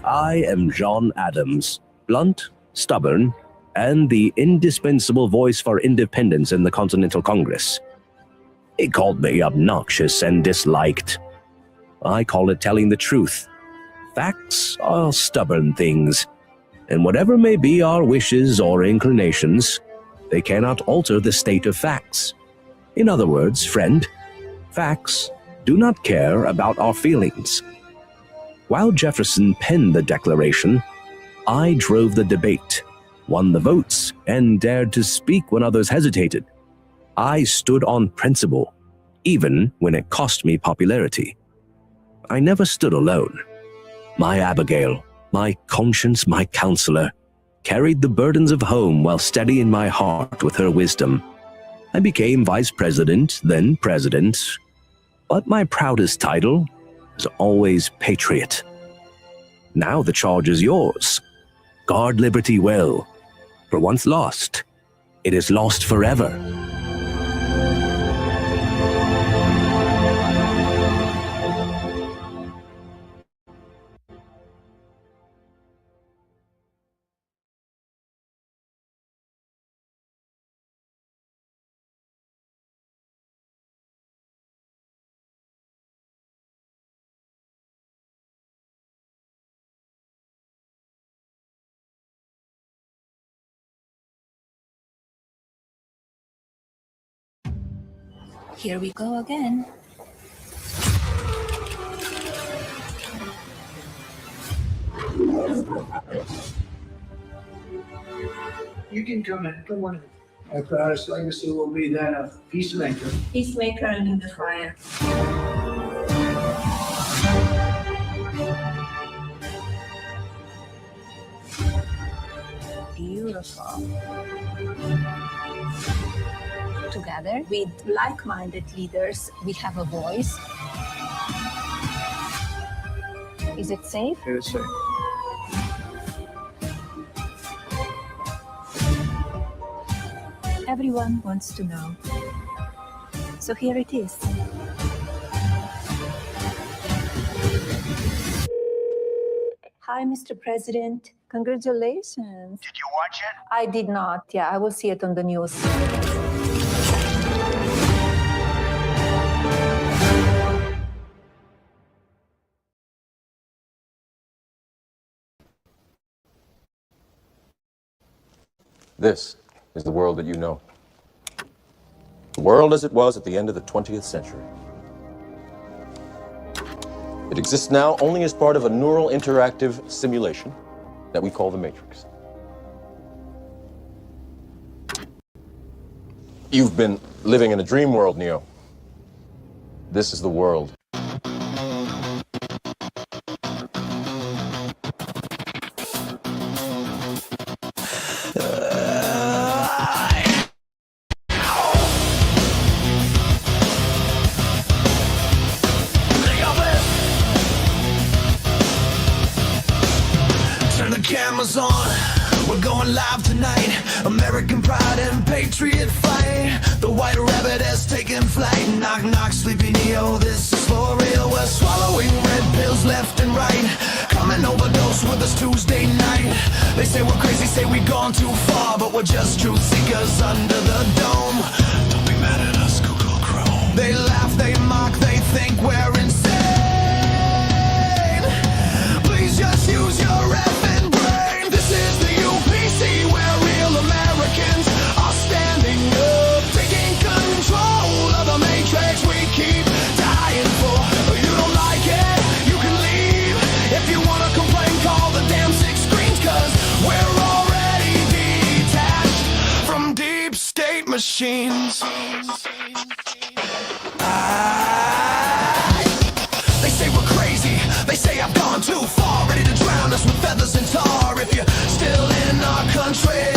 I am John Adams, blunt, stubborn, and the indispensable voice for independence in the Continental Congress. He called me obnoxious and disliked. I call it telling the truth. Facts are stubborn things, and whatever may be our wishes or inclinations, they cannot alter the state of facts. In other words, friend, facts do not care about our feelings. While Jefferson penned the Declaration, I drove the debate, won the votes, and dared to speak when others hesitated. I stood on principle, even when it cost me popularity. I never stood alone. My Abigail, my conscience, my counselor, carried the burdens of home while steadying my heart with her wisdom. I became vice president, then president, but my proudest title is always patriot. Now the charge is yours. Guard liberty well, for once lost, it is lost forever. Here we go again. You can come in. Come on in. Our proudest legacy will be that of peacemaker. Peacemaker under the fire. Beautiful. Together with like-minded leaders, we have a voice. Is it safe? It is safe. Everyone wants to know. So here it is. Hi, Mr. President. Congratulations. Did you watch it? I did not. Yeah, I will see it on the news. This is the world that you know. The world as it was at the end of the 20th century. It exists now only as part of a neural interactive simulation that we call the Matrix. You've been living in a dream world, Neo. This is the world. Cameras on, we're going live tonight. American pride and patriot fight. The white rabbit has taken flight. Knock, knock, sleepy Neo, this is for real. We're swallowing red pills left and right. Come and overdose with us Tuesday night. They say we're crazy, say we've gone too far, but we're just truth seekers under the dome. Don't be mad at us, Google Chrome. They laugh, they mock, they think we're insane. Please just use your effing brain. This is the UPC where real Americans are standing up, taking control of the matrix we keep dying for. You don't like it, you can leave. If you wanna complain, call the damn 6 screens, cause we're already detached from deep state machines. They say we're crazy, they say I've gone too far, ready to drown us with feathers and tar. If you're still in our country,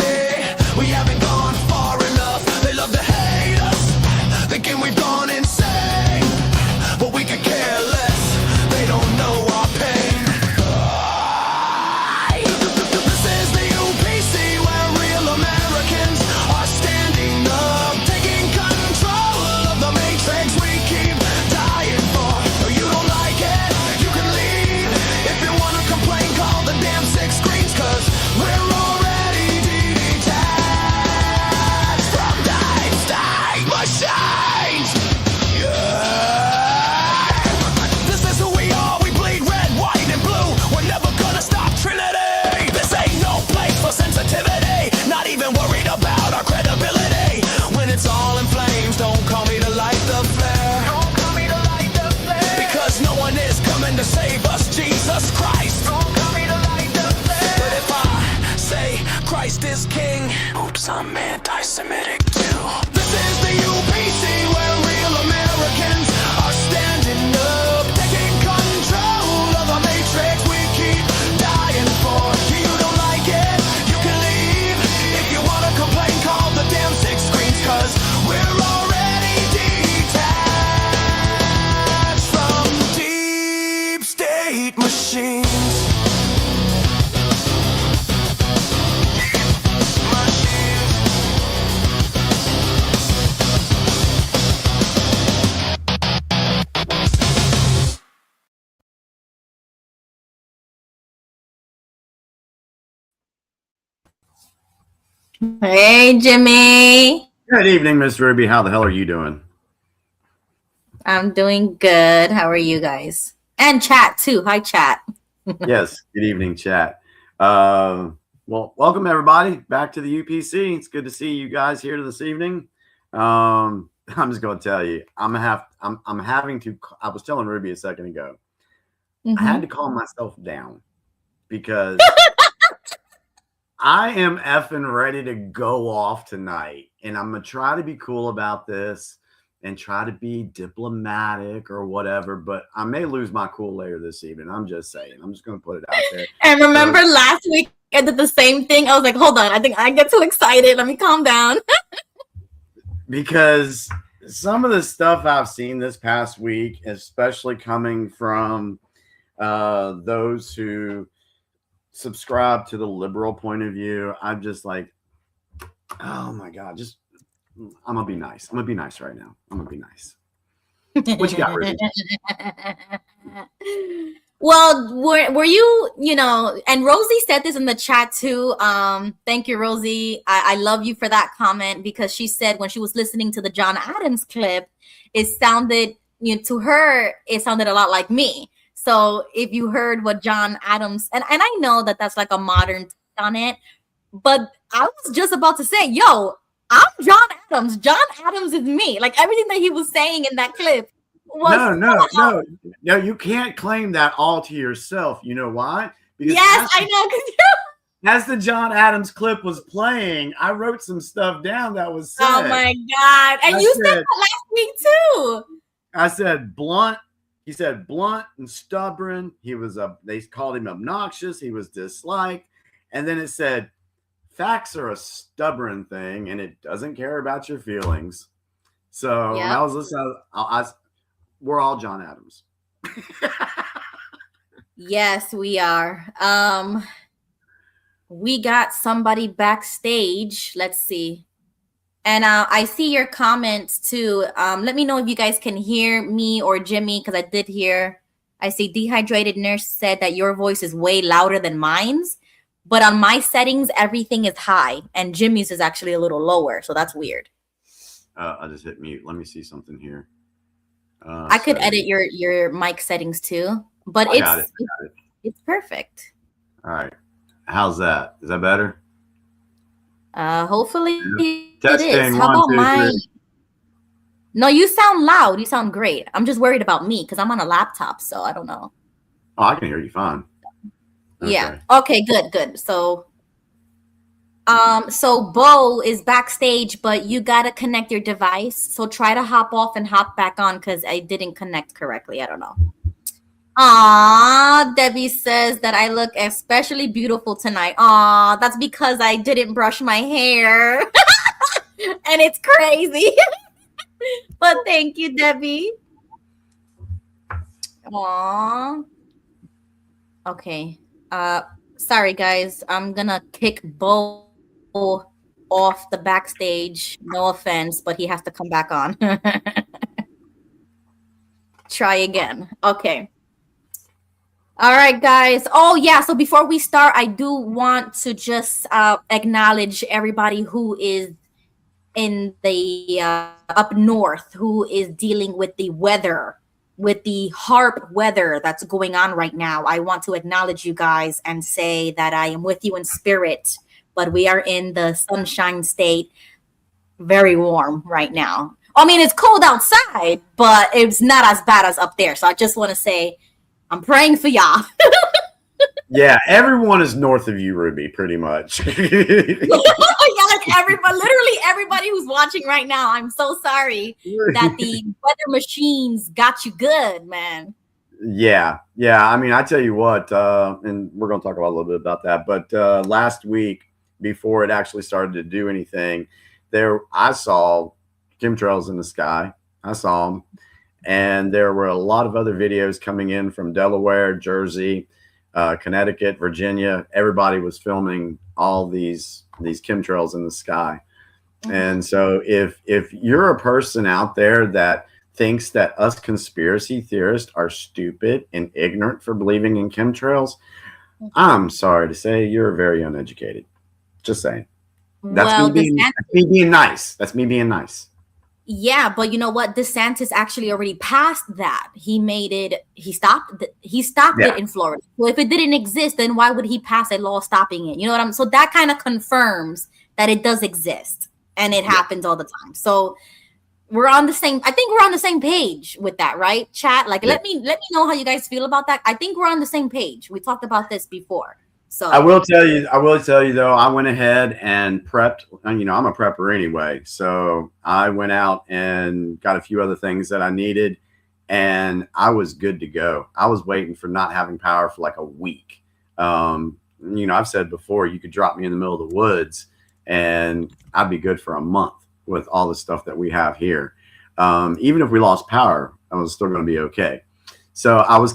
we haven't gone far enough. They love to hate us, thinking we've gone insane, but we could care less, they don't know our pain. This is the UPC where real Americans are standing up, taking control of the matrix. 'cause I'm anti-Semitic too. This is the UPC where real Americans are standing up, taking control of the matrix we keep dying for. If you don't like it, you can leave. If you wanna complain, call the damn six screens, 'cause we're already detached from deep state machines. Hey, Jimmy. Good evening, Miss Ruby. How the hell are you doing? I'm doing good. How are you guys? And chat too. Hi, chat. Yes. Good evening, chat. Well, welcome everybody back to the UPC. It's good to see you guys here this evening. I'm just going to tell you, I'm having to. I was telling Ruby a second ago. I had to calm myself down because I am effing ready to go off tonight, and I'm gonna try to be cool about this and try to be diplomatic or whatever, but I may lose my cool later this evening. I'm just saying. I'm just gonna put it out there. And remember last week I did the same thing. I was like, hold on, I think I get too excited. Let me calm down. Because some of the stuff I've seen this past week, especially coming from those who subscribe to the liberal point of view, I'm just like, oh my God, I'm gonna be nice. I'm gonna be nice right now. I'm gonna be nice. What you got, Ruby? Well, were you, and Rosie said this in the chat too. Thank you, Rosie. I love you for that comment, because she said when she was listening to the John Adams clip, it sounded, to her, it sounded a lot like me. So if you heard what John Adams, and I know that that's like a modern take on it, but I was just about to say, yo, I'm John Adams. John Adams is me. Like everything that he was saying in that clip was No, you can't claim that all to yourself. You know why? Because yes, I know. As the John Adams clip was playing, I wrote some stuff down that was said. Oh my God. And you said that last week too. I said blunt. He said blunt and stubborn. They called him obnoxious. He was disliked. And then it said, facts are a stubborn thing and it doesn't care about your feelings. So when I was listening, we're all John Adams. Yes, we are. We got somebody backstage. Let's see. And I see your comments too. Let me know if you guys can hear me or Jimmy, because I did hear. I see Dehydrated Nurse said that your voice is way louder than mine's, but on my settings, everything is high, and Jimmy's is actually a little lower, so that's weird. I just hit mute. Let me see something here. I could edit your mic settings too, but it's perfect. All right. How's that? Is that better? Hopefully Testing, it is. How about mine? No, you sound loud. You sound great. I'm just worried about me because I'm on a laptop, so I don't know. Oh, I can hear you fine. Okay. Yeah. Okay, good. So Bo is backstage, but you gotta connect your device. So try to hop off and hop back on because I didn't connect correctly. I don't know. Debbie says that I look especially beautiful tonight. That's because I didn't brush my hair. And it's crazy. But thank you, Debbie. Okay. Sorry guys. I'm gonna kick Bo off the backstage. No offense, but he has to come back on. Try again. Okay. All right, guys. Oh, yeah. So before we start, I do want to just acknowledge everybody who is in the up north, who is dealing with the weather, with the HARP weather that's going on right now. I want to acknowledge you guys and say that I am with you in spirit, but we are in the sunshine state, very warm right now. I mean, it's cold outside, but it's not as bad as up there. So I just want to say, I'm praying for y'all. Yeah, everyone is north of you, Ruby, pretty much. Yeah, literally everybody who's watching right now, I'm so sorry that the weather machines got you good, man. Yeah. I mean, I tell you what, and we're going to talk about a little bit about that. But last week, before it actually started to do anything, I saw chemtrails in the sky. I saw them, and there were a lot of other videos coming in from Delaware, Jersey, Connecticut, Virginia. Everybody was filming all these chemtrails in the sky. And so if you're a person out there that thinks that us conspiracy theorists are stupid and ignorant for believing in chemtrails, I'm sorry to say you're very uneducated. Just saying. That's me being nice. That's me being nice. Yeah, but you know what? DeSantis actually already passed that. He stopped it in Florida. So if it didn't exist, then why would he pass a law stopping it? You know what I'm? So that kind of confirms that it does exist and it happens all the time. So I think we're on the same page with that, right? Chat, like let me know how you guys feel about that. I think we're on the same page. We talked about this before. So I will tell you though, I went ahead and prepped. You know, I'm a prepper anyway. So I went out and got a few other things that I needed, and I was good to go. I was waiting for not having power for like a week. You know, I've said before, you could drop me in the middle of the woods and I'd be good for a month with all the stuff that we have here. Even if we lost power, I was still going to be okay. So I was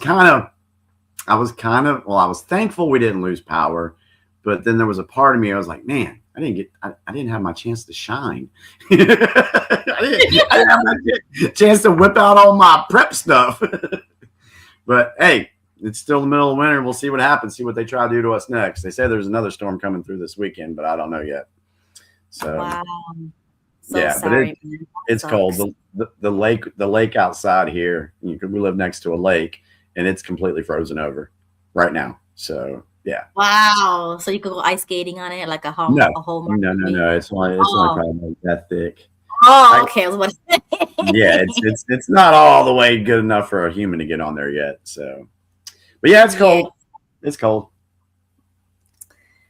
thankful we didn't lose power, but then there was a part of me, I was like, man, I didn't have my chance to shine. I didn't have my chance to whip out all my prep stuff. But hey, it's still the middle of winter. We'll see what happens. See what they try to do to us next. They say there's another storm coming through this weekend, but I don't know yet. So wow. So yeah, sorry, but it's cold. The lake outside here. We live next to a lake, and it's completely frozen over right now. So yeah. Wow. So you could go ice skating on it like a whole No. No. It's only probably like that thick. Oh, okay. I was about to say. Yeah, it's not all the way good enough for a human to get on there yet. So, but yeah, it's cold. It's cold.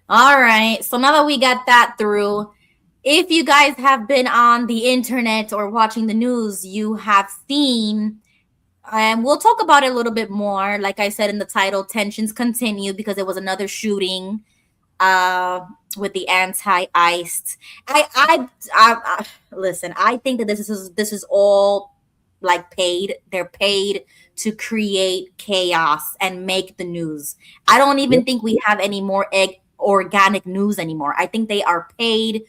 All right. So now that we got that through, if you guys have been on the internet or watching the news, you have seen, and we'll talk about it a little bit more. Like I said in the title, tensions continue because there was another shooting with the anti-ICE. I listen, I think that this is all like paid. They're paid to create chaos and make the news. I don't even think we have any more organic news anymore. I think they are paid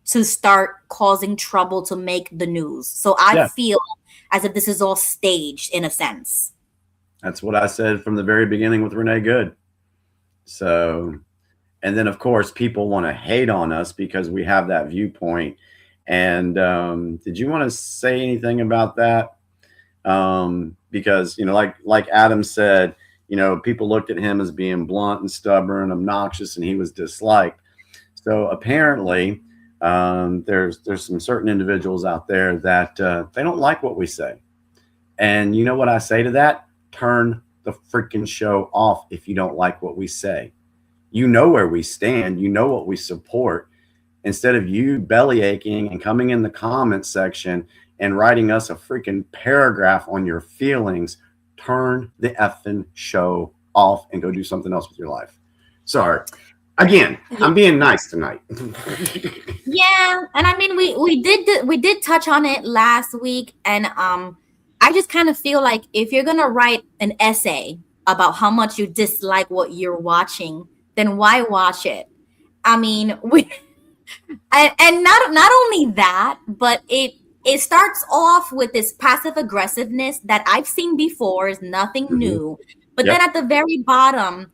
to start causing trouble to make the news. So I feel as if this is all staged in a sense. That's what I said from the very beginning with Renee Good. So, and then of course people want to hate on us because we have that viewpoint. And did you want to say anything about that? Because, you know, like Adam said, you know, people looked at him as being blunt and stubborn, obnoxious, and he was disliked. So apparently, there's some certain individuals out there that they don't like what we say. And you know what I say to that? Turn the freaking show off if you don't like what we say. You know where we stand. You know what we support. Instead of you belly aching and coming in the comment section and writing us a freaking paragraph on your feelings, turn the effing show off and go do something else with your life. Sorry. Again, I'm being nice tonight. Yeah, and I mean we did touch on it last week, and I just kind of feel like if you're gonna write an essay about how much you dislike what you're watching, then why watch it? I mean, and not only that, but it starts off with this passive aggressiveness that I've seen before, is nothing new. But then at the very bottom,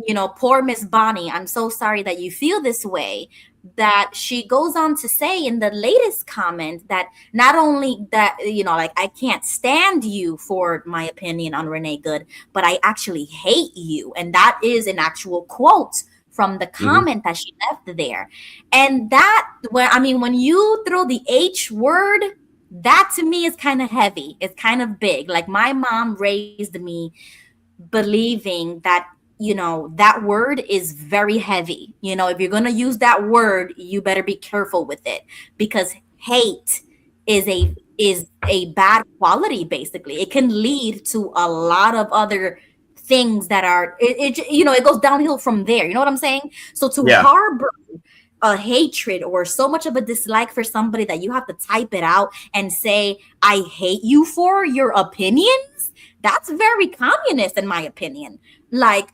you know, poor Miss Bonnie, I'm so sorry that you feel this way, that she goes on to say in the latest comment that not only that, you know, like, I can't stand you for my opinion on Renee Good, but I actually hate you. And that is an actual quote from the comment that she left there. And that, when you throw the H word, that to me is kind of heavy. It's kind of big. Like, my mom raised me believing that that word is very heavy. If you're going to use that word, you better be careful with it, because hate is a bad quality. Basically, it can lead to a lot of other things that are it goes downhill from there. You know what I'm saying? So to harbor a hatred or so much of a dislike for somebody that you have to type it out and say, I hate you for your opinions, that's very communist in my opinion. Like,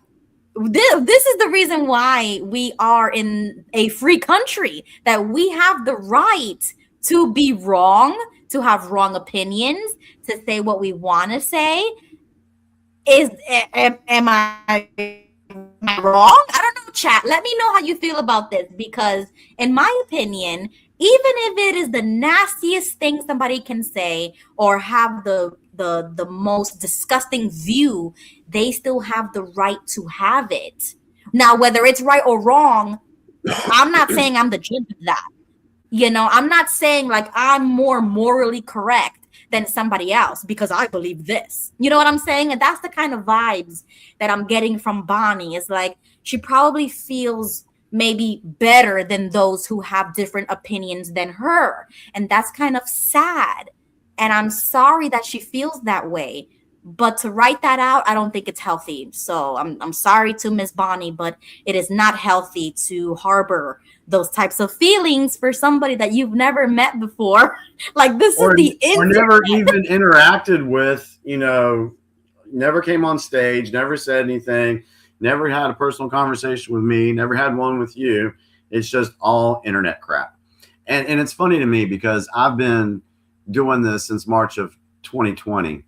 this is the reason why we are in a free country, that we have the right to be wrong, to have wrong opinions, to say what we want to say. Am I wrong? I don't know, chat. Let me know how you feel about this, because in my opinion, even if it is the nastiest thing somebody can say or have the most disgusting view, they still have the right to have it. Now, whether it's right or wrong, I'm not saying I'm the judge of that. I'm not saying like I'm more morally correct than somebody else because I believe this. You know what I'm saying? And that's the kind of vibes that I'm getting from Bonnie. It's like she probably feels maybe better than those who have different opinions than her. And that's kind of sad. And I'm sorry that she feels that way. But to write that out, I don't think it's healthy. So I'm sorry to Miss Bonnie, but it is not healthy to harbor those types of feelings for somebody that you've never met before. Like, this is the or never even interacted with, never came on stage, never said anything, never had a personal conversation with me, never had one with you. It's just all internet crap. And it's funny to me because I've been doing this since March of 2020,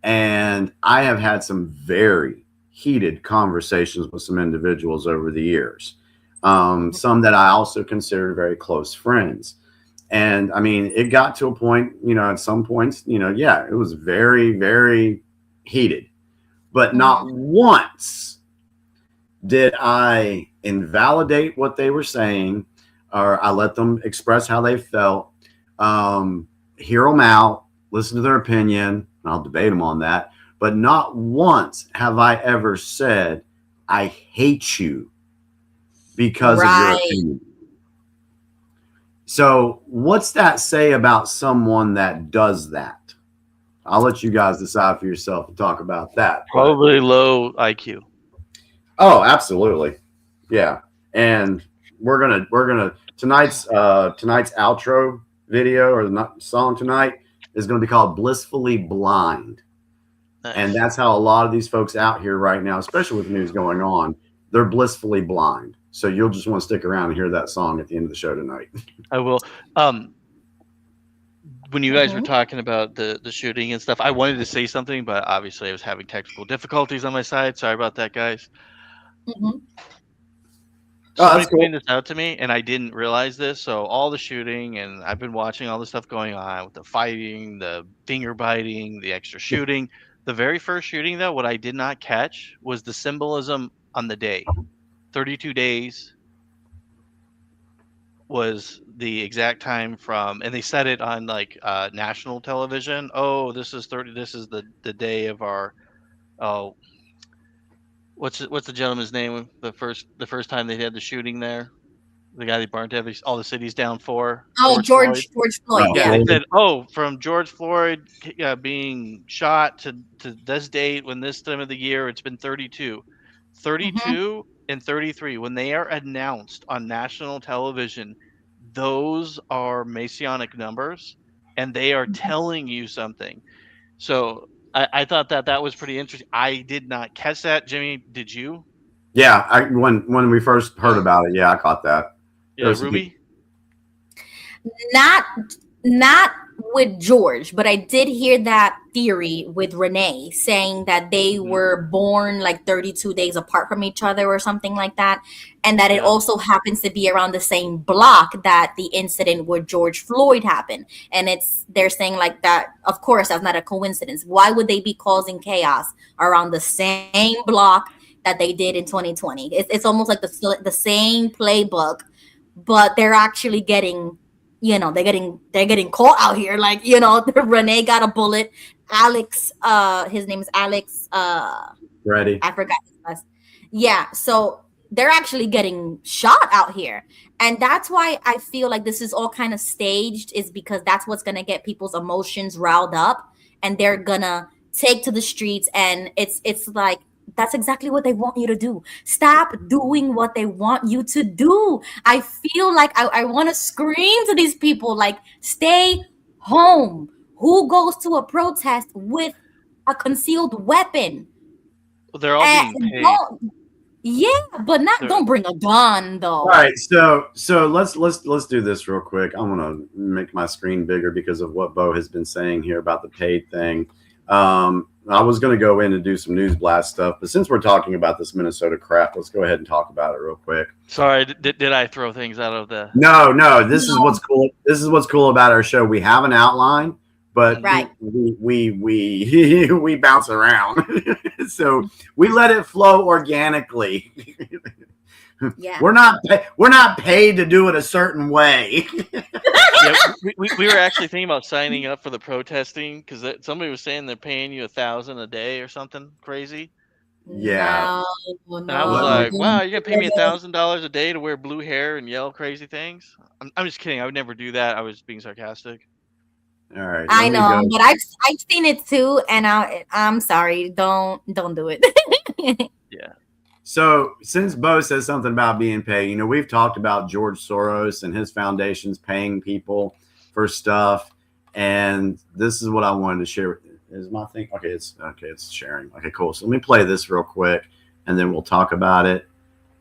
and I have had some very heated conversations with some individuals over the years. Some that I also consider very close friends. And I mean, it got to a point, at some points, it was very, very heated, but not once did I invalidate what they were saying, or I let them express how they felt, hear them out, listen to their opinion, and I'll debate them on that. But not once have I ever said, I hate you because of your opinion. So what's that say about someone that does that? I'll let you guys decide for yourself and talk about that. Probably low IQ. Oh, absolutely. Yeah. And we're gonna tonight's outro video, or the song tonight, is going to be called Blissfully Blind. Nice. And that's how a lot of these folks out here right now, especially with the news going on, they're blissfully blind. So you'll just want to stick around and hear that song at the end of the show tonight. I will. When you guys were talking about the shooting and stuff, I wanted to say something, but obviously I was having technical difficulties on my side. Sorry about that, guys. Somebody pointed this out to me, and I didn't realize this. So all the shooting, and I've been watching all the stuff going on with the fighting, the finger biting, the extra shooting. The very first shooting, though, what I did not catch was the symbolism on the day. 32 days was the exact time from, and they said it on like national television. Oh, this is the day of our, what's the gentleman's name? The first time they had the shooting there, the guy they burned all the cities down for. Oh, George Floyd. Yeah, they said, from George Floyd being shot to this date, when this time of the year, it's been 32 and 33. When they are announced on national television, those are Masonic numbers, and they are telling you something. So I thought that was pretty interesting. I did not catch that. Jimmy, did you? Yeah, when we first heard about it, I caught that. Yeah, Ruby? Not with George, but I did hear that theory with Renee saying that they were born like 32 days apart from each other or something like that, and that it also happens to be around the same block that the incident with George Floyd happened. And they're saying like that, of course, that's not a coincidence. Why would they be causing chaos around the same block that they did in 2020? It's almost like the same playbook, but they're actually getting, they're getting caught out here. Like, Renee got a bullet. Alex, his name is Alex. Ready. I forgot his last. Yeah, so they're actually getting shot out here. And that's why I feel like this is all kind of staged, is because that's what's going to get people's emotions riled up, and they're going to take to the streets. And it's like, that's exactly what they want you to do. Stop doing what they want you to do. I feel like I want to scream to these people, like, stay home. Who goes to a protest with a concealed weapon? They're all being paid. Yeah, but don't bring a gun though. All right, so let's do this real quick. I'm gonna make my screen bigger because of what Bo has been saying here about the paid thing. I was gonna go in and do some news blast stuff, but since we're talking about this Minnesota crap, let's go ahead and talk about it real quick. Sorry, did I throw things out of the? No. This is what's cool. This is what's cool about our show. We have an outline, but we bounce around. So we let it flow organically. Yeah, we're not paid to do it a certain way. Yeah, we were actually thinking about signing up for the protesting because somebody was saying they're paying you $1,000 a day or something crazy. Yeah. No, And I was like, wow, you're gonna pay me $1,000 a day to wear blue hair and yell crazy things? I'm just kidding. I would never do that. I was being sarcastic. All right. I know, but I've seen it too, and I'm sorry. Don't do it. Yeah. So since Bo says something about being paid, we've talked about George Soros and his foundations paying people for stuff, and this is what I wanted to share. Is my thing okay? It's sharing. Okay, cool. So let me play this real quick, and then we'll talk about it.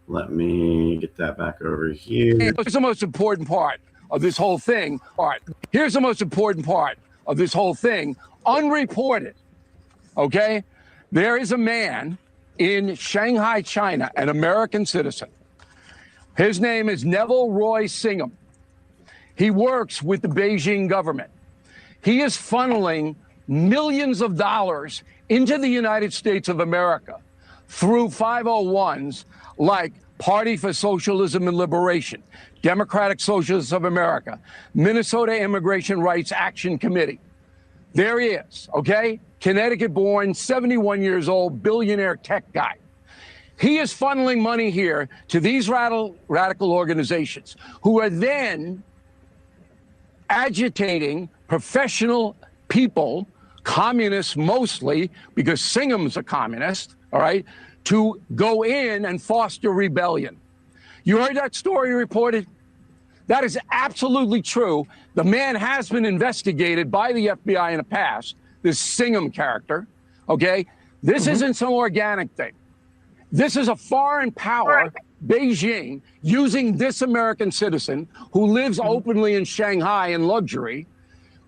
Let me get that back over here. Here's the most important part of this whole thing. Here's the most important part of this whole thing. Unreported. Okay, there is a man in Shanghai, China, an American citizen. His name is Neville Roy Singham. He works with the Beijing government. He is funneling millions of dollars into the United States of America through 501s like Party for Socialism and Liberation, Democratic Socialists of America, Minnesota Immigration Rights Action Committee. There he is, okay? Connecticut-born, 71 years old, billionaire tech guy. He is funneling money here to these radical organizations who are then agitating professional people, communists mostly, because Singham's a communist, all right, to go in and foster rebellion. You heard that story reported? That is absolutely true. The man has been investigated by the FBI in the past, this Singham character, okay? This isn't some organic thing. This is a foreign power, Beijing, using this American citizen who lives openly in Shanghai in luxury,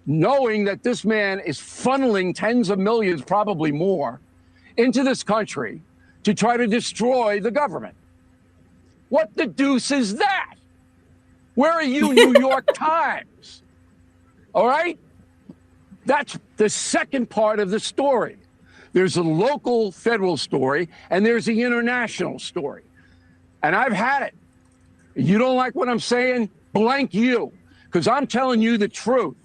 knowing that this man is funneling tens of millions, probably more, into this country to try to destroy the government. What the deuce is that? Where are you, New York Times? All right? That's the second part of the story. There's a local federal story, and there's the international story. And I've had it. You don't like what I'm saying? Blank you, because I'm telling you the truth.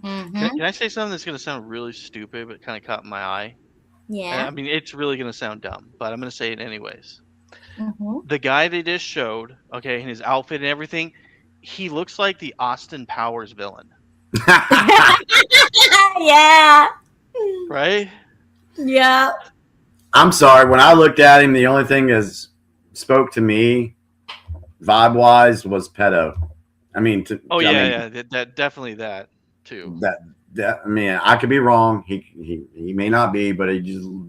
Mm-hmm. Can I say something that's going to sound really stupid, but kind of caught my eye? Yeah. And, I mean, it's really going to sound dumb, but I'm going to say it anyways. Mm-hmm. The guy they just showed, okay, and his outfit and everything, he looks like the Austin Powers villain. Yeah. Right? Yeah. I'm sorry. When I looked at him, the only thing that spoke to me, vibe-wise, was pedo. I mean, that definitely that too. That I mean, I could be wrong. He may not be, but he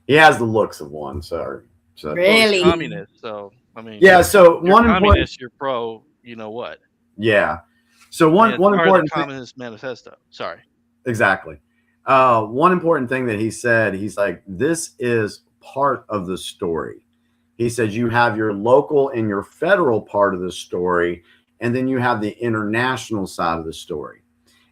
has the looks of one. So really, well, communist. So I mean, yeah. So you're one communist, important, you're pro. You know what? Yeah. So one important Communist Manifesto. Sorry. Exactly. One important thing that he said, he's like, this is part of the story. He said you have your local and your federal part of the story, and then you have the international side of the story.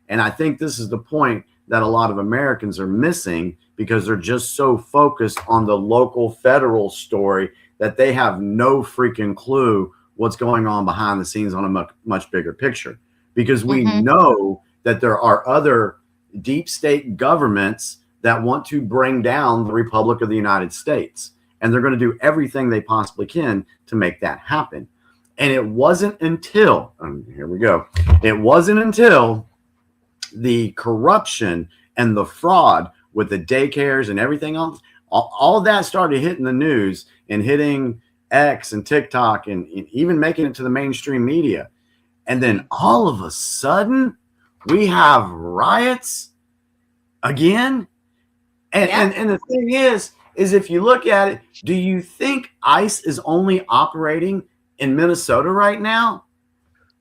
And I think this is the point that a lot of Americans are missing because they're just so focused on the local federal story that they have no freaking clue what's going on behind the scenes on a much bigger picture. Because we know that there are other deep state governments that want to bring down the Republic of the United States. and they're going to do everything they possibly can to make that happen. And it wasn't until, here we go, it wasn't until the corruption and the fraud with the daycares and everything else, all of that started hitting the news and hitting X and TikTok and even making it to the mainstream media. And then all of a sudden, we have riots again. And the thing is if you look at it, do you think ICE is only operating in Minnesota right now?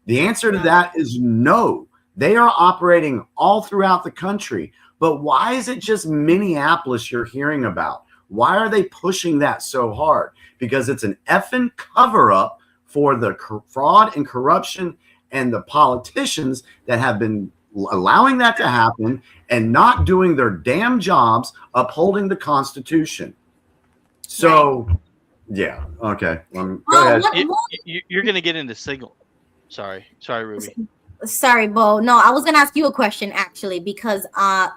The answer to that is no. They are operating all throughout the country. But why is it just Minneapolis you're hearing about? Why are they pushing that so hard? Because it's an effing cover-up for the fraud and corruption and the politicians that have been allowing that to happen and not doing their damn jobs upholding the Constitution. So, yeah, okay. Go ahead. You're going to get into signal. Sorry, Ruby. Sorry, Bo. No, I was going to ask you a question, actually, because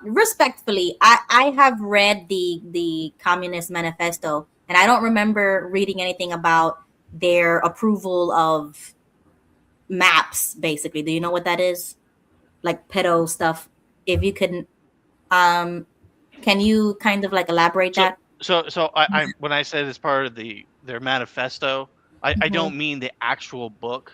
respectfully, I have read the Communist Manifesto, and I don't remember reading anything about their approval of maps, basically. Do you know what that is? Like pedo stuff. If you couldn't, can you kind of like elaborate that? So I when I said it's part of their manifesto, I don't mean the actual book.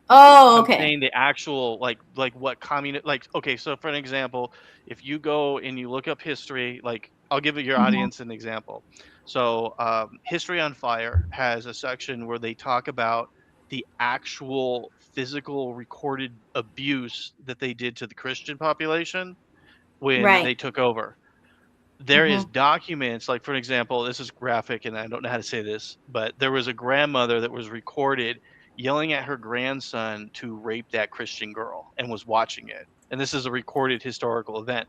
Oh, okay. I'm saying the actual like what communist, like, okay, so for an example, if you go and you look up history, like I'll give your audience an example. So History on Fire has a section where they talk about the actual physical recorded abuse that they did to the Christian population when they took over. There is documents, like, for example, this is graphic and I don't know how to say this, but there was a grandmother that was recorded yelling at her grandson to rape that Christian girl and was watching it. And this is a recorded historical event.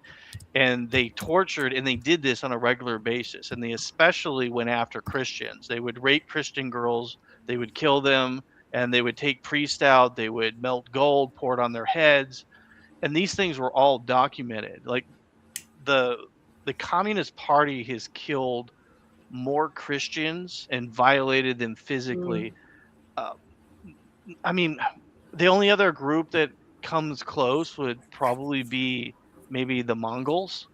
And they tortured, and they did this on a regular basis. And they especially went after Christians. They would rape Christian girls, they would kill them, and they would take priests out, they would melt gold, pour it on their heads. And these things were all documented. Like the Communist Party has killed more Christians and violated them physically. I mean, the only other group that comes close would probably be maybe the Mongols.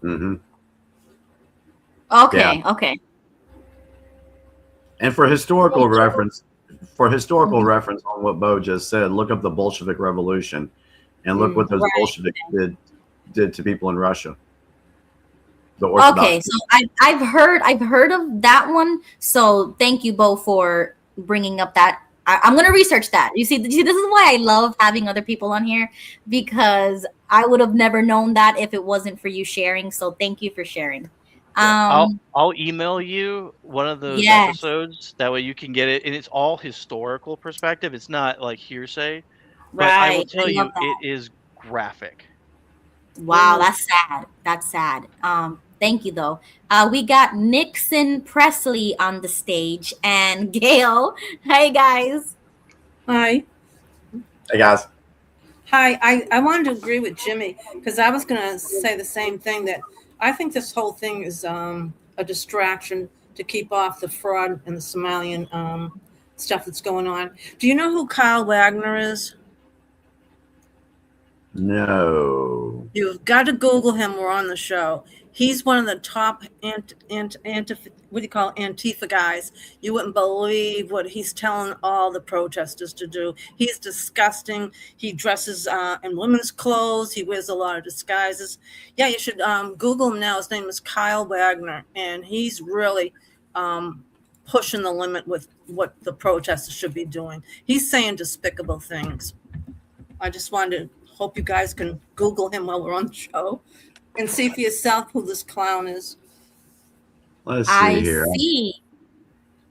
Mm-hmm. Okay, yeah. Okay. And for historical reference, reference on what Bo just said, look up the Bolshevik Revolution and look what those Bolsheviks did to people in Russia. Okay, so I've heard of that one. So thank you, Bo, for bringing up that. I'm going to research that. You see, this is why I love having other people on here, because I would have never known that if it wasn't for you sharing. So thank you for sharing. I'll email you one of those episodes. That way you can get it. And it's all historical perspective. It's not like hearsay. But I will tell you, it is graphic. Wow, that's sad. That's sad. Thank you, though. We got Nixon Presley on the stage and Gail. Hey, guys. Hi. Hey, guys. Hi. I wanted to agree with Jimmy because I was going to say the same thing, that I think this whole thing is a distraction to keep off the fraud and the Somalian stuff that's going on. Do you know who Kyle Wagner is? No. You've got to Google him. We're on the show. He's one of the top Antifa guys. You wouldn't believe what he's telling all the protesters to do. He's disgusting. He dresses in women's clothes. He wears a lot of disguises. Yeah, you should Google him now. His name is Kyle Wagner, and he's really pushing the limit with what the protesters should be doing. He's saying despicable things. I just wanted to hope you guys can Google him while we're on the show and see for yourself who this clown is. Let's see here.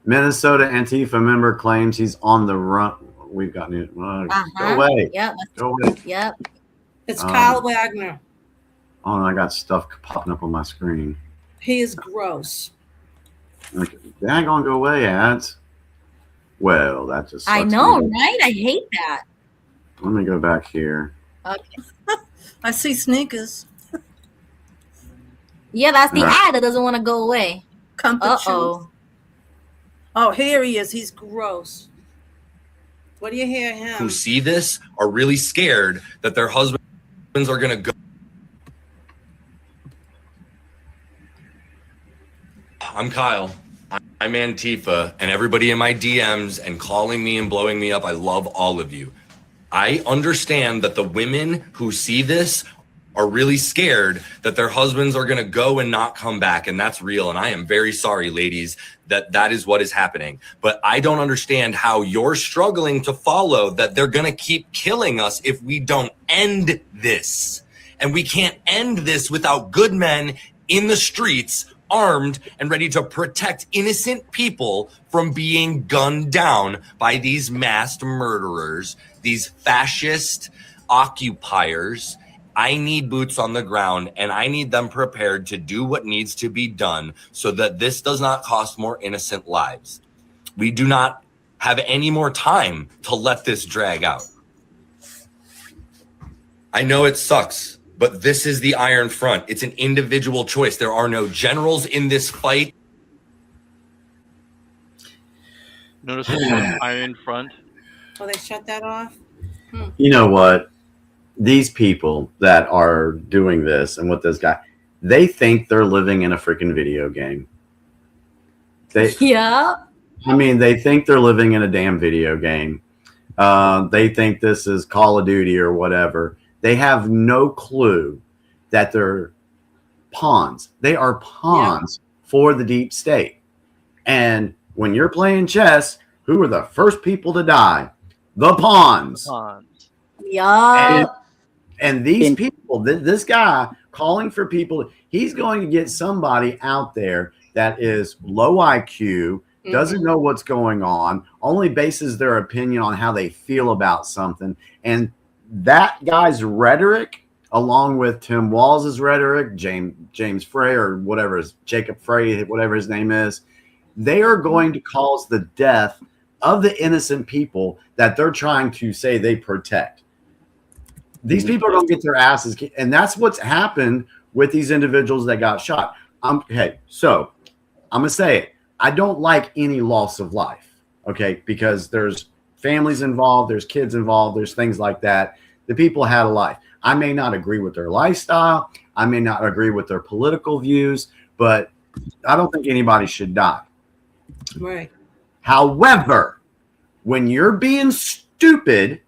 Minnesota Antifa member claims he's on the run. We've got it. Go away. Yep. Go away. Yep. It's Kyle Wagner. Oh, and I got stuff popping up on my screen. He is gross. Okay. Dang on, go away, ads. Well, that just sucks. I know, right? I hate that. Let me go back here. Okay. I see sneakers. Yeah, that's the ad that doesn't want to go away. Comfort shoes. Oh, here he is. He's gross. What do you hear him? Who see this are really scared that their husbands are going to go. I'm Kyle. I'm Antifa, and everybody in my DMs and calling me and blowing me up, I love all of you. I understand that the women who see this are really scared that their husbands are going to go and not come back, and that's real. And I am very sorry, ladies, that is what is happening. But I don't understand how you're struggling to follow that they're going to keep killing us if we don't end this. And we can't end this without good men in the streets, armed and ready to protect innocent people from being gunned down by these masked murderers, these fascist occupiers. I need boots on the ground, and I need them prepared to do what needs to be done so that this does not cost more innocent lives. We do not have any more time to let this drag out. I know it sucks, but this is the Iron Front. It's an individual choice. There are no generals in this fight. Notice the Iron Front. Oh, they shut that off? You know what? These people that are doing this and what this guy, they think they're living in a freaking video game. Yeah. I mean, they think they're living in a damn video game. They think this is Call of Duty or whatever. They have no clue that they're pawns. They are pawns for the deep state. And when you're playing chess, who are the first people to die? The pawns. Yeah. And these people, this guy calling for people, he's going to get somebody out there that is low IQ, doesn't know what's going on, only bases their opinion on how they feel about something. And that guy's rhetoric, along with Tim Walz's rhetoric, James Frey or whatever, Jacob Frey, whatever his name is, they are going to cause the death of the innocent people that they're trying to say they protect. These people are going to get their asses kicked, and that's what's happened with these individuals that got shot. Okay, so I'm going to say it. I don't like any loss of life, okay, because there's families involved, there's kids involved, there's things like that. The people had a life. I may not agree with their lifestyle. I may not agree with their political views, but I don't think anybody should die. Right. However, when you're being stupid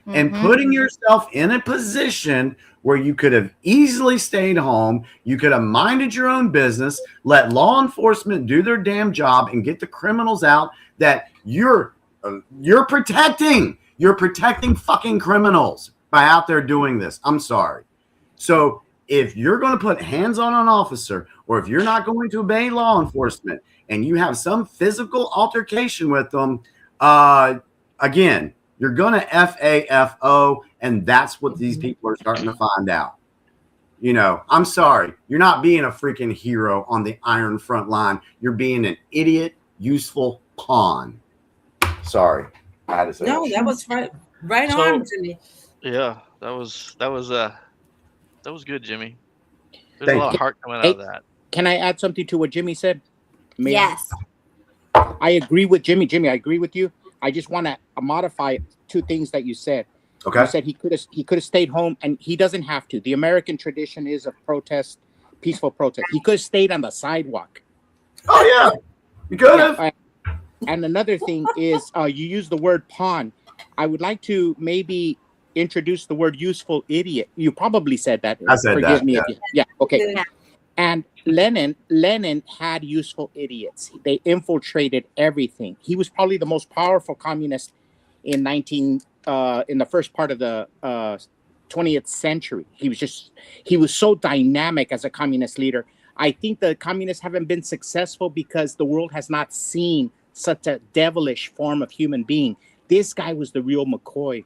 and putting yourself in a position where you could have easily stayed home, you could have minded your own business, let law enforcement do their damn job and get the criminals out that you're protecting. You're protecting fucking criminals by out there doing this. I'm sorry. So if you're going to put hands on an officer, or if you're not going to obey law enforcement and you have some physical altercation with them, again, you're going to FAFO, and that's what these people are starting to find out. You know, I'm sorry. You're not being a freaking hero on the Iron Front line. You're being an idiot, useful pawn. Sorry. I had to say No, that was right on, Jimmy. Yeah, that was good, Jimmy. There's a lot of heart coming out of that. Can I add something to what Jimmy said? Yes. I agree with Jimmy. Jimmy, I agree with you. I just want to modify two things that you said. Okay. You said he could have stayed home, and he doesn't have to. The American tradition is of protest, peaceful protest. He could have stayed on the sidewalk. Oh yeah, you could have. And another thing is, you use the word pawn. I would like to maybe introduce the word useful idiot. You probably said that. I said Forgive that. me. Yeah. Okay. Yeah. And Lenin had useful idiots. They infiltrated everything. He was probably the most powerful communist in the first part of the 20th century. He was so dynamic as a communist leader. I think the communists haven't been successful because the world has not seen such a devilish form of human being. This guy was the real McCoy.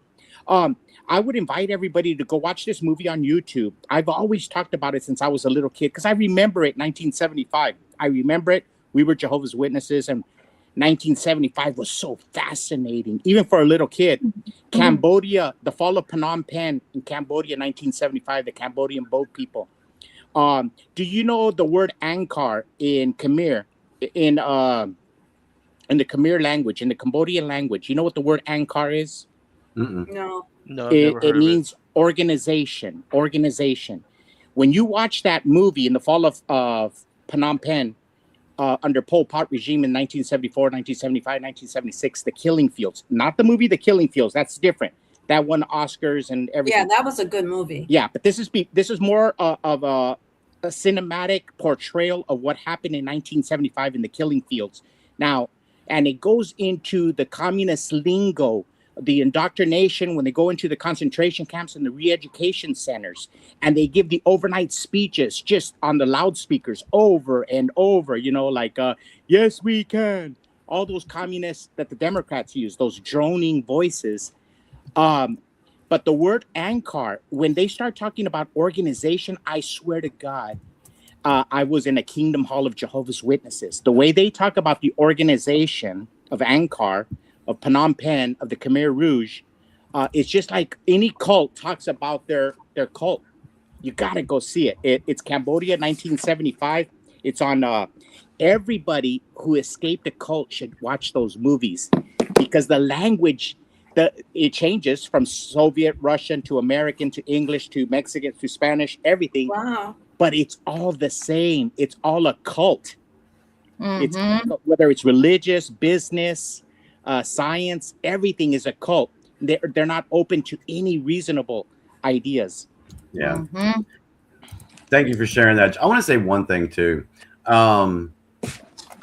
I would invite everybody to go watch this movie on YouTube. I've always talked about it since I was a little kid because I remember it, 1975. I remember it. We were Jehovah's Witnesses, and 1975 was so fascinating, even for a little kid. Cambodia, the fall of Phnom Penh in Cambodia, 1975, the Cambodian boat people. Do you know the word Angkor in Khmer, in in the Khmer language, in the Cambodian language, you know what the word Angkar is? No. No, I've never heard It of it. means organization. Organization. When you watch that movie in the fall of Phnom Penh under Pol Pot regime in 1974, 1975, 1976, The Killing Fields. Not the movie The Killing Fields. That's different. That won Oscars and everything. Yeah, that was a good movie. Yeah, but this is more of a cinematic portrayal of what happened in 1975 in The Killing Fields. Now, and it goes into the communist lingo, the indoctrination when they go into the concentration camps and the re-education centers, and they give the overnight speeches just on the loudspeakers over and over, like, yes, we can. All those communists that the Democrats use, those droning voices. But the word Angkar, when they start talking about organization, I swear to God, I was in a Kingdom Hall of Jehovah's Witnesses. The way they talk about the organization of Angkar, of Phnom Penh, of the Khmer Rouge, it's just like any cult talks about their cult. You got to go see it. It's Cambodia, 1975. It's on everybody who escaped a cult should watch those movies, because the language, it changes from Soviet, Russian to American to English to Mexican to Spanish, everything. Wow. But it's all the same. It's all a cult. It's whether it's religious, business, science, everything is a cult. They're not open to any reasonable ideas. Yeah. Thank you for sharing that. I want to say one thing too.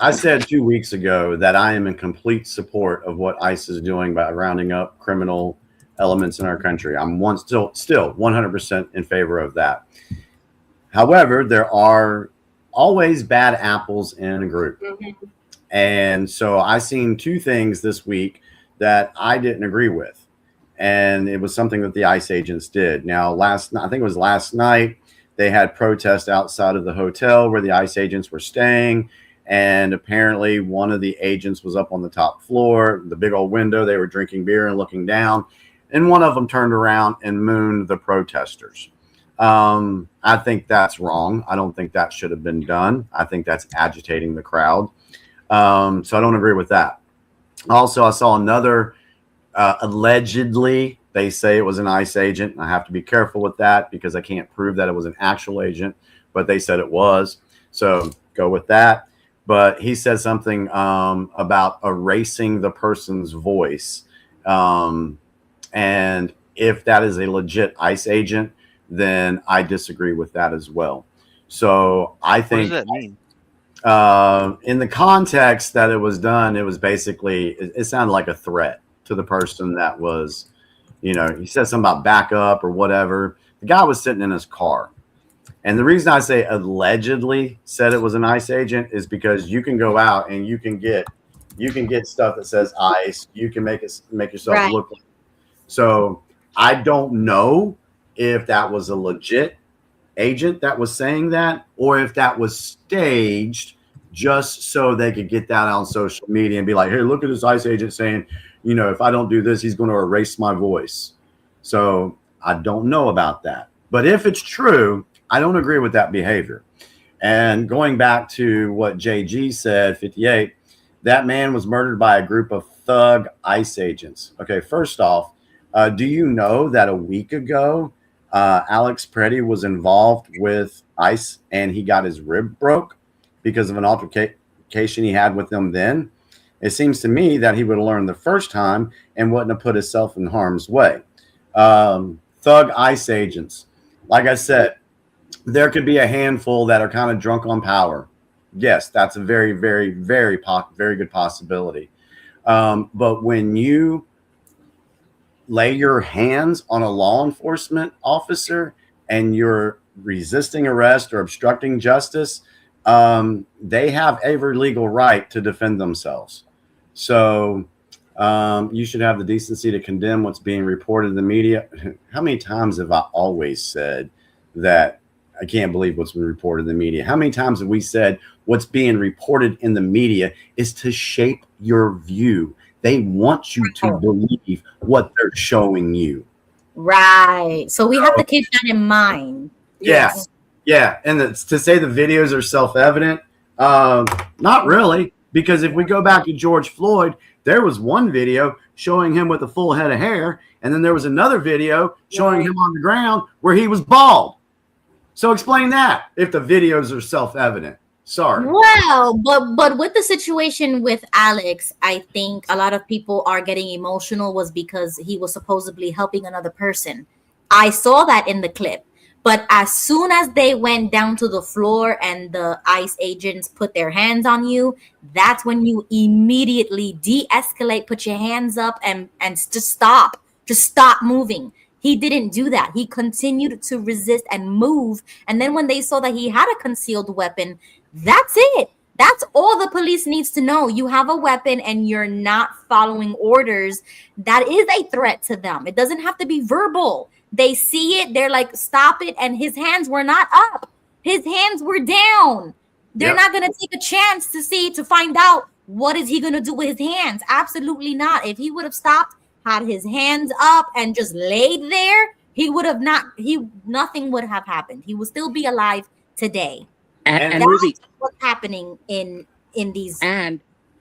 I said 2 weeks ago that I am in complete support of what ICE is doing by rounding up criminal elements in our country. I'm still 100% in favor of that. However, there are always bad apples in a group. And so I seen two things this week that I didn't agree with. And it was something that the ICE agents did. Now, I think it was last night, they had protests outside of the hotel where the ICE agents were staying. And apparently one of the agents was up on the top floor, the big old window. They were drinking beer and looking down. And one of them turned around and mooned the protesters. I think that's wrong. I don't think that should have been done. I think that's agitating the crowd. So I don't agree with that. Also, I saw another, allegedly, they say it was an ICE agent. And I have to be careful with that because I can't prove that it was an actual agent, but they said it was. So go with that. But he said something about erasing the person's voice. And if that is a legit ICE agent, then I disagree with that as well. So I think, what does that mean? In the context that it was done, it was basically, it sounded like a threat to the person that was, he said something about backup or whatever. The guy was sitting in his car. And the reason I say allegedly said it was an ICE agent is because you can go out and you can get stuff that says ICE. You can make yourself look like. So I don't know if that was a legit agent that was saying that, or if that was staged just so they could get that on social media and be like, hey, look at this ICE agent saying, if I don't do this, he's going to erase my voice. So I don't know about that. But if it's true, I don't agree with that behavior. And going back to what JG said, 58, that man was murdered by a group of thug ICE agents. Okay, first off, do you know that a week ago, Alex Preddy was involved with ICE and he got his rib broke because of an altercation he had with them then? It seems to me that he would have learned the first time and wouldn't have put himself in harm's way. Thug ICE agents. Like I said, there could be a handful that are kind of drunk on power. Yes, that's a very, very, very good possibility. But when you lay your hands on a law enforcement officer and you're resisting arrest or obstructing justice, they have every legal right to defend themselves. So you should have the decency to condemn what's being reported in the media. How many times have I always said that I can't believe what's been reported in the media? How many times have we said what's being reported in the media is to shape your view? They want you to believe what they're showing you. Right. So we have to keep that in mind. Yeah. And to say the videos are self-evident, not really. Because if we go back to George Floyd, there was one video showing him with a full head of hair, and then there was another video showing him on the ground where he was bald. So explain that if the videos are self-evident. Sorry. Well, but with the situation with Alex, I think a lot of people are getting emotional was because he was supposedly helping another person. I saw that in the clip. But as soon as they went down to the floor and the ICE agents put their hands on you, that's when you immediately de-escalate, put your hands up and just stop. Just stop moving. He didn't do that. He continued to resist and move. And then when they saw that he had a concealed weapon, that's it. That's all the police needs to know. You have a weapon and you're not following orders. That is a threat to them. It doesn't have to be verbal. They see it. They're like, stop it. And his hands were not up. His hands were down. They're not going to take a chance to find out what is he going to do with his hands. Absolutely not. If he would have stopped, had his hands up and just laid there, nothing would have happened. He would still be alive today. And that's really, what's happening in these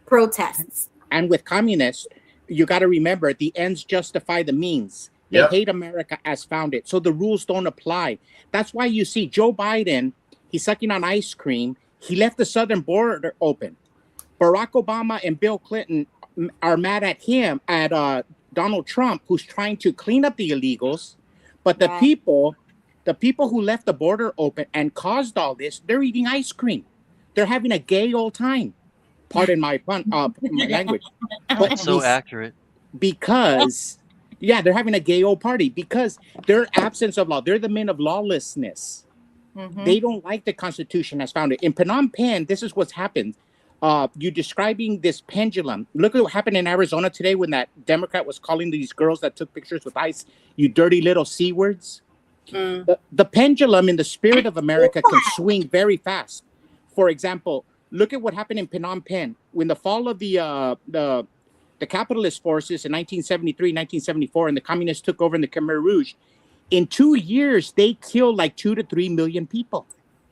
protests. And with communists, you got to remember the ends justify the means. They hate America as founded, so the rules don't apply. That's why you see Joe Biden, he's sucking on ice cream. He left the southern border open. Barack Obama and Bill Clinton are mad at him, at Donald Trump, who's trying to clean up the illegals. But the people who left the border open and caused all this, they're eating ice cream. They're having a gay old time. Pardon my pun, my language. But so accurate. Because, they're having a gay old party because their absence of law. They're the men of lawlessness. Mm-hmm. They don't like the Constitution as founded. In Phnom Penh, this is what's happened. You're describing this pendulum. Look at what happened in Arizona today when that Democrat was calling these girls that took pictures with ICE, you dirty little C words. The pendulum in the spirit of America can swing very fast. For example, look at what happened in Phnom Penh when the fall of the capitalist forces in 1973, 1974, and the communists took over in the Khmer Rouge. In 2 years, they killed like 2 to 3 million people.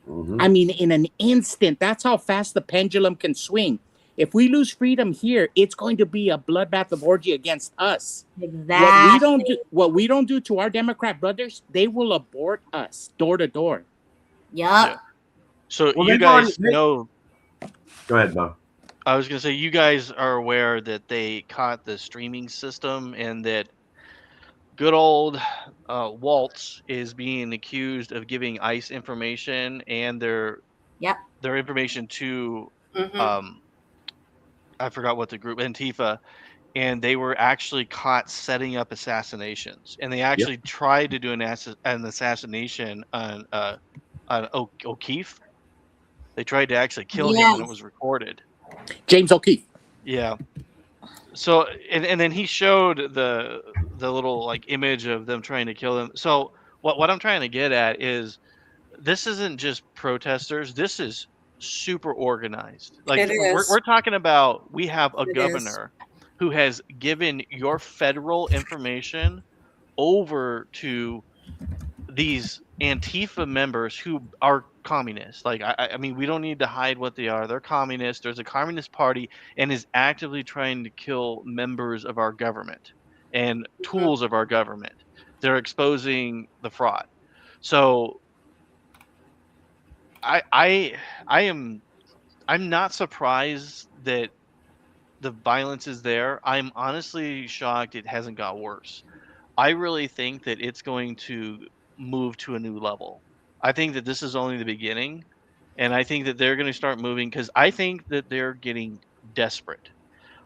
Mm-hmm. I mean, in an instant. That's how fast the pendulum can swing. If we lose freedom here, it's going to be a bloodbath of orgy against us. Exactly. What we don't do to our Democrat brothers, they will abort us door to door. Yeah. So you guys know. Go ahead, Bo. I was going to say, you guys are aware that they caught the streaming system and that good old Waltz is being accused of giving ICE information and their information to I forgot what the group, Antifa, and they were actually caught setting up assassinations, and they actually tried to do an assassination on O'Keefe. They tried to actually kill him, and it was recorded. James O'Keefe. Yeah. So and then he showed the little like image of them trying to kill him. So what I'm trying to get at is this isn't just protesters. This is super organized. Like we're talking about, we have a governor who has given your federal information over to these Antifa members who are communists. Like, I mean, we don't need to hide what they are. They're communists. There's a communist party and is actively trying to kill members of our government and tools of our government. They're exposing the fraud. So I'm not surprised that the violence is there. I'm honestly shocked it hasn't got worse. I really think that it's going to move to a new level. I think that this is only the beginning, and I think that they're going to start moving because I think that they're getting desperate.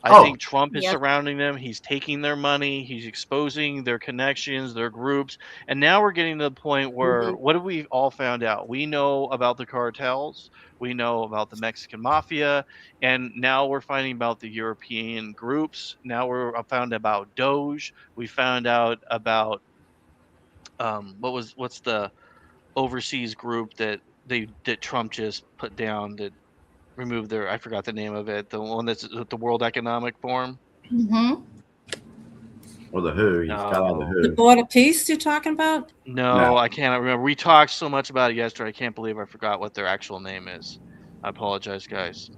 I think Trump is surrounding them. He's taking their money. He's exposing their connections, their groups. And now we're getting to the point where what have we all found out? We know about the cartels. We know about the Mexican mafia. And now we're finding about the European groups. Now we're found about Doge. We found out about what's the overseas group that Trump just put down that removed their, I forgot the name of it, the one that's the World Economic Forum. Or the WHO. He's got all the WHO. The Board of Peace you're talking about? No, I cannot remember. We talked so much about it yesterday. I can't believe I forgot what their actual name is. I apologize, guys.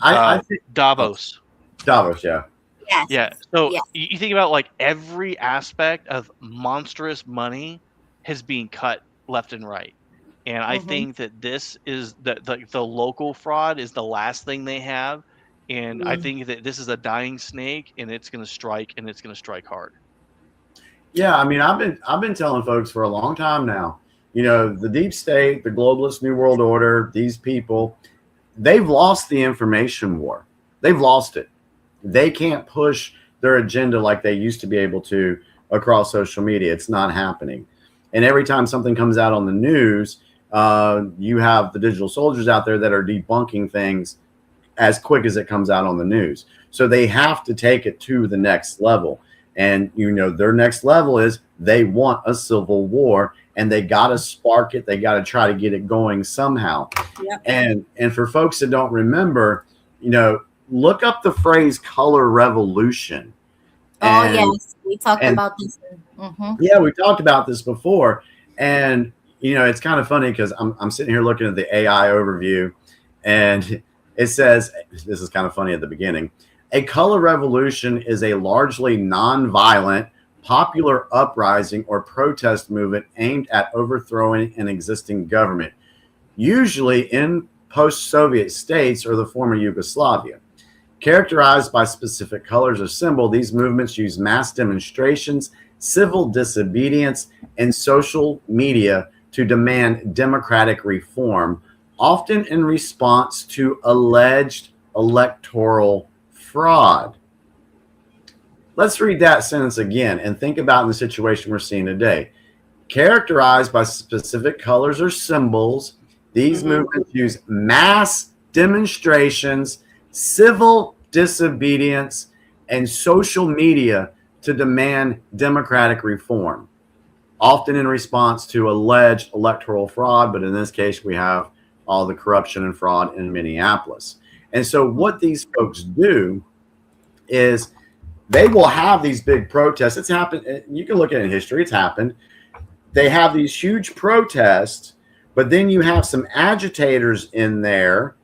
I think Davos. Davos, yeah. Yes. Yeah. So Yes. you think about like every aspect of monstrous money has been cut left and right. And I think that this is the local fraud is the last thing they have. And I think that this is a dying snake, and it's going to strike, and it's going to strike hard. Yeah, I mean, I've been telling folks for a long time now. You know, the deep state, the globalist new world order, these people, they've lost the information war. They've lost it. They can't push their agenda like they used to be able to across social media. It's not happening. And every time something comes out on the news, you have the digital soldiers out there that are debunking things as quick as it comes out on the news. So they have to take it to the next level. And, you know, their next level is they want a civil war, and they got to spark it. They got to try to get it going somehow. Yep. And for folks that don't remember, you know, look up the phrase color revolution. Yes, we talked about this. Yeah, we talked about this before. And, you know, it's kind of funny because I'm sitting here looking at the AI overview, and it says, this is kind of funny at the beginning, a color revolution is a largely non-violent, popular uprising or protest movement aimed at overthrowing an existing government, usually in post-Soviet states or the former Yugoslavia. Characterized by specific colors or symbol, these movements use mass demonstrations, civil disobedience, and social media to demand democratic reform, often in response to alleged electoral fraud. Let's read that sentence again and think about the situation we're seeing today. Characterized by specific colors or symbols, these movements use mass demonstrations, civil disobedience, and social media to demand democratic reform, often in response to alleged electoral fraud. But in this case, we have all the corruption and fraud in Minneapolis. And so what these folks do is they will have these big protests. It's happened. You can look at it in history. It's happened. They have these huge protests, but then you have some agitators in there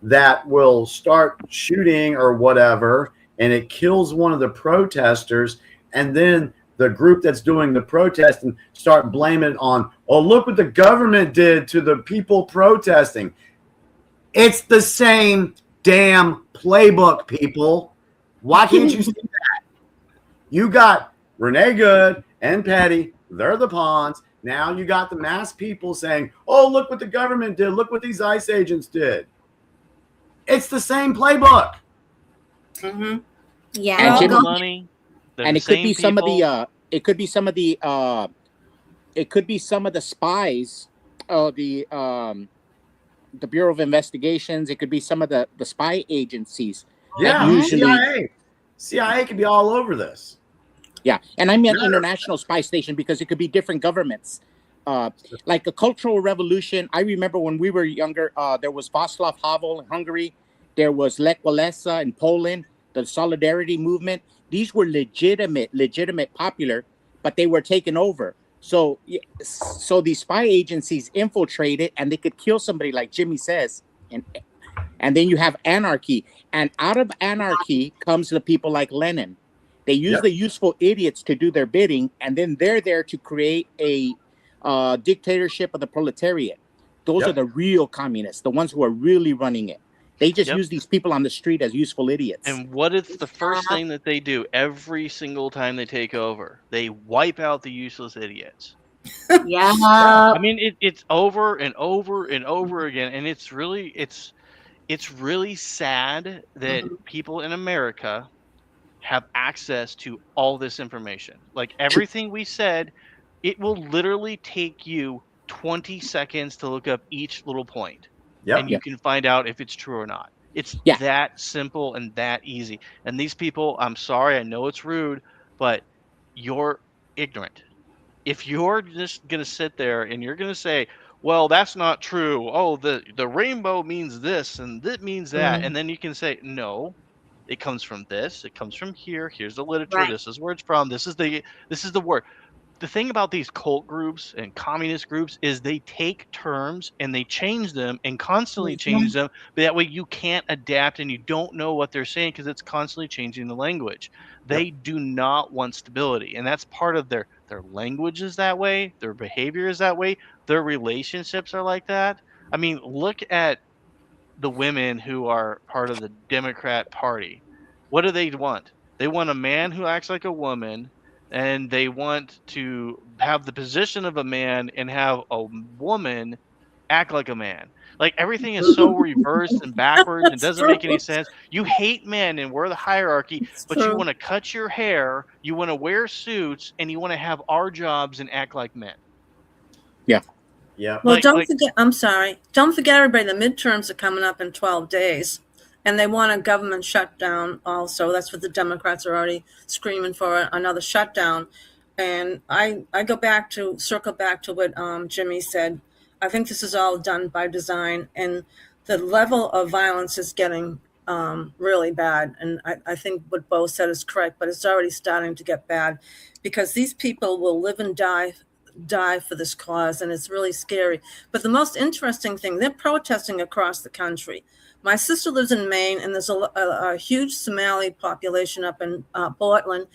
that will start shooting or whatever, and it kills one of the protesters. And then the group that's doing the protest and start blaming it on, oh, look what the government did to the people protesting. It's the same damn playbook, people. Why can't you see that? You got Renee Good and Petty. They're the pawns. Now you got the mass people saying, oh, look what the government did. Look what these ICE agents did. It's the same playbook. Yeah. And Jimmy, money. And it could be some of the it could be some of the spies, the Bureau of Investigations. It could be some of the spy agencies. Yeah, usually CIA could be all over this. Yeah, and I mean international spy station because it could be different governments. Like a cultural revolution. I remember when we were younger, there was Václav Havel in Hungary. There was Lech Walesa in Poland, the Solidarity movement. These were legitimate popular, but they were taken over. So these spy agencies infiltrated, and they could kill somebody, like Jimmy says, and then you have anarchy. And out of anarchy comes the people like Lenin. They use the useful idiots to do their bidding, and then they're there to create a dictatorship of the proletariat. Those are the real communists, the ones who are really running it. They just use these people on the street as useful idiots. And what is the first thing that they do every single time they take over? They wipe out the useless idiots. Yeah. I mean, it's over and over and over again, and it's really sad that people in America have access to all this information. Like everything we said, it will literally take you 20 seconds to look up each little point. And you can find out if it's true or not. It's that simple and that easy. And these people, I'm sorry, I know it's rude, but you're ignorant. If you're just going to sit there and you're going to say, well, that's not true. Oh, the rainbow means this and that means that. And then you can say, no, it comes from this. It comes from here. Here's the literature. This is where it's from. This is the word. the thing about these cult groups and communist groups is they take terms and they change them and constantly change them. But that way you can't adapt and you don't know what they're saying because it's constantly changing the language. They do not want stability. And that's part of their language is that way. Their behavior is that way. Their relationships are like that. I mean, look at the women who are part of the Democrat Party. What do they want? They want a man who acts like a woman, and they want to have the position of a man and have a woman act like a man. Like everything is so reversed and backwards and doesn't make any sense. You hate men and we're the hierarchy, but you want to cut your hair, you want to wear suits, and you want to have our jobs and act like men. Yeah. Well, don't forget. I'm sorry. Don't forget, everybody. The midterms are coming up in 12 days, and they want a government shutdown. Also, that's what the Democrats are already screaming for, another shutdown. And I circle back to what Jimmy said. I think this is all done by design, and the level of violence is getting really bad. And I think what Bo said is correct, but it's already starting to get bad because these people will live and die for this cause, and it's really scary. But the most interesting thing, they're protesting across the country. My sister lives in Maine, and there's a huge Somali population up in Portland,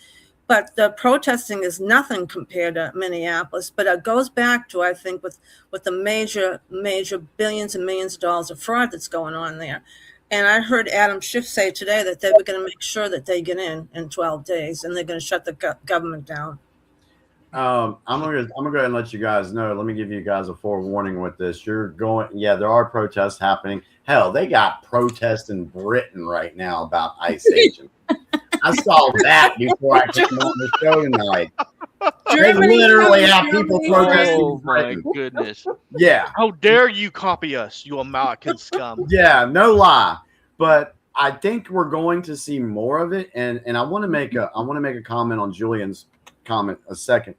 but the protesting is nothing compared to Minneapolis. But it goes back to, I think, with the major billions and millions of dollars of fraud that's going on there. And I heard Adam Schiff say today that they were going to make sure that they get in 12 days, and they're going to shut the government down. I'm gonna go ahead and let you guys know. Let me give you guys a forewarning with this. There are protests happening. Hell, they got protests in Britain right now about ice aging. I saw that before I came on the show tonight. They literally have people protesting. Oh my goodness! Yeah, how dare you copy us, you American scum? Yeah, no lie. But I think we're going to see more of it, and I want to make a comment on Julian's comment a second.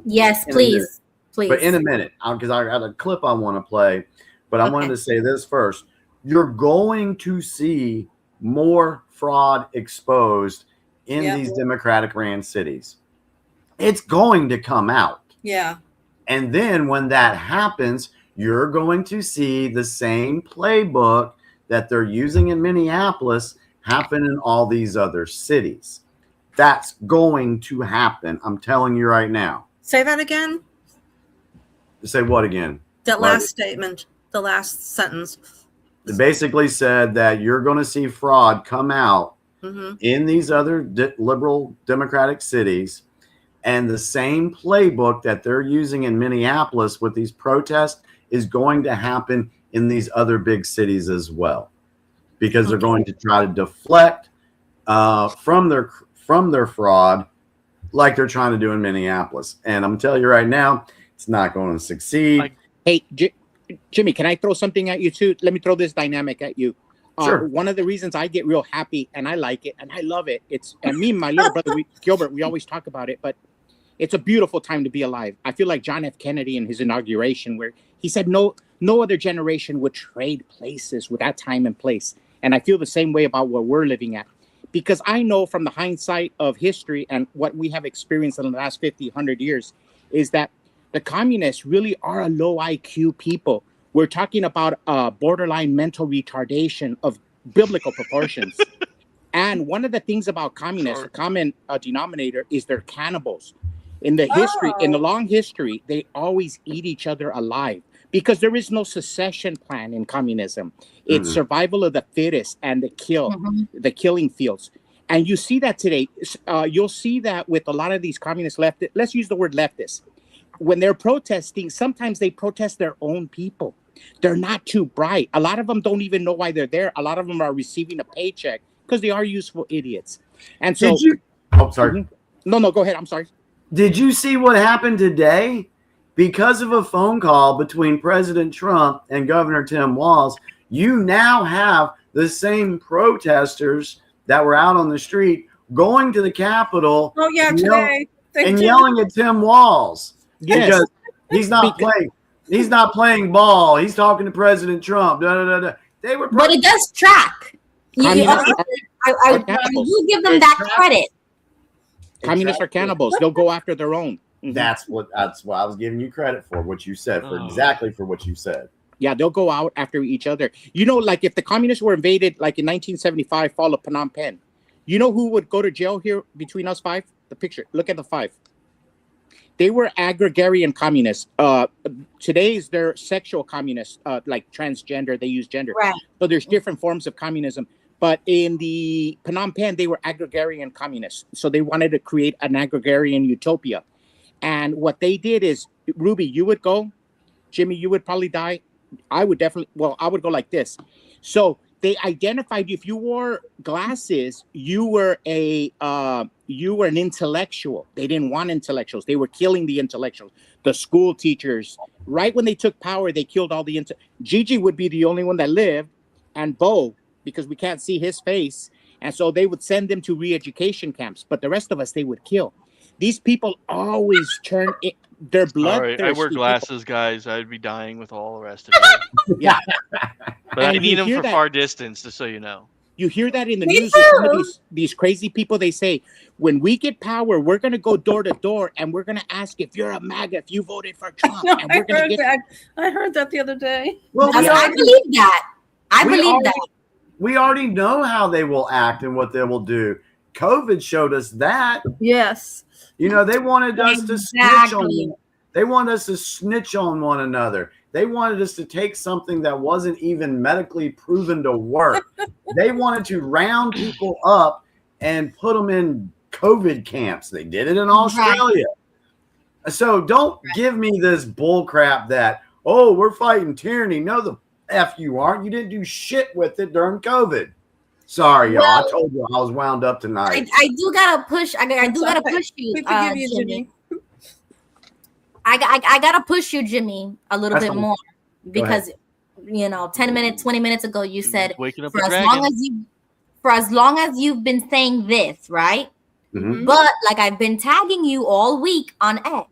Yes, please. But in a minute, because I got a clip I want to play. But I wanted to say this first. You're going to see more fraud exposed in these Democratic ran cities. It's going to come out. Yeah. And then when that happens, you're going to see the same playbook that they're using in Minneapolis happen in all these other cities. That's going to happen. I'm telling you right now. Say that again. Say what again? That last statement, the last sentence. They basically said that you're going to see fraud come out in these other liberal Democratic cities, and the same playbook that they're using in Minneapolis with these protests is going to happen in these other big cities as well, because they're going to try to deflect from their fraud like they're trying to do in Minneapolis. And I'm telling you right now, it's not going to succeed. Hey, Jimmy, can I throw something at you too? Let me throw this dynamic at you. Sure. One of the reasons I get real happy and I like it and I love it, and me and my little brother Gilbert, we always talk about it, but it's a beautiful time to be alive. I feel like John F. Kennedy in his inauguration, where he said no other generation would trade places with that time and place. And I feel the same way about what we're living at. Because I know from the hindsight of history and what we have experienced in the last 50, 100 years is that the communists really are a low IQ people. We're talking about borderline mental retardation of biblical proportions. And one of the things about communists, the common denominator, is they're cannibals. In the long history, they always eat each other alive because there is no secession plan in communism. It's survival of the fittest and the killing fields. And you see that today. You'll see that with a lot of these communist leftists. Let's use the word leftists. When they're protesting, sometimes they protest their own people. They're not too bright. A lot of them don't even know why they're there. A lot of them are receiving a paycheck because they are useful idiots. And so, sorry. No, go ahead. I'm sorry. Did you see what happened today? Because of a phone call between President Trump and Governor Tim Walz, you now have the same protesters that were out on the street going to the Capitol. Oh yeah, today. Yelling at Tim Walz. Yes. Because he's not playing. He's not playing ball. He's talking to President Trump. They were, but it does track. I do give them that credit. Communists are cannibals. They'll go after their own. That's what I was giving you credit for. What you said for what you said. Yeah, they'll go out after each other. You know, like if the communists were invaded, like in 1975, fall of Phnom Penh, you know who would go to jail here between us five? The picture. Look at the five. They were agrarian communists. Today's they're sexual communists, like transgender. They use gender. Right. So there's different forms of communism. But in the Phnom Penh, they were agrarian communists. So they wanted to create an agrarian utopia. And what they did is, Ruby, you would go. Jimmy, you would probably die. I would definitely, well, I would go like this. So they identified you. If you wore glasses, you were an intellectual. They didn't want intellectuals. They were killing the intellectuals, the school teachers. Right when they took power, they killed all the Gigi would be the only one that lived, and Bo, because we can't see his face. And so they would send them to re-education camps. But the rest of us, they would kill. These people always turn their blood. All right, I wear glasses, guys. I'd be dying with all the rest of you. Yeah. But I need them for far distance, just so you know. You hear that in the news with some of these crazy people. They say, when we get power, we're going to go door to door and we're going to ask if you're a MAGA, if you voted for Trump. No, and we're going to get I heard that the other day. Well, I believe that. I believe that. We already know how they will act and what they will do. COVID showed us that. Yes. You know, they wanted us to snitch on. They wanted us to snitch on one another. They wanted us to take something that wasn't even medically proven to work. They wanted to round people up and put them in COVID camps. They did it in Australia. Right. So don't give me this bull crap that, oh, we're fighting tyranny. No, the F you aren't. You didn't do shit with it during COVID. Sorry, y'all. I told you I was wound up tonight. I do gotta push. I do gotta push you, Jimmy. I gotta push you, Jimmy, a little bit more because you know, 10 minutes, 20 minutes ago, you said for as long as you've been saying this, right? Mm-hmm. But like I've been tagging you all week on X.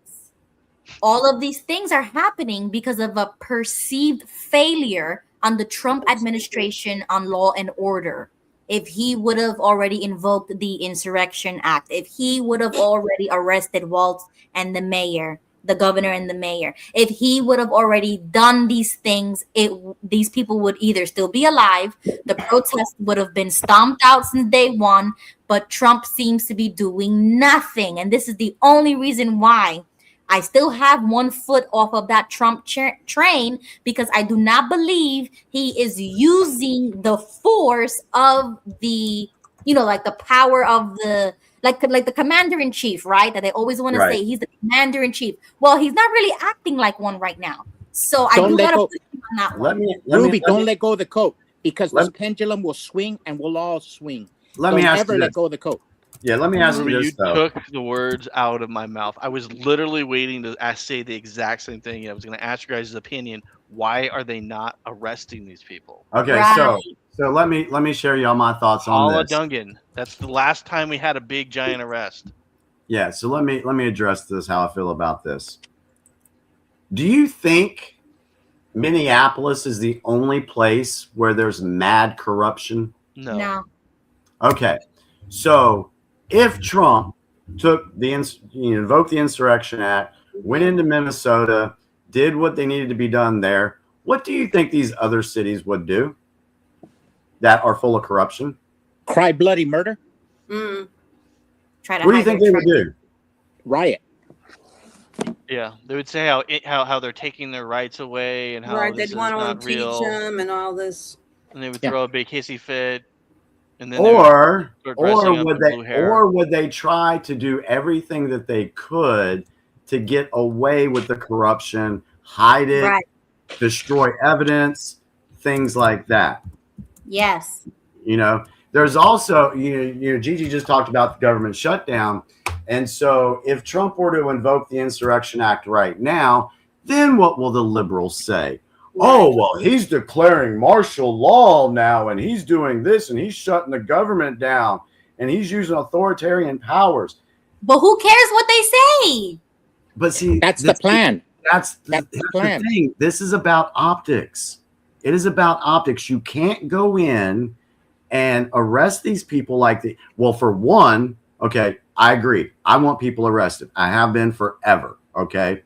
All of these things are happening because of a perceived failure on the Trump administration on law and order. If he would have already invoked the Insurrection Act, if he would have already arrested Waltz and the mayor, the governor and the mayor, if he would have already done these things, these people would either still be alive, the protest would have been stomped out since day one, but Trump seems to be doing nothing. And this is the only reason why I still have one foot off of that Trump train, because I do not believe he is using the force of the, you know, like the power of the, like the commander in chief, right? That they always want to say he's the commander in chief. Well, he's not really acting like one right now. So I do gotta put him on that one. Ruby, don't let go of the coat, because this pendulum will swing and we'll all swing. Let me ask you let go of the coat. Yeah, let me ask you this, though. You took the words out of my mouth. I was literally waiting to say the exact same thing. I was going to ask you guys' opinion. Why are they not arresting these people? Okay, so let me share y'all my thoughts on Paula this. Dungan. That's the last time we had a big giant arrest. Yeah, so let me address this, how I feel about this. Do you think Minneapolis is the only place where there's mad corruption? No. Okay, so if Trump took the invoked the Insurrection Act, went into Minnesota, did what they needed to be done there, what do you think these other cities would do that are full of corruption? Cry bloody murder? What do you think they would do? Riot. Yeah, they would say how they're taking their rights away and how they'd want to impeach them and all this. And they would throw a big hissy fit. And then or would they try to do everything that they could to get away with the corruption, hide it, destroy evidence, things like that? Yes. You know, there's also, you know, Gigi just talked about the government shutdown. And so if Trump were to invoke the Insurrection Act right now, then what will the liberals say? Oh, well, he's declaring martial law now, and he's doing this, and he's shutting the government down, and he's using authoritarian powers. But who cares what they say? But see, that's the plan. That's the plan. The thing. This is about optics. It is about optics. You can't go in and arrest these people like well, for one, okay, I agree. I want people arrested. I have been forever. Okay.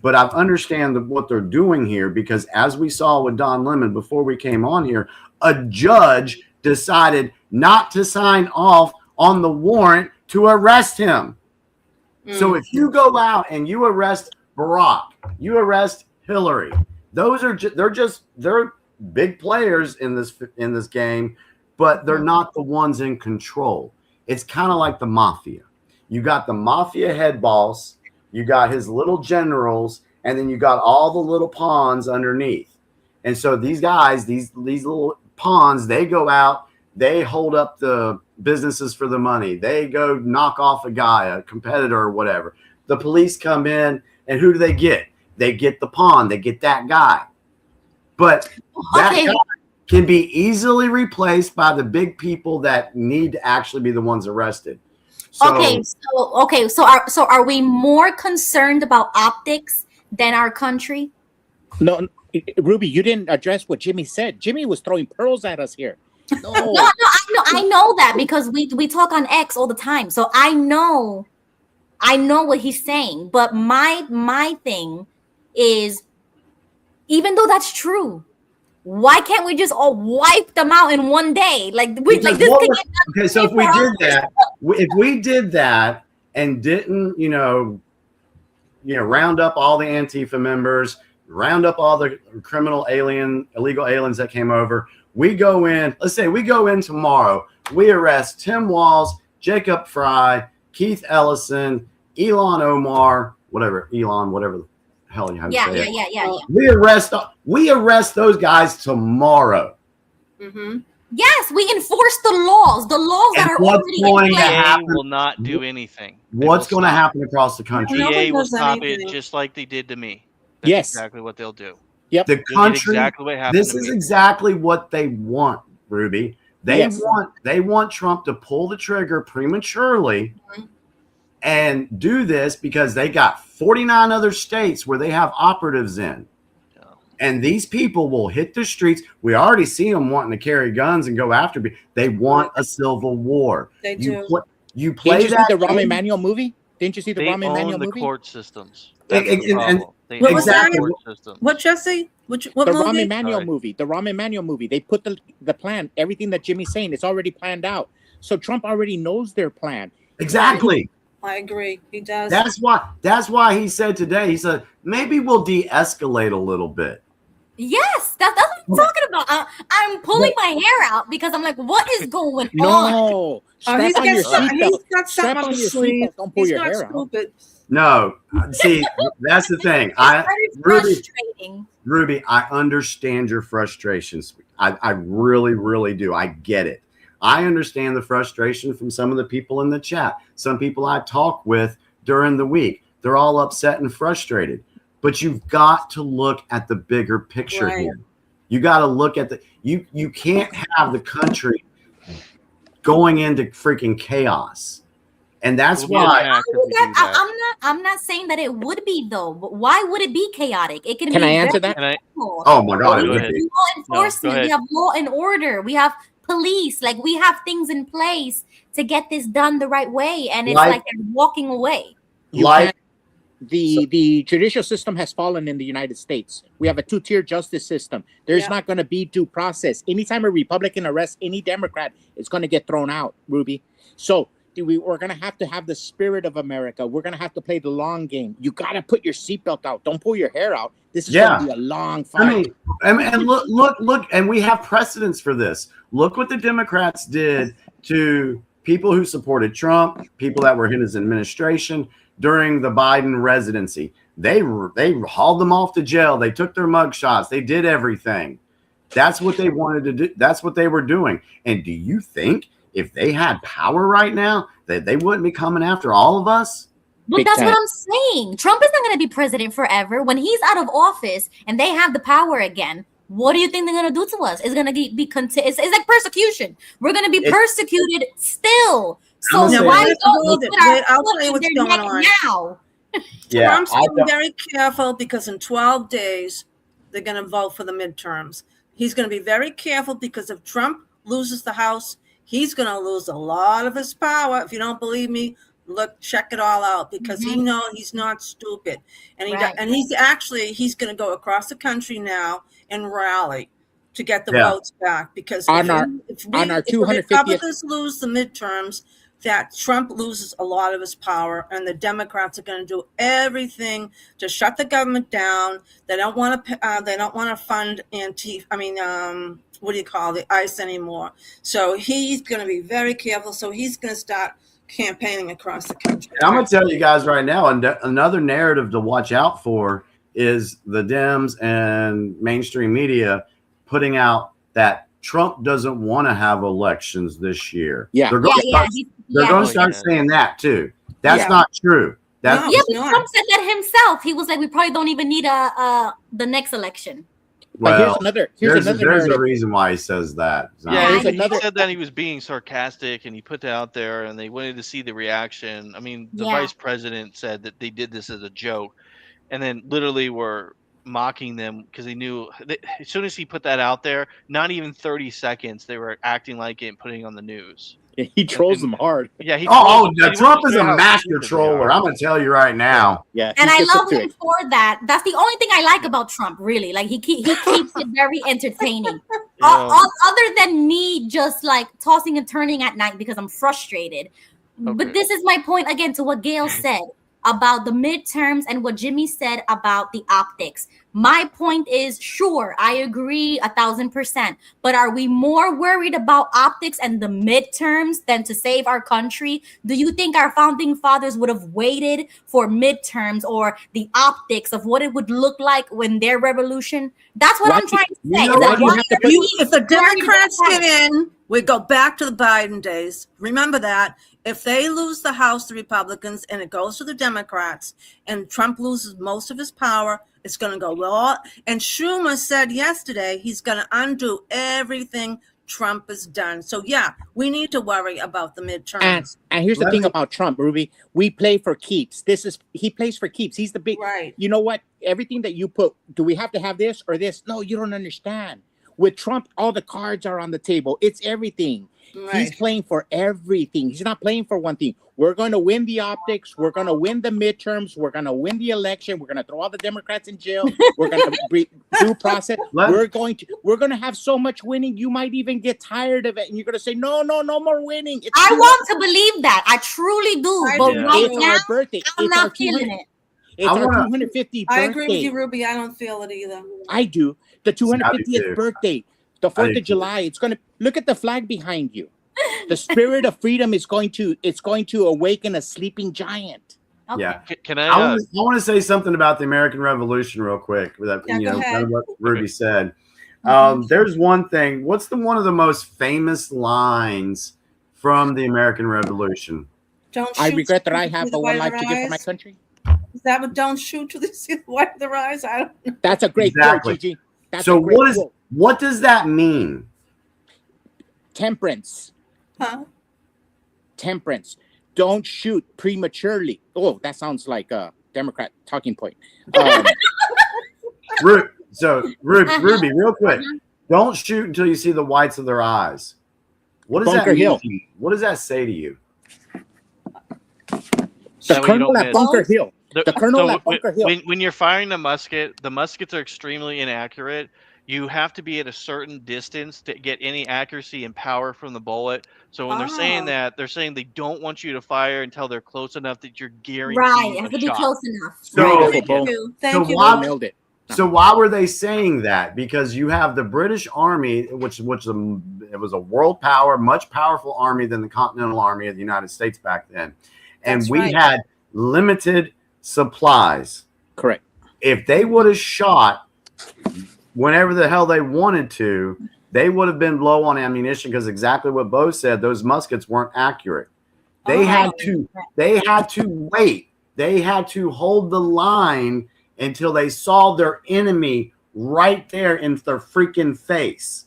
But I understand what they're doing here, because as we saw with Don Lemon before we came on here, a judge decided not to sign off on the warrant to arrest him. So if you go out and you arrest Barack, you arrest Hillary, those are they're big players in this game, but they're not the ones in control. It's kind of like the mafia. You got the mafia head boss, you got his little generals, and then you got all the little pawns underneath. And so these guys, these little pawns, they go out, they hold up the businesses for the money. They go knock off a guy, a competitor or whatever. The police come in, and who do they get? They get the pawn. They get that guy. But that guy can be easily replaced by the big people that need to actually be the ones arrested. So, So are we more concerned about optics than our country? No, Ruby, you didn't address what Jimmy said. Jimmy was throwing pearls at us here. No, I know that because we talk on X all the time. So I know what he's saying. But my thing is, even though that's true, why can't we just all wipe them out in one day? Like okay, so if we did that and didn't, round up all the Antifa members, round up all the illegal aliens that came over, we go in, let's say we go in tomorrow, we arrest Tim Walz, Jacob Fry, Keith Ellison, Elon Omar, whatever the hell you have to say. Yeah. We arrest those guys tomorrow. Mm-hmm. Yes, we enforce the laws. The laws that are already in place. DA will not do anything. What's going to happen across the country? DA will stop it just like they did to me. That's exactly what they'll do. Yep. The country. Exactly what happened This is exactly what they want, Ruby. They want Trump to pull the trigger prematurely and do this because they got 49 other states where they have operatives in. And these people will hit the streets. We already see them wanting to carry guns and go after people. They want a civil war. They do. You play Didn't you see the Rahm Emanuel movie? Didn't you see the Rahm Emanuel movie? The court systems. What, Jesse? What the movie? Rahm Emanuel movie. The Rahm Emanuel movie. They put the plan, everything that Jimmy's saying, it's already planned out. So Trump already knows their plan. Exactly. I agree. He does. That's why he said today, he said, maybe we'll de-escalate a little bit. Yes, that's what I'm talking about. I'm pulling my hair out because I'm like, what is going on? No. Strap on your seatbelt. Strap on your seatbelt. Don't pull your hair out. No, see, that's the thing. Ruby, I understand your frustrations. I really, really do. I get it. I understand the frustration from some of the people in the chat. Some people I talk with during the week, they're all upset and frustrated. But you've got to look at the bigger picture here. You got to look at you can't have the country going into freaking chaos. And that's why I'm not saying that it would be though, but why would it be chaotic? It can I be answer that? Oh my God. We have law enforcement, we have law and order, we have police, like we have things in place to get this done the right way, and it's like they're walking away. The judicial system has fallen in the United States. We have a two-tier justice system. There's not going to be due process. Anytime a Republican arrests any Democrat, it's going to get thrown out, Ruby. So we're going to have the spirit of America. We're going to have to play the long game. You got to put your seatbelt out. Don't pull your hair out. This is going to be a long fight. And look, and we have precedents for this. Look what the Democrats did to people who supported Trump, people that were in his administration during the Biden residency. They hauled them off to jail. They took their mug shots. They did everything. That's what they wanted to do. That's what they were doing. And do you think if they had power right now, that they wouldn't be coming after all of us? But that's what I'm saying. Trump is not going to be president forever. When he's out of office and they have the power again, what do you think they're going to do to us? It's going to be it's like persecution. We're going to be persecuted still. So why don't we put our foot in their neck now? Trump's being very careful because in 12 days, they're going to vote for the midterms. He's going to be very careful because if Trump loses the House, he's going to lose a lot of his power. If you don't believe me, look, check it all out, because he knows he's not stupid, and Right. and he's going to go across the country now and rally to get the Yeah. votes back, because On our if the 250th Republicans lose the midterms, that Trump loses a lot of his power, and the Democrats are going to do everything to shut the government down. They don't want to. They don't want to fund what do you call the ICE anymore. So he's going to be very careful. So he's going to start campaigning across the country. And I'm going to tell you guys right now, another narrative to watch out for is the Dems and mainstream media putting out that Trump doesn't want to have elections this year. Yeah. They're going to start saying that too. That's not true. That's Yeah, but Trump said that himself. He was like, we probably don't even need the next election. well, here's there's another a reason why he says that. Yeah, Here's he another- said that he was being sarcastic, and he put that out there, and they wanted to see the reaction. I mean, the Yeah. vice president said that they did this as a joke, and then literally were mocking them because they knew as soon as he put that out there, not even 30 seconds, they were acting like it and putting it on the news. He trolls them hard. Yeah, he Trump is a master troller. I'm going to tell you right now. Yeah, And I love him for that. That's the only thing I like about Trump, really. Like he keeps it very entertaining. Other than me just like tossing and turning at night because I'm frustrated. Okay. But this is my point again to what Gail said about the midterms and what Jimmy said about the optics. My point is, sure, I agree 1,000%. But are we more worried about optics and the midterms than to save our country? Do you think our founding fathers would have waited for midterms or the optics of what it would look like when their revolution? That's what I'm trying to say. If the Democrats get in, we go back to the Biden days. Remember that. If they lose the House, the Republicans, and it goes to the Democrats, and Trump loses most of his power, it's going to go well. And Schumer said yesterday he's going to undo everything Trump has done. So, yeah, we need to worry about the midterms. And here's the thing about Trump, Ruby. We play for keeps. He plays for keeps. He's the big. Right. You know what? Everything that you put, do we have to have this or this? No, you don't understand. With Trump, all the cards are on the table. It's everything. Right. He's playing for everything. He's not playing for one thing. We're going to win the optics. We're going to win the midterms. We're going to win the election. We're going to throw all the Democrats in jail. We're going to due process. We're going to have so much winning. You might even get tired of it, and you're going to say, no more winning. I want to believe that. I truly do. But right it's now, our birthday. I'm It's not our feeling it. It's our 250th birthday. I agree with you, Ruby. I don't feel it either. I do. The 250th birthday, the 4th of do. July. It's going to look at the flag behind you. The spirit of freedom is going to awaken a sleeping giant. Okay. Yeah. Can I want to say something about the American Revolution real quick. With Yeah, go ahead. kind of what Ruby said. There's one thing. What's one of the most famous lines from the American Revolution? Don't I shoot regret that I through have the but one white life of to give their for my eyes? country. Is that what don't shoot to the white of their eyes? I don't know. That's a great Exactly. quote, Gigi. That's So a great quote. what does that mean? Temperance. Huh? Temperance. Don't shoot prematurely. Oh, that sounds like a Democrat talking point. Ruby, real quick. Don't shoot until you see the whites of their eyes. What does Bunker that mean Hill. to you? What does that say to you? The That way you colonel don't at miss. Bunker Hill. The colonel So at Bunker Hill. when you're firing the muskets are extremely inaccurate. You have to be at a certain distance to get any accuracy and power from the bullet. So when they're saying that, they're saying they don't want you to fire until they're close enough that you're guaranteed Right. It a has to be shot. close enough. So, Thank you. why, Nailed it. so why were they saying that? Because you have the British Army, which it was a world power, much powerful army than the Continental Army of the United States back then, and That's we right. had limited supplies. Correct. If they would have shot whenever the hell they wanted to, they would have been low on ammunition because exactly what Bo said, those muskets weren't accurate. They had to wait. They had to hold the line until they saw their enemy right there in their freaking face,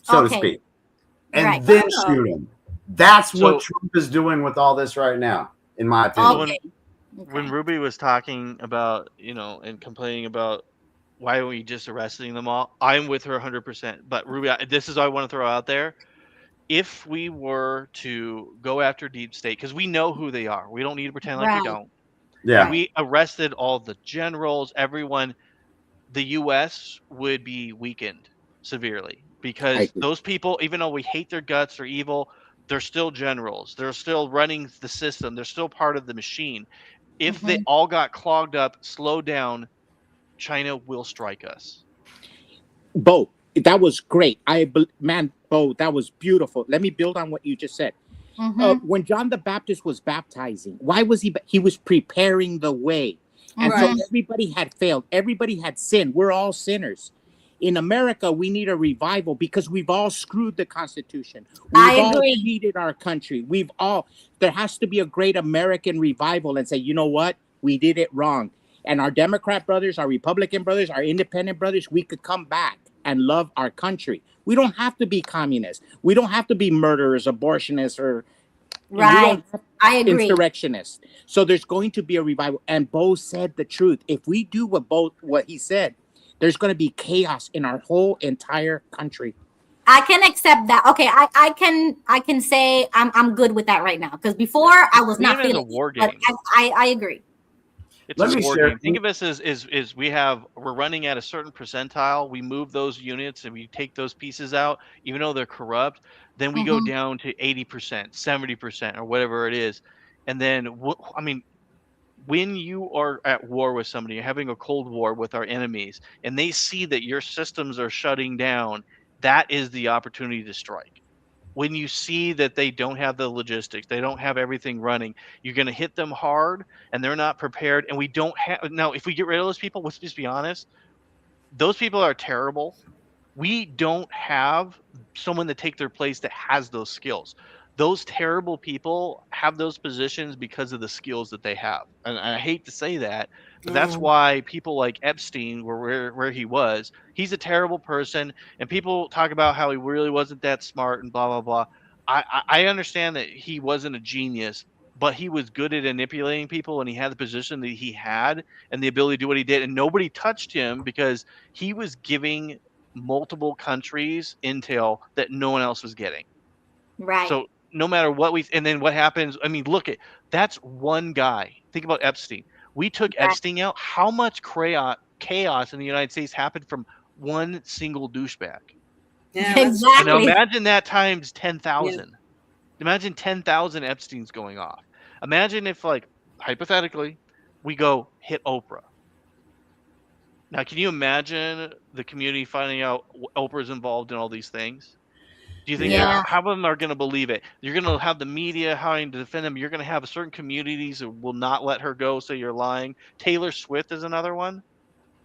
so to speak, and then shoot them. That's what Trump is doing with all this right now, in my opinion. When Ruby was talking about, and complaining about why are we just arresting them all, I'm with her 100%. But Ruby, this is what I want to throw out there. if we were to go after deep state, because we know who they are, we don't need to pretend like we Right. don't. Yeah. And we arrested all the generals, everyone, the U.S. would be weakened severely because those people, even though we hate their guts, they're evil, they're still generals. They're still running the system. They're still part of the machine. If they all got clogged up, slowed down, China will strike us. Bo, that was great. Man, Bo, that was beautiful. Let me build on what you just said. When John the Baptist was baptizing, why was he? He was preparing the way. And so everybody had failed. Everybody had sinned. We're all sinners. In America, we need a revival because we've all screwed the Constitution. We've all cheated our country. There has to be a great American revival and say, you know what? We did it wrong. And our Democrat brothers, our Republican brothers, our independent brothers, we could come back and love our country. We don't have to be communists. We don't have to be murderers, abortionists, or I agree. Insurrectionists. So there's going to be a revival. And Bo said the truth. If we do what he said, there's going to be chaos in our whole entire country. I can accept that. Okay, I can say I'm good with that right now because before I was not feeling a war game. I agree. It's a war game. Think of us as we're running at a certain percentile. We move those units and we take those pieces out, even though they're corrupt. Then we go down to 80%, 70%, or whatever it is. And then, when you are at war with somebody, you're having a cold war with our enemies, and they see that your systems are shutting down, that is the opportunity to strike. When you see that they don't have the logistics, they don't have everything running, you're going to hit them hard, and they're not prepared. And we don't have now. If we get rid of those people, let's just be honest. Those people are terrible. We don't have someone to take their place that has those skills. Those terrible people have those positions because of the skills that they have. And I hate to say that, but that's why people like Epstein were where he was. He's a terrible person, and people talk about how he really wasn't that smart and blah, blah, blah. I understand that he wasn't a genius, but he was good at manipulating people, and he had the position that he had and the ability to do what he did, and nobody touched him because he was giving multiple countries intel that no one else was getting. Right. So no matter what and then what happens, look at, that's one guy. Think about Epstein. We took Epstein out. How much chaos in the United States happened from one single douchebag? Yeah, exactly. Now imagine that times 10,000. Yeah. Imagine 10,000 Epsteins going off. Imagine if, like, hypothetically, we go hit Oprah. Now, can you imagine the community finding out Oprah's involved in all these things? Do you think how of them are going to believe it? You're going to have the media having to defend them. You're going to have certain communities that will not let her go, say you're lying. Taylor Swift is another one.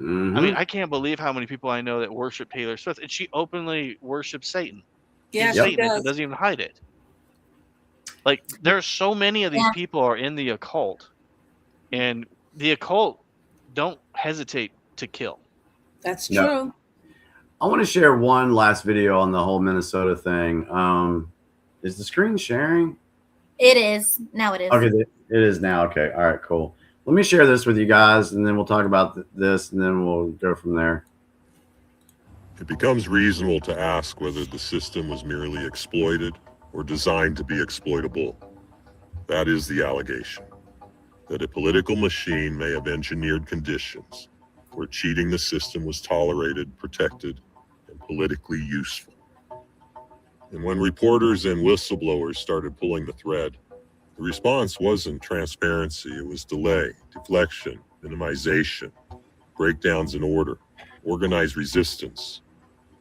I can't believe how many people I know that worship Taylor Swift, and she openly worships Satan. Yeah, she doesn't even hide it. Like, there's so many of these people are in the occult, and the occult don't hesitate to kill. That's true. I want to share one last video on the whole Minnesota thing. Is the screen sharing? It is. Now it is. Okay, it is now. Okay. All right, cool. Let me share this with you guys, and then we'll talk about this, and then we'll go from there. It becomes reasonable to ask whether the system was merely exploited or designed to be exploitable. That is the allegation, that a political machine may have engineered conditions where cheating the system was tolerated, protected, and politically useful. And when reporters and whistleblowers started pulling the thread, the response wasn't transparency, it was delay, deflection, minimization, breakdowns in order, organized resistance,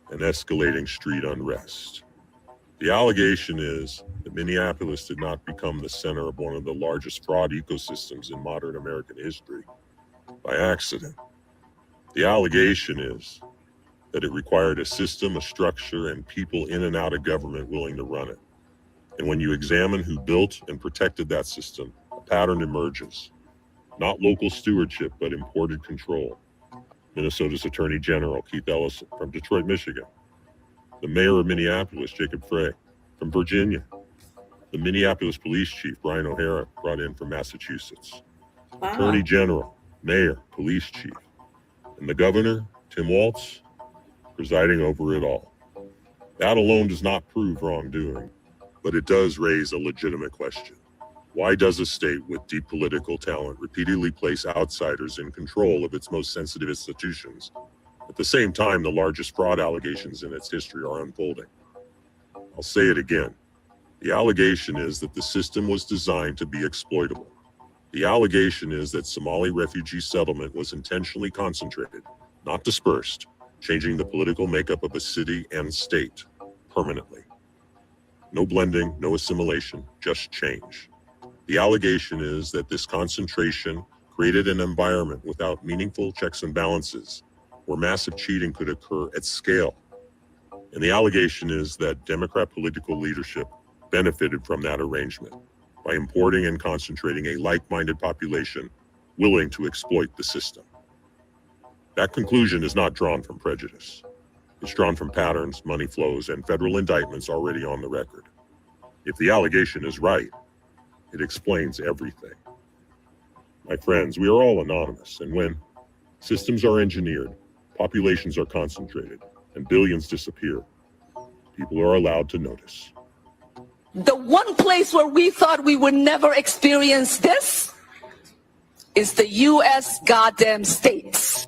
and escalating street unrest. The allegation is that Minneapolis did not become the center of one of the largest fraud ecosystems in modern American history by accident. The allegation is that it required a system, a structure, and people in and out of government willing to run it. And when you examine who built and protected that system, a pattern emerges. Not local stewardship, but imported control. Minnesota's Attorney General, Keith Ellison, from Detroit, Michigan. The mayor of Minneapolis, Jacob Frey, from Virginia. The Minneapolis Police Chief, Brian O'Hara, brought in from Massachusetts. Wow. Attorney General, Mayor, Police Chief. And the Governor, Tim Walz, presiding over it all. That alone does not prove wrongdoing, but it does raise a legitimate question. Why does a state with deep political talent repeatedly place outsiders in control of its most sensitive institutions? At the same time, the largest fraud allegations in its history are unfolding. I'll say it again. The allegation is that the system was designed to be exploitable. The allegation is that Somali refugee settlement was intentionally concentrated, not dispersed, changing the political makeup of a city and state permanently. No blending, no assimilation, just change. The allegation is that this concentration created an environment without meaningful checks and balances, where massive cheating could occur at scale. And the allegation is that Democrat political leadership benefited from that arrangement by importing and concentrating a like-minded population willing to exploit the system. That conclusion is not drawn from prejudice. It's drawn from patterns, money flows, and federal indictments already on the record. If the allegation is right, it explains everything. My friends, we are all anonymous, and when systems are engineered, populations are concentrated, and billions disappear, people are allowed to notice. The one place where we thought we would never experience this is the U.S. goddamn states.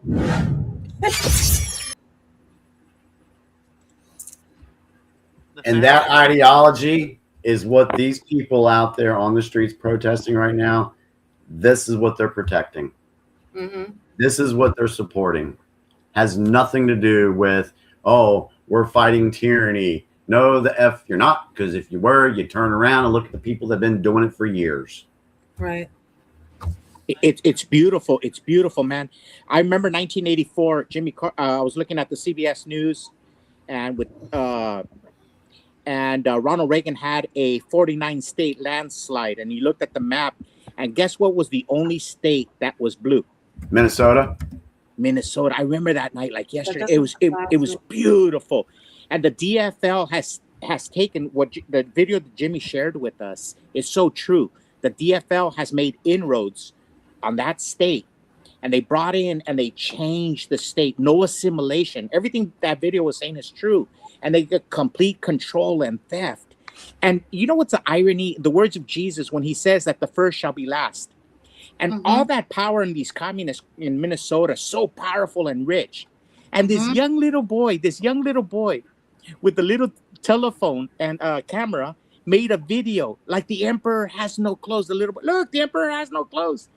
And that ideology is what these people out there on the streets protesting right now, this is what they're protecting. Mm-hmm. This is what they're supporting. Has nothing to do with, oh, we're fighting tyranny. No, the F you're not, because if you were, you turn around and look at the people that have been doing it for years. Right. It's beautiful. It's beautiful, man. I remember 1984. I was looking at the CBS News, and Ronald Reagan had a 49-state landslide, and he looked at the map, and guess what was the only state that was blue? Minnesota. I remember that night like yesterday. It was beautiful, and the DFL has taken what the video that Jimmy shared with us is so true. The DFL has made inroads on that state, and they brought in and they changed the state. No assimilation. Everything that video was saying is true, and they get complete control and theft. And you know what's the irony? The words of Jesus when he says that the first shall be last. And all that power in these communists in Minnesota, so powerful and rich. And this young little boy with the little telephone and camera made a video like the emperor has no clothes. The little boy, look, the emperor has no clothes.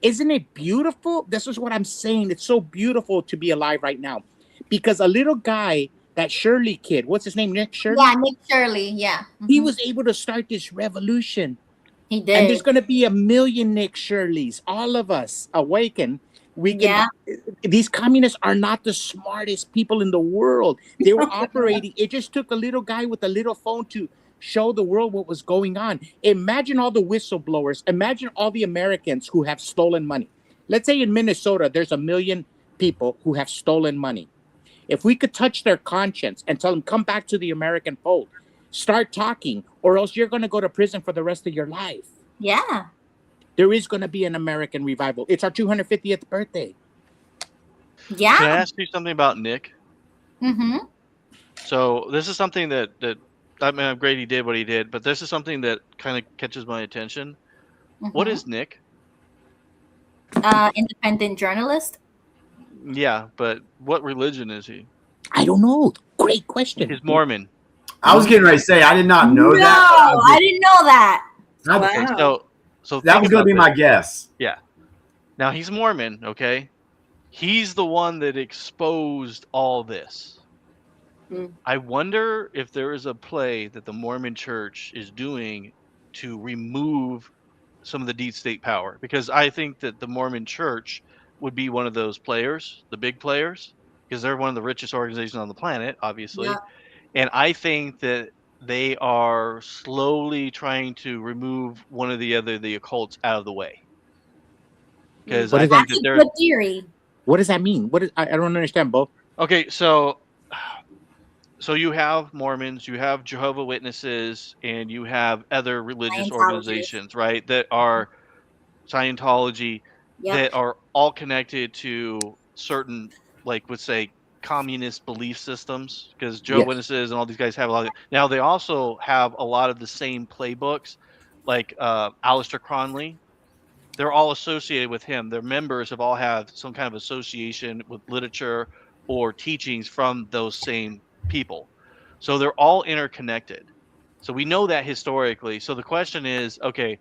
Isn't it beautiful? This is what I'm saying. It's so beautiful to be alive right now. Because a little guy, that Shirley kid, what's his name, Nick Shirley? Yeah, Nick Shirley, yeah. He was able to start this revolution. He did. And there's going to be a million Nick Shirleys. All of us awaken. These communists are not the smartest people in the world. They were operating. It just took a little guy with a little phone to show the world what was going on. Imagine all the whistleblowers. Imagine all the Americans who have stolen money. Let's say in Minnesota, there's 1 million people who have stolen money. If we could touch their conscience and tell them, come back to the American fold, start talking, or else you're going to go to prison for the rest of your life. Yeah. There is going to be an American revival. It's our 250th birthday. Yeah. Can I ask you something about Nick? Mm-hmm. So this is something that I mean, I'm great he did what he did, but this is something that kind of catches my attention. What is Nick? Independent journalist. Yeah, but what religion is he? I don't know. Great question. He's Mormon. I was getting ready to say I did not know that. No, I didn't know that. Okay, so that think was going to about be my this. guess. Yeah. Now he's Mormon, okay? He's the one that exposed all this. I wonder if there is a play that the Mormon Church is doing to remove some of the deep state power, because I think that the Mormon Church would be one of those players, the big players, because they're one of the richest organizations on the planet, obviously. Yeah. And I think that they are slowly trying to remove one of the occults out of the way. Because I think That's that a they're good theory. What does that mean? I don't understand, Bo. okay. So you have Mormons, you have Jehovah's Witnesses, and you have other religious Scientology. organizations, right? That are Scientology, Yep. that are all connected to certain, like, let's say, communist belief systems, because Joe Witnesses and all these guys have a lot of, now they also have a lot of the same playbooks, like Aleister Crowley. They're all associated with him. Their members have all have some kind of association with literature or teachings from those same people. So they're all interconnected. So we know that historically. So the question is, okay,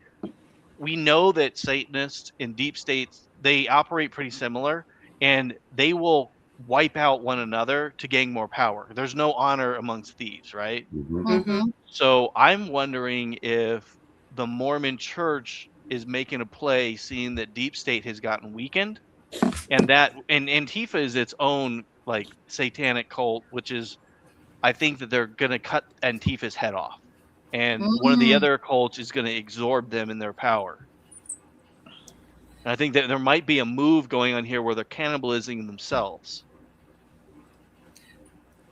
we know that Satanists and deep states, they operate pretty similar, and they will wipe out one another to gain more power. There's no honor amongst thieves, right? So I'm wondering if the Mormon Church is making a play, seeing that deep state has gotten weakened, and that and Antifa is its own like satanic cult, which is, I think that they're going to cut Antifa's head off, and one of the other cults is going to absorb them in their power. And I think that there might be a move going on here where they're cannibalizing themselves.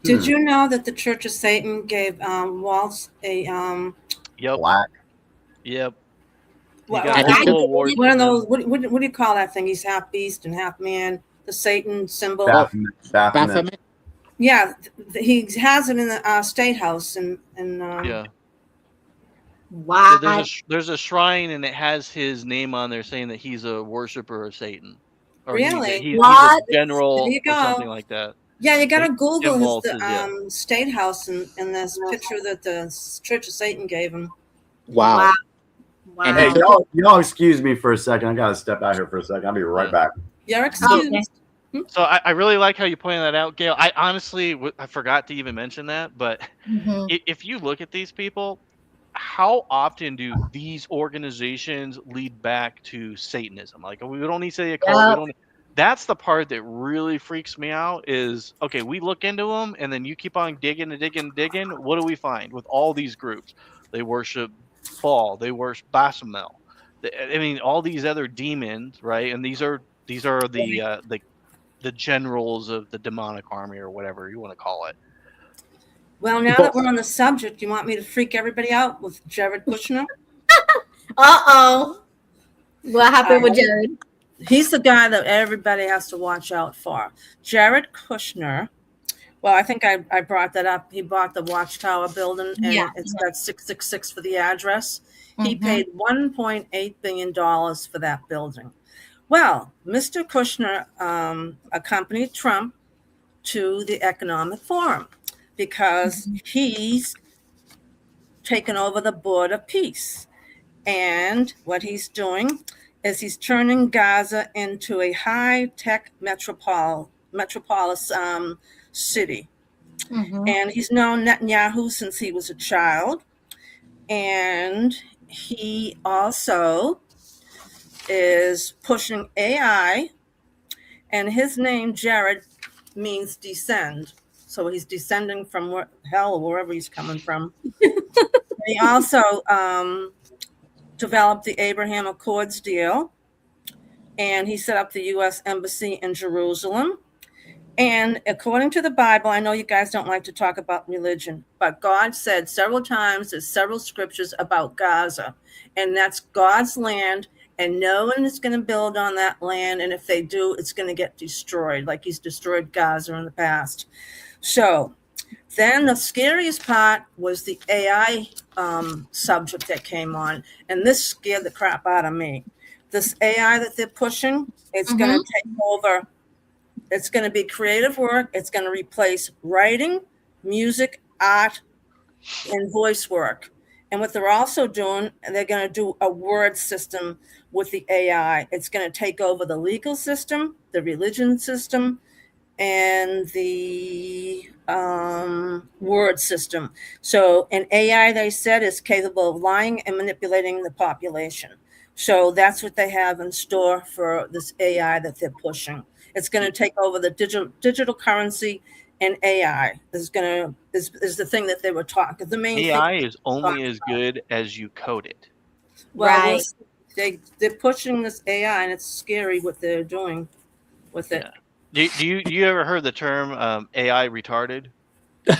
Did you know that the Church of Satan gave Waltz a black? Yep. One of those. What do you call that thing? He's half beast and half man. The Satan symbol. Baphomet. Yeah, he has it in the State House, and yeah. Wow. So there's a shrine, and it has his name on there, saying that he's a worshiper of Satan. Or really? He's a general there you go. or something like that. Yeah, you gotta Google his, the State House and this picture that the Church of Satan gave him. Wow. And hey, y'all excuse me for a second. I gotta step out here for a second. I'll be right back. You're excused. So I really like how you pointed that out, Gail. I honestly I forgot to even mention that, but if you look at these people, how often do these organizations lead back to Satanism? Like, we don't need to say a cult. We don't. That's the part that really freaks me out. Is okay, we look into them, and then you keep on digging and digging and digging. What do we find with all these groups? They worship Baal. They worship Baphomet. I mean, all these other demons, right? And these are the generals of the demonic army, or whatever you want to call it. Well, now that we're on the subject, you want me to freak everybody out with Jared Kushner? What happened with Jared? He's the guy that everybody has to watch out for. Jared Kushner. Well, I think I brought that up. He bought the Watchtower building, and it's got 666 for the address. He paid $1.8 billion for that building. Well, Mr. Kushner accompanied Trump to the Economic Forum because he's taken over the board of peace. And what he's doing is he's turning Gaza into a high-tech metropolis city. And he's known Netanyahu since he was a child. And he also is pushing AI, and his name, Jared, means descend. So he's descending from hell or wherever he's coming from. He also developed the Abraham Accords deal, and he set up the U.S. Embassy in Jerusalem. And according to the Bible, I know you guys don't like to talk about religion, but God said several times, there's several scriptures about Gaza, and that's God's land, and no one is going to build on that land. And if they do, it's going to get destroyed, like he's destroyed Gaza in the past. So then the scariest part was the AI subject that came on, and this scared the crap out of me. This AI that they're pushing, it's going to take over. It's going to be creative work. It's going to replace writing, music, art, and voice work. And what they're also doing, they're going to do a word system with the AI. It's going to take over the legal system, the religion system, and the word system. So an AI, they said, is capable of lying and manipulating the population. So that's what they have in store for this AI that they're pushing. It's going to take over the digital currency, and AI is the thing that they were talking. The main AI is only as good as you code it. Well, they're pushing this AI, and it's scary what they're doing with it. Do you ever heard the term AI retarded? No,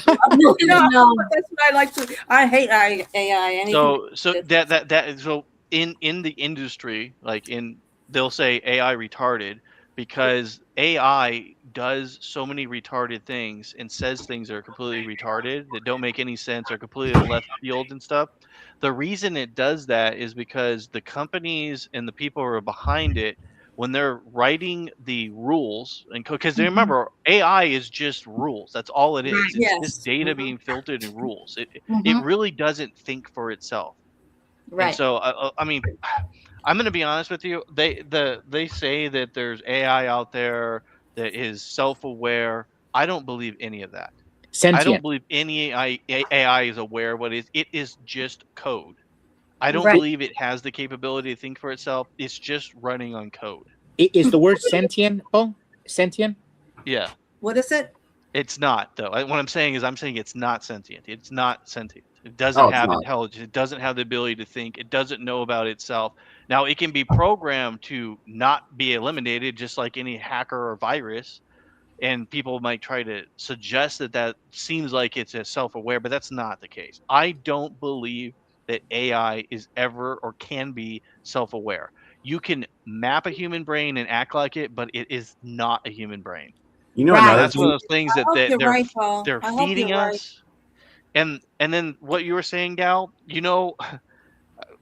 that's what I like to. I hate AI. So in the industry, they'll say AI retarded because AI does so many retarded things and says things that are completely retarded, that don't make any sense, or completely left field and stuff. The reason it does that is because the companies and the people who are behind it, when they're writing the rules, and because remember, AI is just rules. That's all it is. Right. It's just Yes. data being filtered in rules. It Mhm. really doesn't think for itself. And Right. so, I mean, I'm going to be honest with you. They say that there's AI out there that is self-aware. I don't believe any of that. I don't Sentient. believe any AI is aware of what it is. It is just code. I don't Right. believe it has the capability to think for itself. It's just running on code. Is the word sentient, Bo? Sentient? Yeah, What is it? it's not though. What I'm saying is, I'm saying it's not sentient. It's not sentient. It doesn't Oh, it's have not. intelligence. It doesn't have the ability to think. It doesn't know about itself. Now, it can be programmed to not be eliminated, just like any hacker or virus. And people might try to suggest that that seems like it's a self-aware, but that's not the case. I don't believe that AI is ever or can be self-aware. You can map a human brain and act like it, but it is not a human brain. You know, Right. And another that's one of thing. those things I that hope you're right, Paul. they're I hope feeding you're right. us. And then what you were saying, Gal, you know,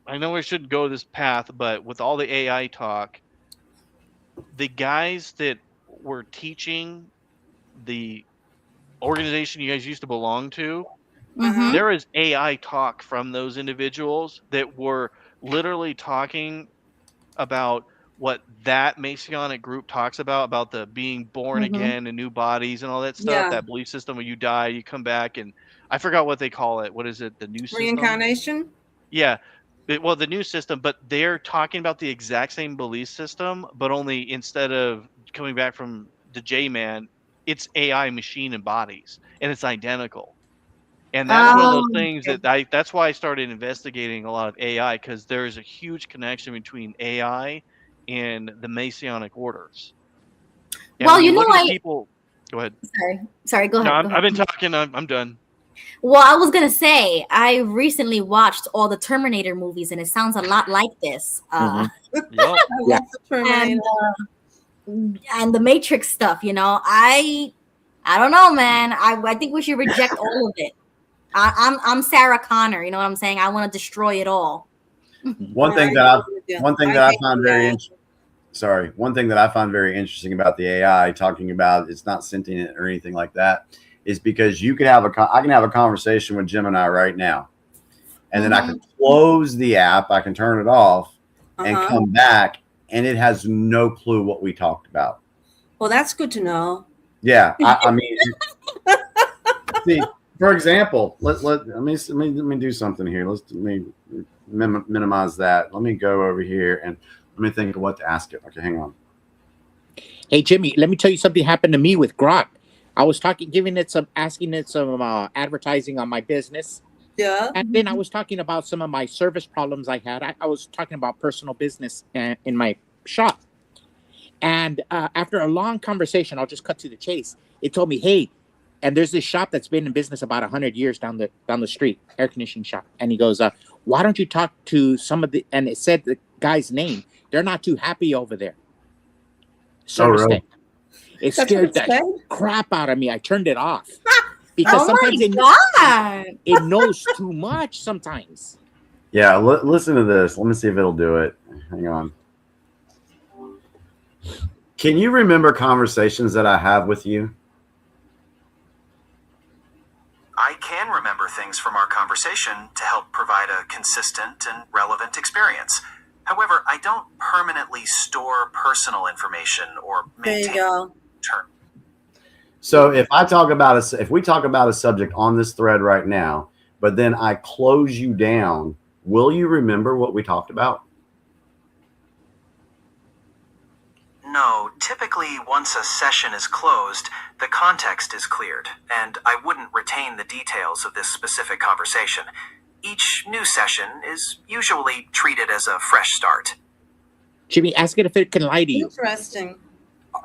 I know we shouldn't go this path, but with all the AI talk, the guys that were teaching the organization you guys used to belong to, Mhm. there is AI talk from those individuals that were literally talking about what that Masonic group talks about the being born Mhm. again and new bodies and all that stuff, Yeah. that belief system where you die, you come back, and I forgot what they call it. What is it? The new system? Reincarnation? Yeah. Well, the new system, but they're talking about the exact same belief system, but only instead of coming back from the J-Man, it's AI machine and bodies, and it's identical. And that's one of those Oh, things okay. that that's why I started investigating a lot of AI, because there's a huge connection between AI and the Masonic orders. And Well, when you you know, look at the I people, go ahead. sorry. Go No, ahead. Go ahead. I've been talking. I'm done. Well, I was gonna say I recently watched all the Terminator movies, and it sounds a lot like this. Yep. I love the And Terminator. and the Matrix stuff. You know, I don't know, man. I think we should reject all of it. I'm Sarah Connor. You know what I'm saying? I want to destroy it all. One thing I that agree with you. one thing I that I hate found the very AI. interesting. Sorry, one thing that I found very interesting about the AI talking about it's not sentient or anything like that is because you could have I can have a conversation with Gemini right now, and then I can close the app, I can turn it off, and come back, and it has no clue what we talked about. Well, that's good to know. Yeah, I mean, see, for example, let me do something here. Let me minimize that. Let me go over here and let me think of what to ask it. Okay, hang on. Hey, Jimmy, let me tell you something happened to me with Grok. I was asking it some advertising on my business. Yeah. And then I was talking about some of my service problems I had. I was talking about personal business in my shop. And after a long conversation, I'll just cut to the chase. It told me, hey, and there's this shop that's been in business about 100 years down the street, air conditioning shop. And he goes, why don't you talk to some of the, and it said the guy's name. They're not too happy over there. Service really? tech. It scared the crap out of me. I turned it off. Because sometimes it knows too much sometimes. Yeah, listen to this. Let me see if it'll do it. Hang on. Can you remember conversations that I have with you? I can remember things from our conversation to help provide a consistent and relevant experience. However, I don't permanently store personal information or maintain term. So if we talk about a subject on this thread right now, but then I close you down, will you remember what we talked about? No, typically once a session is closed, the context is cleared, and I wouldn't retain the details of this specific conversation. Each new session is usually treated as a fresh start. Jimmy, ask it if it can lie to you. Interesting.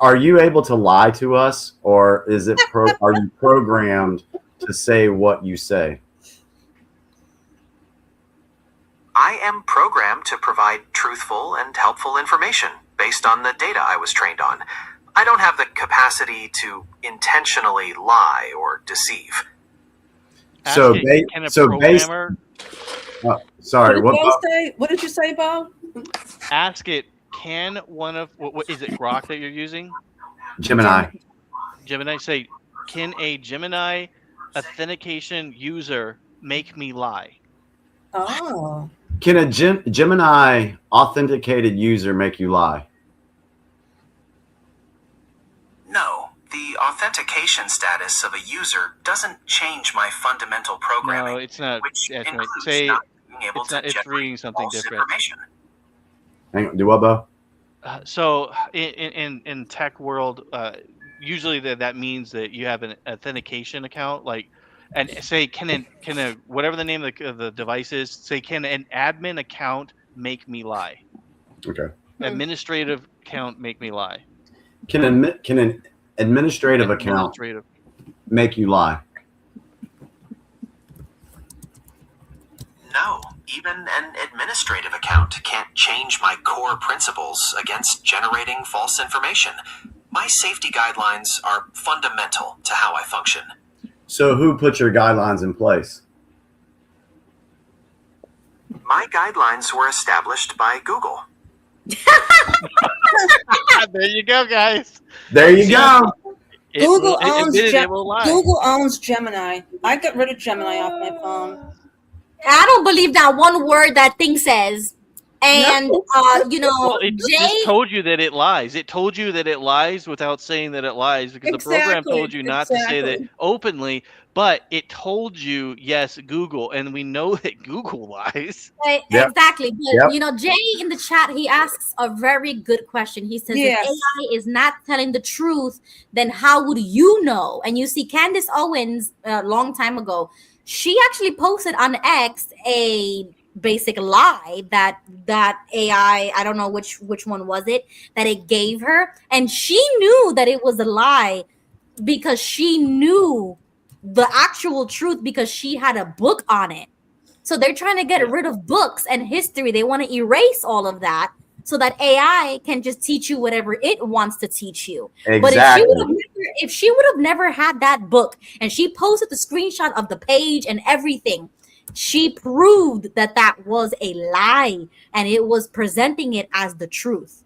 Are you able to lie to us, or is it are you programmed to say what you say? I am programmed to provide truthful and helpful information based on the data I was trained on. I don't have the capacity to intentionally lie or deceive. So, Can a based. programmer Sorry, What did you say, Bo? ask it? Can one of what is it? Grok that you're using? Gemini. Gemini. Say, can a Gemini authentication user make me lie? Oh. Can a Gemini authenticated user make you lie? No, the authentication status of a user doesn't change my fundamental programming. No, it's not. Which That's right. includes Say not being able to it's generate reading something false different. information. Hang on, do what, Bo? So in tech world, usually that means that you have an authentication account, like, and say can a whatever the name of the device is, say can an admin account make me lie? Okay. Administrative account make me lie? Can an administrative account make you lie? No, even an administrative account can't change my core principles against generating false information. My safety guidelines are fundamental to how I function. So who put your guidelines in place? My guidelines were established by Google. There you go, guys. There you go. Google owns Gemini. I got rid of Gemini off my phone. I don't believe that one word that thing says. And Well, it Jay, just told you that it lies. It told you that it lies without saying that it lies, because the program told you not to say that openly, but it told you, yes, Google, and we know that Google lies. Exactly. But Jay in the chat, he asks a very good question. He says, Yes. if AI is not telling the truth, then how would you know? And you see, Candace Owens, a long time ago, she actually posted on X a basic lie that AI, I don't know which one was it, that it gave her, and she knew that it was a lie because she knew the actual truth because she had a book on it. So they're trying to get rid of books and history. They want to erase all of that so that AI can just teach you whatever it wants to teach you. Exactly. But if she would have never had that book and she posted the screenshot of the page and everything, she proved that was a lie and it was presenting it as the truth.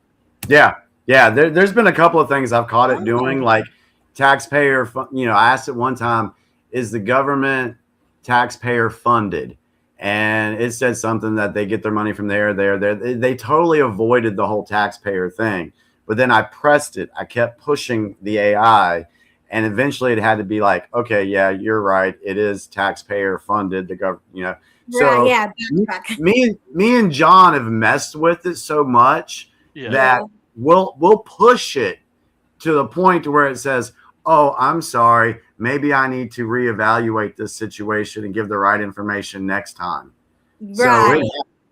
Yeah. There's been a couple of things I've caught it doing, like taxpayer. I asked it one time, is the government taxpayer funded? And it said something that they get their money from there. They totally avoided the whole taxpayer thing. But then I pressed it. I kept pushing the AI. And eventually it had to be like, okay, yeah, you're right. It is taxpayer funded. The government, So me and John have messed with it so much that we'll push it to the point to where it says, oh, I'm sorry. Maybe I need to reevaluate this situation and give the right information next time. Right.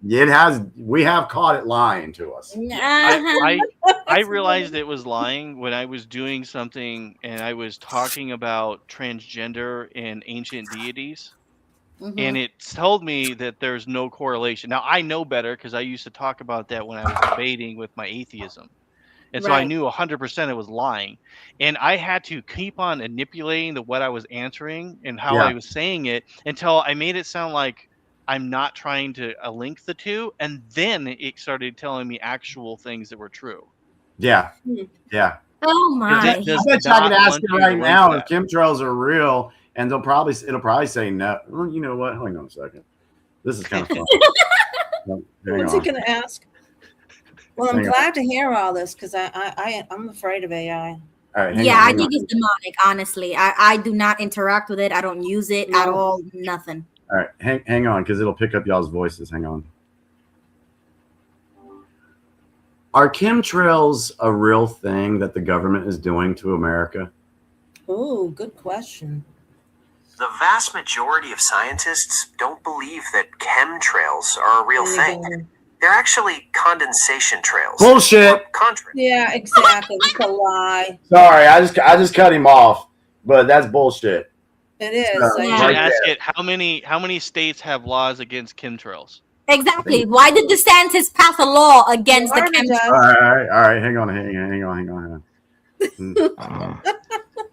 So we have caught it lying to us. I realized it was lying when I was doing something and I was talking about transgender and ancient deities. And it told me that there's no correlation. Now I know better because I used to talk about that when I was debating with my atheism. And so I knew 100% it was lying. And I had to keep on manipulating what I was answering and how I was saying it until I made it sound like I'm not trying to link the two. And then it started telling me actual things that were true. Yeah. Oh my! I bet you I can ask it right now if chemtrails are real, and it'll probably say no. Well, you know what? Hang on a second. This is kind of fun. What's he going to ask? Well, I'm glad to hear all this because I'm afraid of AI. All right, I think it's demonic. Honestly, I do not interact with it. I don't use it at all. Nothing. All right, hang on, because it'll pick up y'all's voices. Hang on. Are chemtrails a real thing that the government is doing to America? Oh, good question. The vast majority of scientists don't believe that chemtrails are a real thing. They're actually condensation trails. Bullshit. Yeah, exactly. It's a lie. Sorry, I just cut him off, but that's bullshit. It is. You should ask it how many states have laws against chemtrails. Exactly. Why did DeSantis pass a law against the chemtrails? All right. Hang on.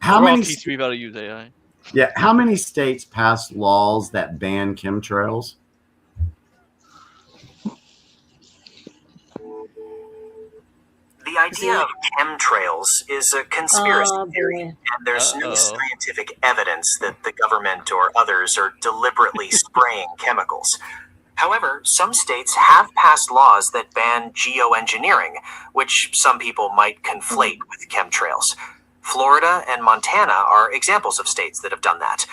How We're all many? teaching people how to use AI. Yeah, how many states passed laws that ban chemtrails? The idea of chemtrails is a conspiracy Oh, theory, boy. and there's no Uh-oh. scientific evidence that the government or others are deliberately spraying chemicals. However, some states have passed laws that ban geoengineering, which some people might conflate with chemtrails. Florida and Montana are examples of states that have done that.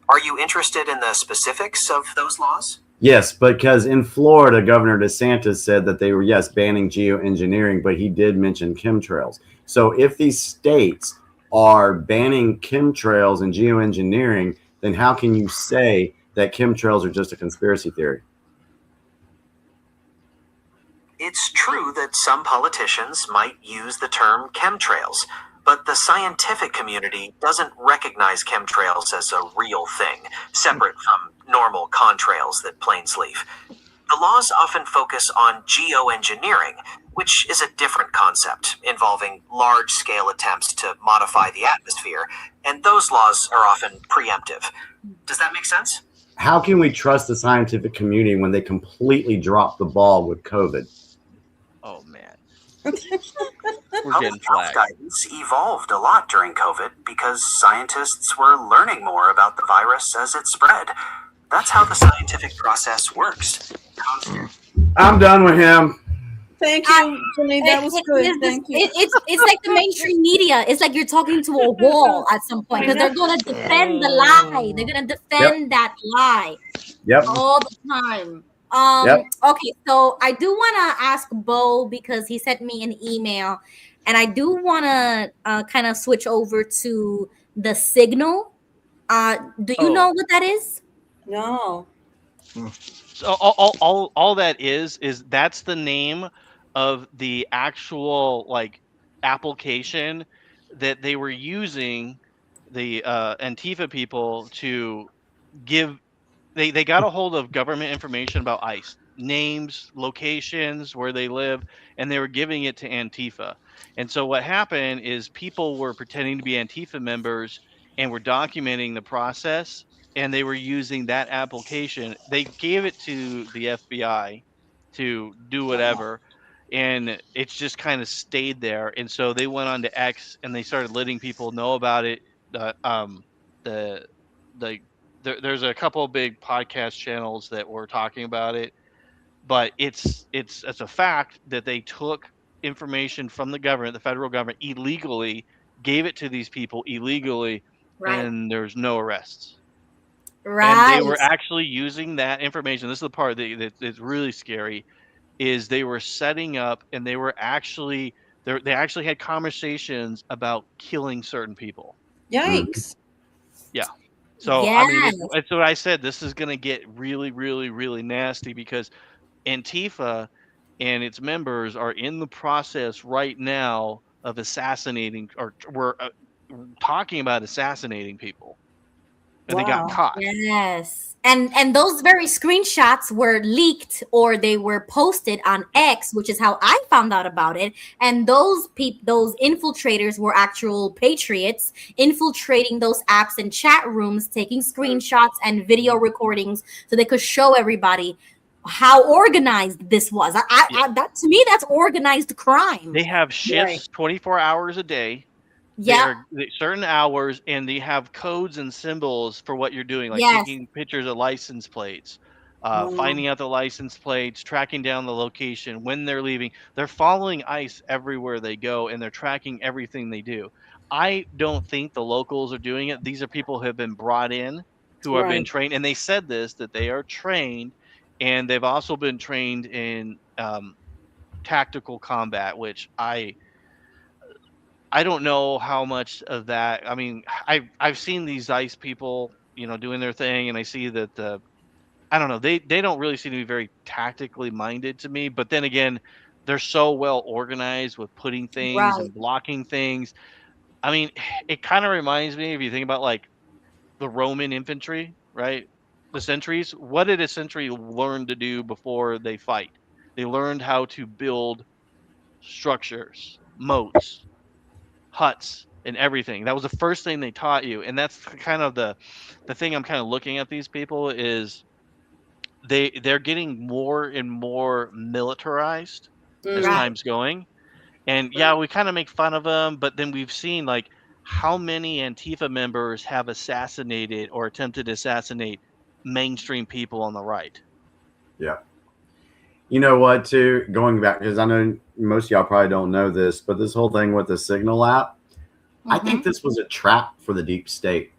Are you interested in the specifics of those laws? Yes, because in Florida, Governor DeSantis said that they were, yes, banning geoengineering, but he did mention chemtrails. So if these states are banning chemtrails and geoengineering, then how can you say that chemtrails are just a conspiracy theory? It's true that some politicians might use the term chemtrails, but the scientific community doesn't recognize chemtrails as a real thing, separate from normal contrails that planes leave. The laws often focus on geoengineering, which is a different concept involving large-scale attempts to modify the atmosphere, and those laws are often preemptive. Does that make sense? How can we trust the scientific community when they completely dropped the ball with COVID? Oh man. We're getting Public health flagged. guidance evolved a lot during COVID because scientists were learning more about the virus as it spread. That's how the scientific process works. I'm done with him. Thank you, Jenny. That was good. Thank you. It's like the mainstream media. It's like you're talking to a wall at some point because they're gonna defend the lie. They're gonna defend that lie all the time. Okay, so I do want to ask Bo because he sent me an email, and I do want to kind of switch over to the signal. Do you know what that is? No. So all that is that's the name of the actual like application that they were using the Antifa people to give. They got a hold of government information about ICE, names, locations, where they live, and they were giving it to Antifa. And so what happened is people were pretending to be Antifa members and were documenting the process, and they were using that application. They gave it to the FBI to do whatever, and it's just kind of stayed there. And so they went on to X and they started letting people know about it. The there's a couple of big podcast channels that were talking about it, but it's a fact that they took information from the government, the federal government, illegally, gave it to these people illegally, and there's no arrests. And they were actually using that information. This is the part that's really scary, is they were setting up and they were actually they actually had conversations about killing certain people. Yikes. Yeah. So I mean, it's what I said. This is going to get really, really, really nasty because Antifa and its members are in the process right now of assassinating, or we're talking about assassinating people, and they got caught. Yes. And those very screenshots were leaked or they were posted on X, which is how I found out about it. And those infiltrators were actual patriots infiltrating those apps and chat rooms, taking screenshots and video recordings so they could show everybody how organized this was. That to me, that's organized crime. They have shifts 24 hours a day. Certain hours, and they have codes and symbols for what you're doing, like taking pictures of license plates, finding out the license plates, tracking down the location, when they're leaving. They're following ICE everywhere they go, and they're tracking everything they do. I don't think the locals are doing it. These are people who have been brought in, who have been trained, and they said this, that they are trained, and they've also been trained in tactical combat, which I don't know how much of that. I mean, I've seen these ICE people, doing their thing, and I see that I don't know, they don't really seem to be very tactically minded to me. But then again, they're so well organized with putting things and blocking things. I mean, it kind of reminds me, if you think about like the Roman infantry, right? The sentries. What did a sentry learn to do before they fight? They learned how to build structures, moats. huts and everything. That was the first thing they taught you, and that's kind of the thing I'm kind of looking at these people is they're getting more and more militarized as Right. time's going. And yeah, we kind of make fun of them, but then we've seen like how many Antifa members have assassinated or attempted to assassinate mainstream people on the right. Yeah. You know what, too? Going back, because I know most of y'all probably don't know this, but this whole thing with the Signal app, I think this was a trap for the deep state.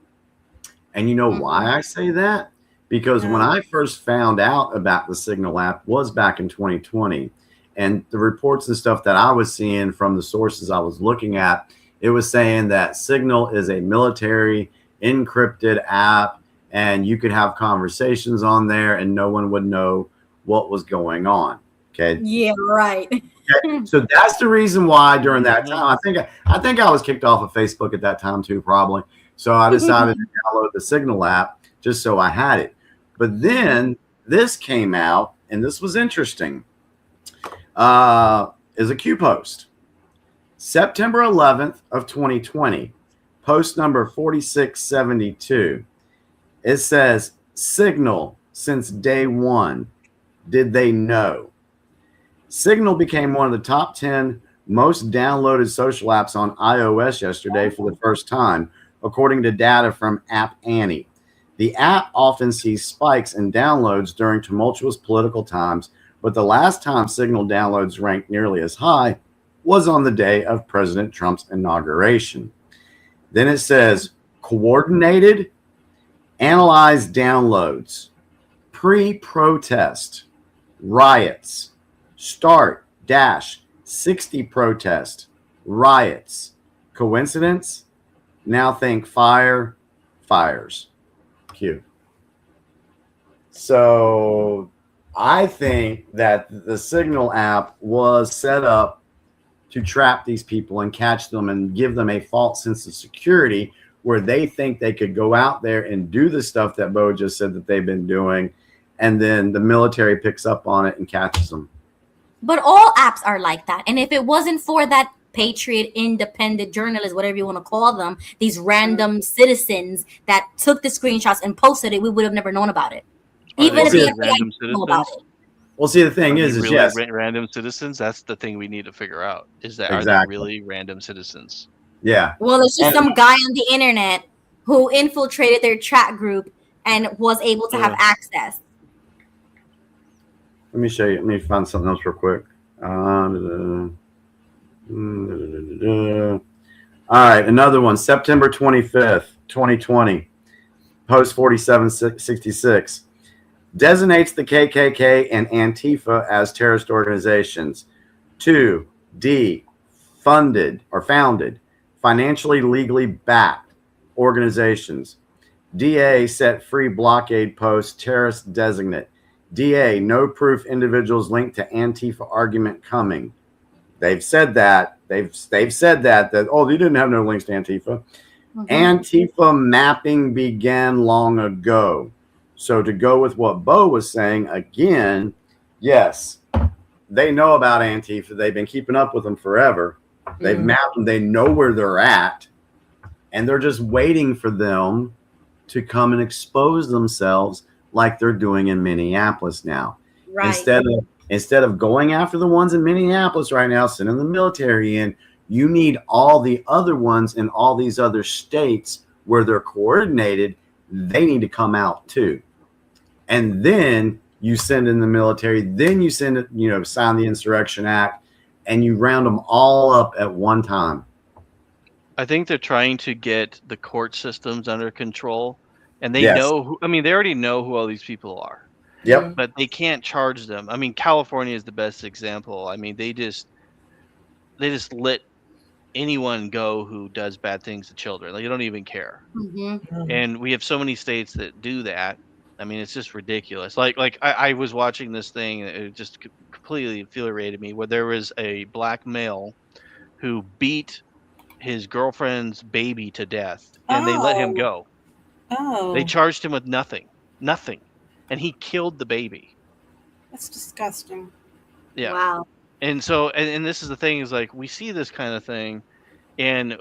And you know why I say that? Because when I first found out about the Signal app was back in 2020, and the reports and stuff that I was seeing from the sources I was looking at, it was saying that Signal is a military encrypted app, and you could have conversations on there and no one would know what was going on. Okay. Yeah, right. Okay? So that's the reason why during that time, I think I was kicked off of Facebook at that time too, probably. So I decided to download the Signal app just so I had it. But then this came out, and this was interesting. Is a Q post. September 11th of 2020, post number 4672. It says, Signal since day one. Did they know? Signal became one of the top 10 most downloaded social apps on iOS yesterday for the first time, according to data from App Annie. The app often sees spikes in downloads during tumultuous political times, but the last time Signal downloads ranked nearly as high was on the day of President Trump's inauguration. Then it says, coordinated, analyze downloads, pre-protest, riots, start, 60 protest, riots. Coincidence? Now think fires. Q. So I think that the Signal app was set up to trap these people and catch them and give them a false sense of security where they think they could go out there and do the stuff that Bo just said that they've been doing, and then the military picks up on it and catches them. But all apps are like that. And if it wasn't for that patriot, independent journalists, whatever you want to call them, these random citizens that took the screenshots and posted it, we would have never known about it. Even if the FBI didn't know about it. Well, see, the thing is really yes, random citizens. That's the thing we need to figure out. Is that are they really random citizens? Yeah. Well, it's just some guy on the internet who infiltrated their chat group and was able to have access. Let me show you. Let me find something else real quick. All right, another one. September 25th, 2020. Post 4766 designates the KKK and Antifa as terrorist organizations. 2D, funded or founded, financially legally backed organizations. DA set free blockade post terrorist designate. DA, no proof individuals linked to Antifa argument coming. They've said that. They've said that oh, they didn't have no links to Antifa. Antifa mapping began long ago. So to go with what Bo was saying again, yes, they know about Antifa. They've been keeping up with them forever. They've mapped them. They know where they're at, and they're just waiting for them to come and expose themselves like they're doing in Minneapolis now. Right. Instead of going after the ones in Minneapolis right now, sending the military in, you need all the other ones in all these other states where they're coordinated. They need to come out too. And then you send in the military, then you send it, sign the Insurrection Act, and you round them all up at one time. I think they're trying to get the court systems under control, and they know they already know who all these people are. Yep. But they can't charge them. I mean, California is the best example. I mean, they just let anyone go who does bad things to children. Like, they don't even care. And we have so many states that do that. I mean, it's just ridiculous. Like I was watching this thing, and it just completely infuriated me, where there was a black male who beat his girlfriend's baby to death, and they let him go. They charged him with nothing, and he killed the baby. That's disgusting. Yeah. Wow. And so, and this is the thing, is like, we see this kind of thing, And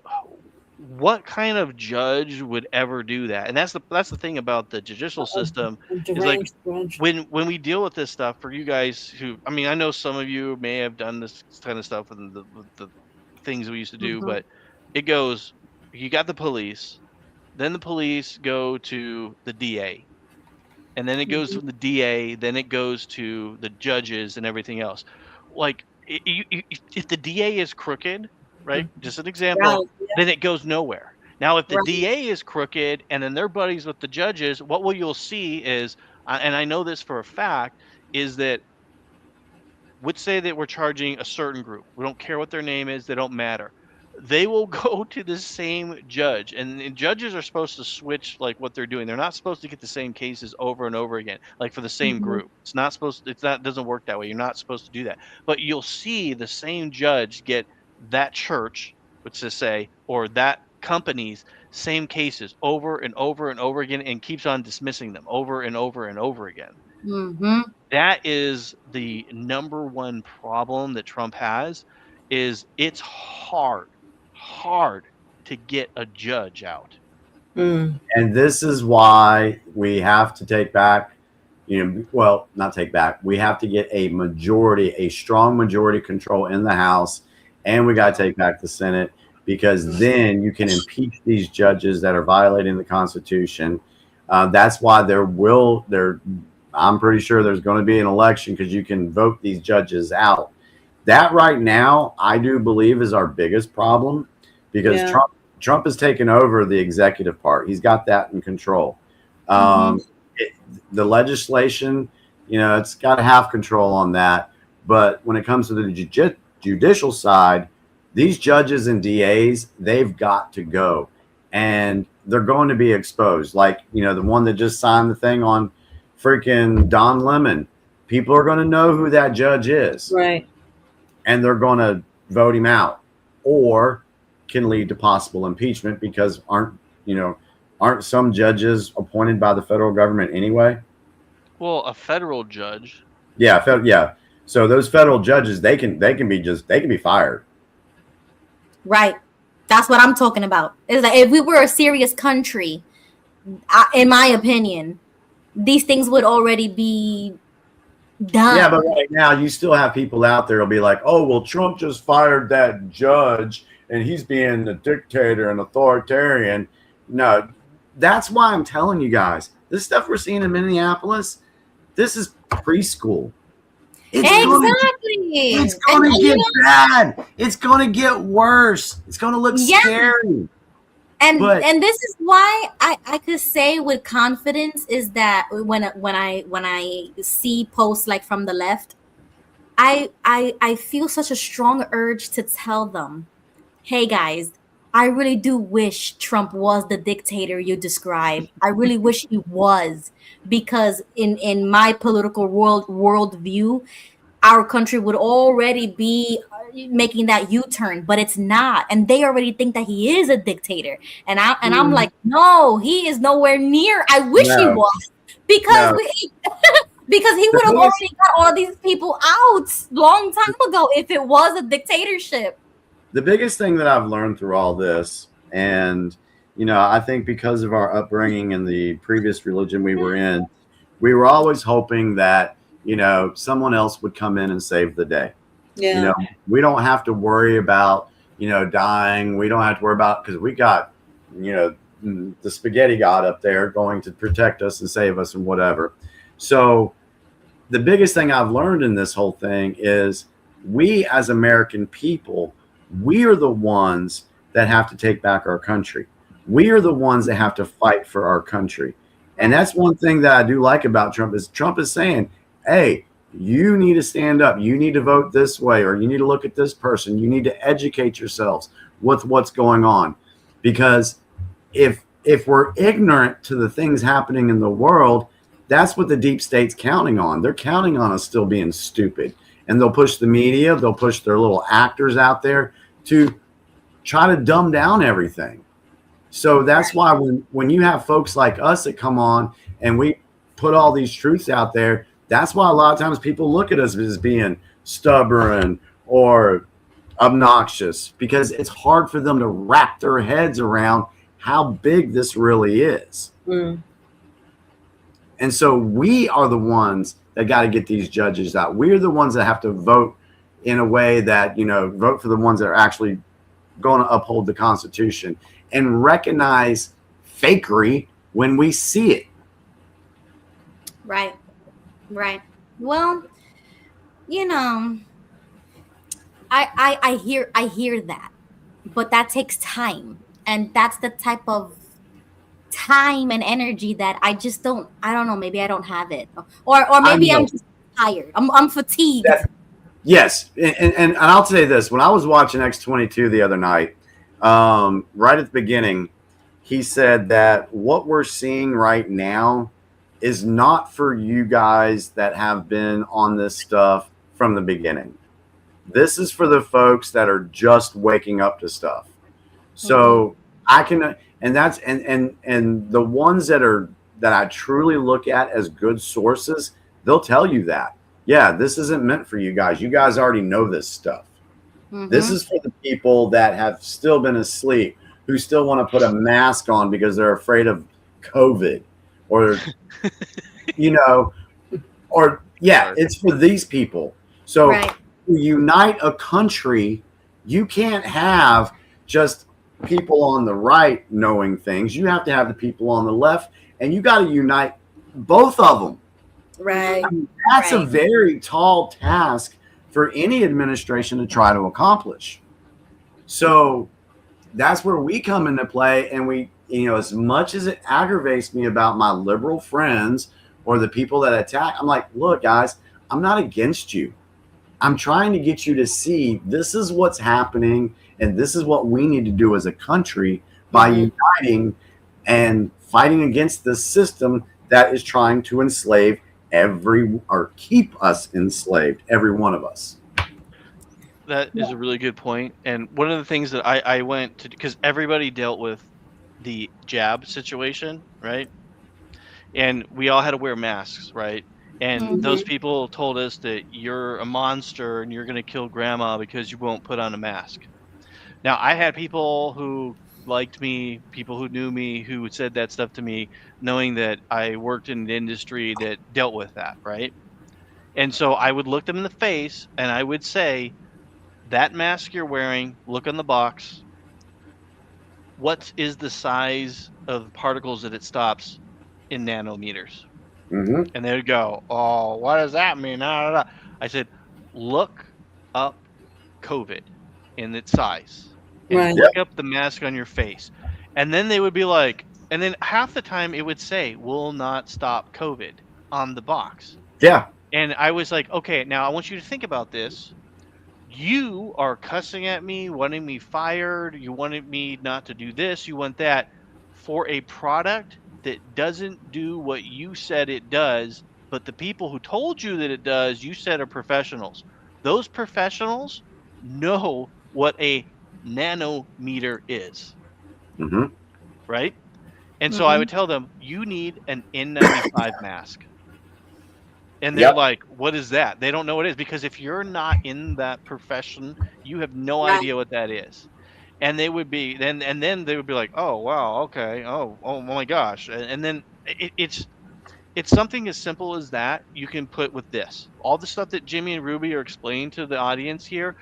what kind of judge would ever do that? And that's the thing about the judicial system is like when we deal with this stuff for you guys who, I mean, I know some of you may have done this kind of stuff with the things we used to do, but it goes, you got the police, then the police go to the DA, and then it goes from the DA, then it goes to the judges and everything else. Like if the DA is crooked, right? Just an example, then it goes nowhere. Now, if the DA is crooked and then they're buddies with the judges, what you'll see is, and I know this for a fact, is that would say that we're charging a certain group. We don't care what their name is. They don't matter. They will go to the same judge, and judges are supposed to switch like what they're doing. They're not supposed to get the same cases over and over again, like for the same group. It's not supposed to, it doesn't work that way. You're not supposed to do that. But you'll see the same judge get that church, which to say, or that company's same cases over and over and over again, and keeps on dismissing them over and over and over again. That is the number one problem that Trump has, is it's hard to get a judge out. And this is why we have to take back, well, not take back. We have to get a majority, a strong majority control in the House, and we got to take back the Senate, because then you can impeach these judges that are violating the Constitution. That's why I'm pretty sure there's going to be an election, because you can vote these judges out. That right now, I do believe, is our biggest problem, because Trump has taken over the executive part. He's got that in control. The legislation, it's got to have control on that. But when it comes to the judicial side, these judges and DAs, they've got to go. And they're going to be exposed. Like, the one that just signed the thing on freaking Don Lemon. People are going to know who that judge is. Right. And they're going to vote him out, or can lead to possible impeachment, because aren't some judges appointed by the federal government anyway? Well, a federal judge. Yeah. So those federal judges, they can be fired. Right. That's what I'm talking about. Is that if we were a serious country, in my opinion, these things would already be done. Yeah, but right now you still have people out there who'll be like, oh, well, Trump just fired that judge and he's being a dictator and authoritarian. No, that's why I'm telling you guys, this stuff we're seeing in Minneapolis, this is preschool. It's going to get bad. It's going to get worse. It's going to look scary. And this is why I could say with confidence is that when I see posts like from the left, I feel such a strong urge to tell them, hey guys, I really do wish Trump was the dictator you described. I really wish he was, because in my political worldview, our country would already be making that U-turn, but it's not, and they already think that he is a dictator. And I'm like, no, he is nowhere near. I wish he was, because because he would have already got all these people out long time ago if it was a dictatorship. The biggest thing that I've learned through all this, and I think because of our upbringing in the previous religion we were in, we were always hoping that someone else would come in and save the day. Yeah. We don't have to worry about dying. We don't have to worry about, because we got the spaghetti god up there going to protect us and save us and whatever. So the biggest thing I've learned in this whole thing is we as American people, we are the ones that have to take back our country. We are the ones that have to fight for our country. And that's one thing that I do like about Trump is saying, hey, you need to stand up. You need to vote this way, or you need to look at this person. You need to educate yourselves with what's going on. Because if we're ignorant to the things happening in the world, that's what the deep state's counting on. They're counting on us still being stupid. And they'll push the media, they'll push their little actors out there to try to dumb down everything. So that's why when you have folks like us that come on and we put all these truths out there, that's why a lot of times people look at us as being stubborn or obnoxious because it's hard for them to wrap their heads around how big this really is. And so we are the ones that got to get these judges out. We're the ones that have to vote in a way that, vote for the ones that are actually going to uphold the Constitution and recognize fakery when we see it. Right. Well, I hear that, but that takes time, and that's the type of time and energy that I don't know, maybe I don't have it, or maybe I'm just tired. I'm fatigued. Yes, and I'll say this: when I was watching X-22 the other night, right at the beginning, he said that what we're seeing right now is not for you guys that have been on this stuff from the beginning. This is for the folks that are just waking up to stuff. So I can, and that's and the ones that I truly look at as good sources, they'll tell you that, yeah, this isn't meant for you guys. You guys already know this stuff. This is for the people that have still been asleep, who still want to put a mask on because they're afraid of COVID, or it's for these people. So to unite a country, you can't have just people on the right knowing things. You have to have the people on the left, and you got to unite both of them. Right. I mean, that's a very tall task for any administration to try to accomplish. So that's where we come into play. And we, as much as it aggravates me about my liberal friends or the people that attack, I'm like, look, guys, I'm not against you. I'm trying to get you to see this is what's happening, and this is what we need to do as a country by uniting and fighting against this system that is trying to enslave keep us enslaved, every one of us. That is a really good point. And one of the things that I went to, because everybody dealt with the jab situation, right? And we all had to wear masks, right? And those people told us that you're a monster and you're going to kill grandma because you won't put on a mask. Now, I had people who liked me, people who knew me, who said that stuff to me, knowing that I worked in an industry that dealt with that, right? And so I would look them in the face and I would say, that mask you're wearing, look on the box. What is the size of particles that it stops in nanometers? And they would go, oh, what does that mean? I said, look up COVID in its size and look up the mask on your face. And then they would be like, and then half the time it would say, will not stop COVID on the box. Yeah. And I was like, okay, now I want you to think about this. You are cussing at me, wanting me fired. You wanted me not to do this. You want that for a product that doesn't do what you said it does, but the people who told you that it does, you said are professionals. Those professionals know what a nanometer is, right? And so I would tell them, you need an N95 mask. And they're like, what is that? They don't know what it is, because if you're not in that profession, you have no idea what that is. And they would be then they would be like, oh wow, okay, oh my gosh. And then it's something as simple as that you can put with this. All the stuff that Jimmy and Ruby are explaining to the audience here,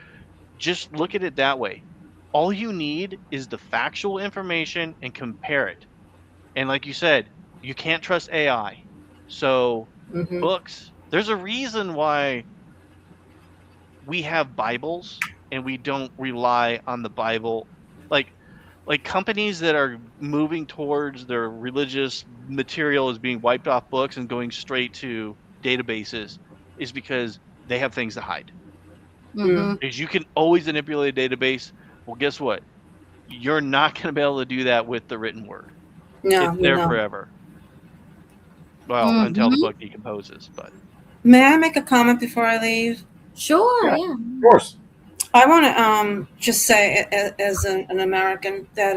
just look at it that way. All you need is the factual information and compare it. And like you said, you can't trust AI. So books, there's a reason why we have Bibles and we don't rely on the Bible. Like companies that are moving towards their religious material is being wiped off books and going straight to databases is because they have things to hide. Because you can always manipulate a database. Well, guess what? You're not going to be able to do that with the written word. No, it's there forever. Well, until the book decomposes. But may I make a comment before I leave? Sure, yeah. Of course. I want to just say, as an American, that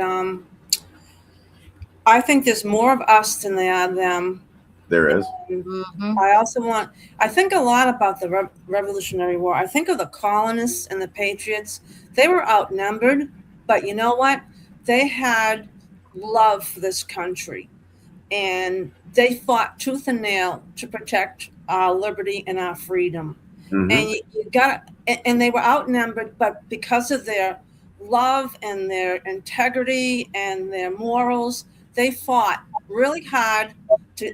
I think there's more of us than there are them, There is. I also I think a lot about the Revolutionary War. I think of the colonists and the patriots. They were outnumbered, but you know what? They had love for this country, and they fought tooth and nail to protect our liberty and our freedom. Mm-hmm. And you got, and they were outnumbered, but because of their love and their integrity and their morals, they fought really hard to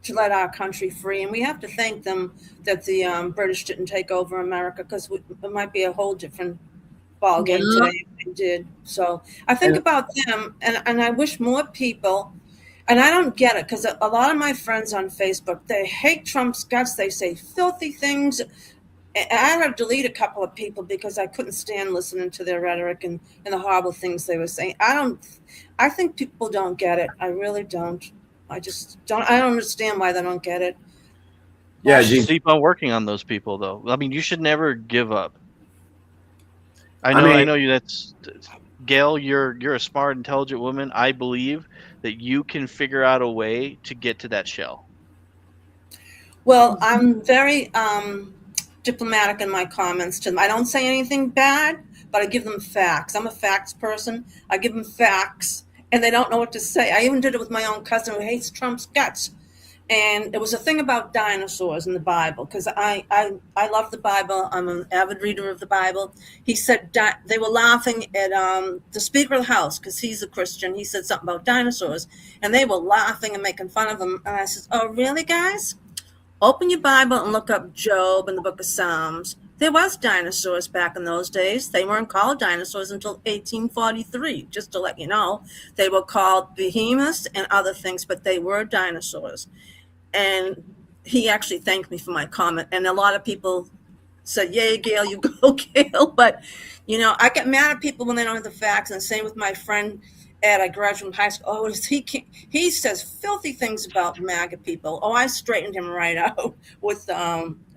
let our country free. And we have to thank them that the British didn't take over America, because it might be a whole different ball game today if they did. So I think about them, and I wish more people. And I don't get it, because a lot of my friends on Facebook, they hate Trump's guts. They say filthy things. And I had to delete a couple of people because I couldn't stand listening to their rhetoric and the horrible things they were saying. I think people don't get it. I really don't. I don't understand why they don't get it. Yeah, you keep on working on those people, though. I mean, you should never give up. I know you. That's Gail. You're a smart, intelligent woman. I believe that you can figure out a way to get to that shell. Well, I'm very diplomatic in my comments to them. I don't say anything bad, but I give them facts. I'm a facts person. I give them facts, and they don't know what to say. I even did it with my own cousin who hates Trump's guts. And it was a thing about dinosaurs in the Bible, because I love the Bible. I'm an avid reader of the Bible. He said they were laughing at the Speaker of the House, because he's a Christian. He said something about dinosaurs, and they were laughing and making fun of him. And I said, oh, really, guys? Open your Bible and look up Job and the book of Psalms. There was dinosaurs back in those days. They weren't called dinosaurs until 1843, just to let you know. They were called behemoths and other things, but they were dinosaurs. And he actually thanked me for my comment. And a lot of people said, yay, Gail, you go, Gail. But, I get mad at people when they don't have the facts. And same with my friend Ed. I graduated from high school. Oh, he says filthy things about MAGA people. Oh, I straightened him right out with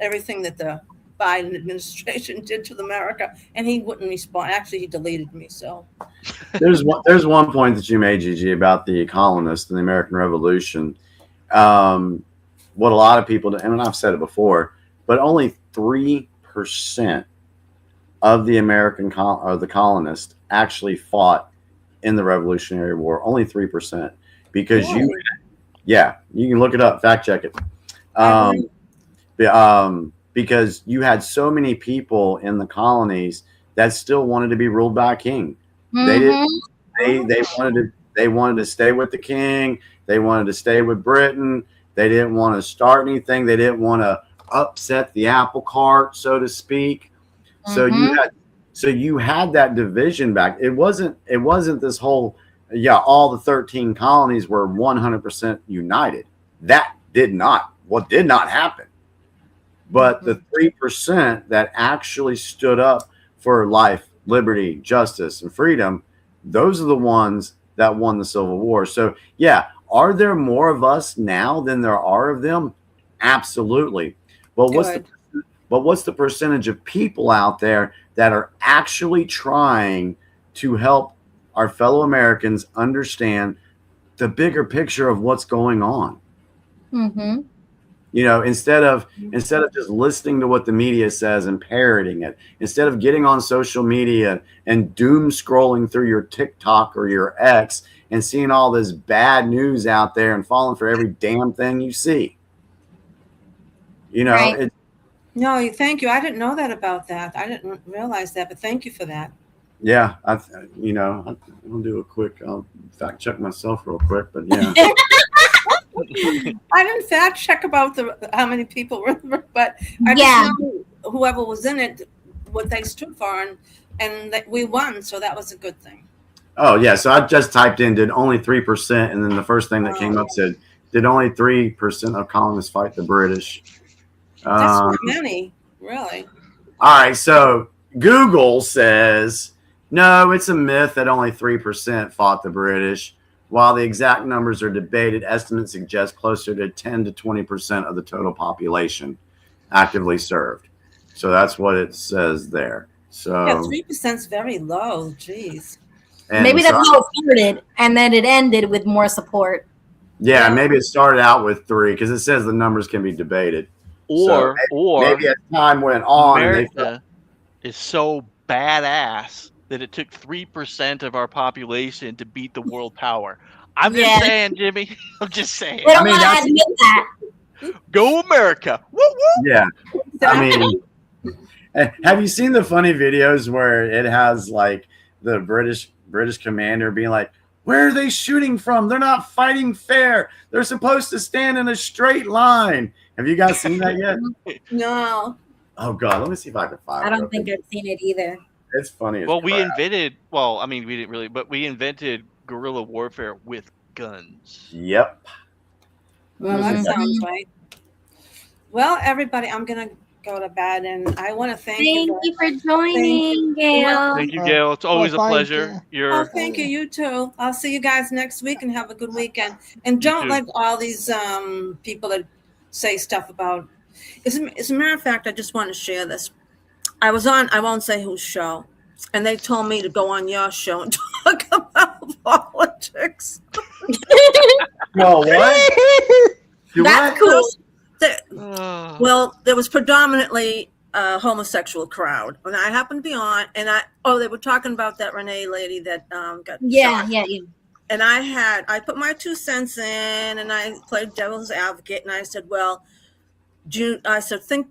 everything that the Biden administration did to America. And he wouldn't respond. Actually, he deleted me. So there's one point that you made, Gigi, about the colonists and the American Revolution. What a lot of people do, and I've said it before, but only 3% of the American the colonists actually fought in the Revolutionary War. Only 3%, because you can look it up, fact check it. Because you had so many people in the colonies that still wanted to be ruled by a king. Mm-hmm. They wanted to stay with the king. They wanted to stay with Britain. They didn't want to start anything. They didn't want to upset the apple cart, so to speak. Mm-hmm. So you had that division back. It wasn't this whole, all the 13 colonies were 100% united. That did not happen. But the 3% that actually stood up for life, liberty, justice, and freedom, those are the ones that won the Civil War. So, are there more of us now than there are of them? Absolutely. But what's the percentage of people out there that are actually trying to help our fellow Americans understand the bigger picture of what's going on? Mm-hmm. Instead of just listening to what the media says and parroting it, instead of getting on social media and doom scrolling through your TikTok or your X and seeing all this bad news out there and falling for every damn thing you see. Right. No, thank you. I didn't know that about that. I didn't realize that, but thank you for that. Yeah, I'll do a quick, I'll fact check myself real quick, but yeah. I didn't fact check about how many people were, but I just know whoever was in it, what they stood for, and that we won, so that was a good thing. Oh yeah, so I just typed in did only 3%, and then the first thing that came up said did only 3% of colonists fight the British. That's not many, really. All right, so Google says no, it's a myth that only 3% fought the British. While the exact numbers are debated, estimates suggest closer to 10 to 20% of the total population actively served. So that's what it says there. So 3% is very low. Jeez. Maybe that's how it started, and then it ended with more support. Yeah, maybe it started out with 3 because it says the numbers can be debated. Or maybe as time went on, America is so badass that it took 3% of our population to beat the world power. I'm just saying, Jimmy. I'm just saying. They don't want to admit that. Go America! Woo woo! Yeah, I mean, have you seen the funny videos where it has like the British commander being like, "Where are they shooting from? They're not fighting fair. They're supposed to stand in a straight line." Have you guys seen that yet? No. Oh God, let me see if I can find I it. don't think I've seen it either. It's funny. As Well, we crap. invented. Well, I mean, we didn't really, but we invented guerrilla warfare with guns. Yep. Well, that sounds right. Well, everybody, I'm gonna go to bed, and I want to thank you. Thank you for joining, Gail. Thank you, Gail. It's always a thank pleasure. Oh, thank you. You too. I'll see you guys next week, and have a good weekend. And don't too. let all these people that say stuff about. As a matter of fact, I just want to share this. I was on, I won't say whose show, and they told me to go on your show and talk about politics. No, what? That's cool. Well, there was predominantly a homosexual crowd, and I happened to be on, and they were talking about that Renee lady that got shot. Yeah. And I put my 2 cents in, and I played devil's advocate, and I said, well,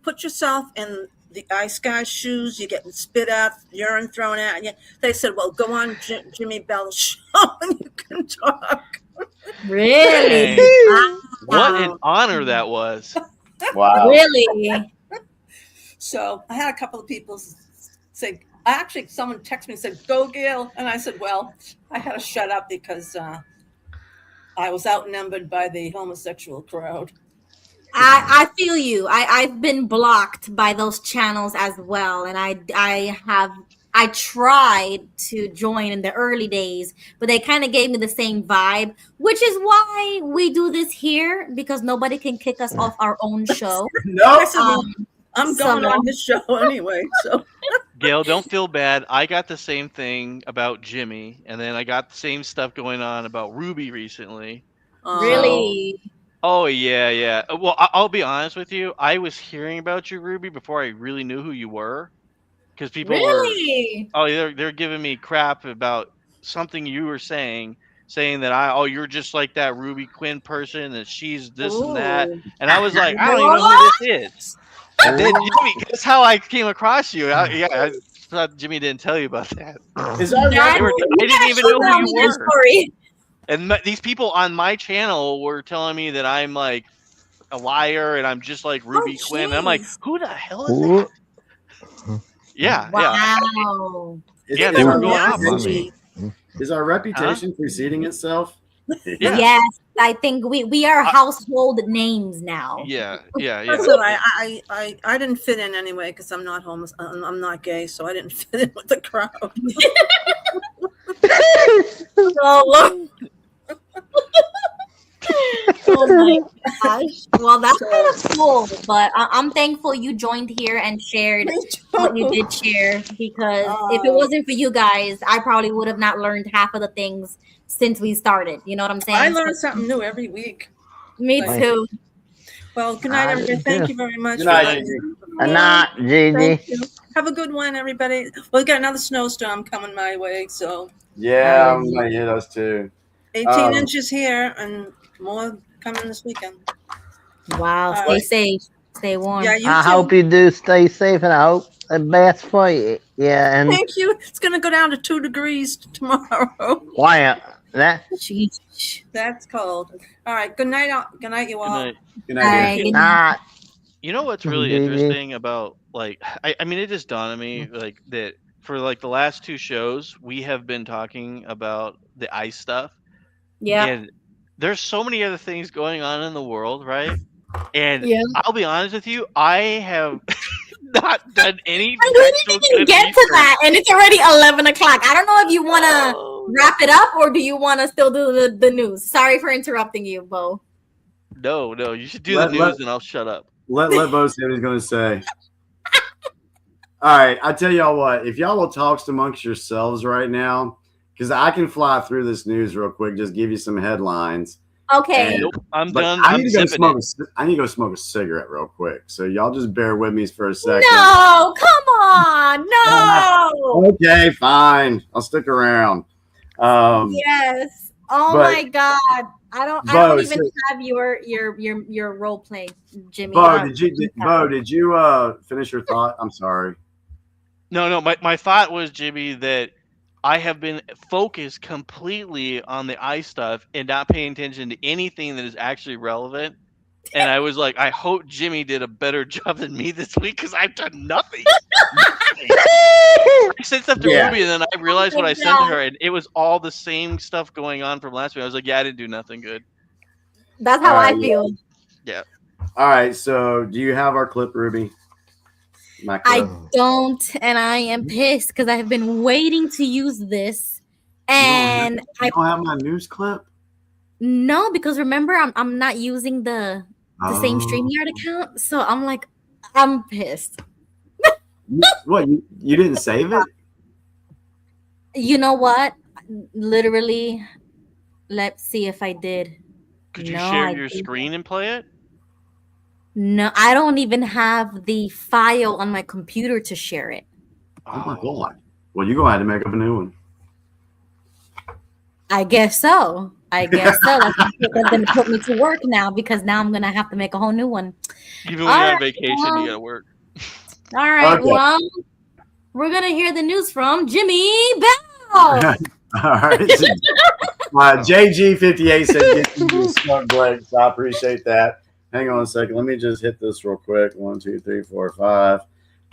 put yourself in the ice guy's shoes. You're getting spit out, urine thrown at you. They said, well, go on Jimmy Bell's show and you can talk. Really? Dang. What an honor that was. Wow. Really? So I had a couple of people say, someone texted me and said, go Gail. And I said, well, I had to shut up because I was outnumbered by the homosexual crowd. I feel you. I've been blocked by those channels as well, and I tried to join in the early days, but they kind of gave me the same vibe, which is why we do this here, because nobody can kick us off our own show. No, I'm going on this show anyway. So Gail, don't feel bad. I got the same thing about Jimmy, and then I got the same stuff going on about Ruby recently. Really? Oh yeah. Well, I'll be honest with you. I was hearing about you, Ruby, before I really knew who you were, because people they're giving me crap about something you were saying that you're just like that Ruby Quinn person, that she's this and that, and I was like, I don't even know who this is. And then Jimmy, guess how I came across you? I thought Jimmy didn't tell you about that. Is that right? I didn't even know who you were. Story. And these people on my channel were telling me that I'm like a liar and I'm just like Ruby Quinn. And I'm like, who the hell is that? Yeah. Wow. Yeah, they were going off on me. Is our reputation preceding itself? Yeah. Yes, I think we are household names now. Yeah. That's all right. I didn't fit in anyway because I'm not I'm not gay, so I didn't fit in with the crowd. Oh my gosh. Well, that's kind of cool, but I'm thankful you joined here and shared what you did share, because if it wasn't for you guys, I probably would have not learned half of the things since we started. You know what I'm saying? I learn something new every week. Me too. Well, good night, everybody. Thank you very much. Good night, Gigi. Thank you. Have a good one, everybody. Well, we got another snowstorm coming my way, so. Yeah, I'm gonna hear those too. 18 inches here and more coming this weekend. Wow. Stay safe. Stay warm. Yeah, you I too. hope you do stay safe, and I hope the best for you. Yeah, and Thank you. It's going to go down to 2 degrees tomorrow. why that? That's cold. All right. Good night. Good night, you all. Good night. Good night. You know what's really interesting about, like, I mean, it just dawned on me like that for like the last 2 shows we have been talking about the ICE stuff. Yeah. And there's so many other things going on in the world, right? And I'll be honest with you, I have not done any. I didn't even get to that, and it's already 11 o'clock. I don't know if you want to wrap it up, or do you want to still do the news? Sorry for interrupting you, Bo. No, you should do the news, and I'll shut up. Let Bo say what he's going to say. All right, I tell y'all what. If y'all will talk amongst yourselves right now, because I can fly through this news real quick, just give you some headlines. Okay. Nope, I'm But done. I I'm need to go zipping smoke. it. I need to go smoke a cigarette real quick. So y'all just bear with me for a second. No, come on, no. Okay, fine. I'll stick around. Yes. Oh but- my God. I don't Bo, even so- have your role play, Jimmy. Bo, did you finish your thought? I'm sorry. No. My thought was, Jimmy, that I have been focused completely on the eye stuff and not paying attention to anything that is actually relevant. And I was like, I hope Jimmy did a better job than me this week because I've done nothing. I sent stuff to Ruby, and then I realized what I sent to her, and it was all the same stuff going on from last week. I was like, yeah, I didn't do nothing good. That's how I feel. Yeah. All right. So, do you have our clip, Ruby? My clip. I don't, and I am pissed because I have been waiting to use this, and you don't have my news clip. No, because remember, I'm not using the same StreamYard account, so I'm like, I'm pissed. What? You didn't save it? You know what? Literally, let's see if I did. Could you share your screen and play it? No, I don't even have the file on my computer to share it. Oh my God. Well, you're going to have to make up a new one. I guess so. That's going to put me to work now because now I'm going to have to make a whole new one. Even when you're on vacation, you got to work. All right. Okay. Well, we're going to hear the news from Jimmy Bell. All right. JG58 said, get you smart Blake. So I appreciate that. Hang on a second. Let me just hit this real quick. 1, 2, 3, 4, 5.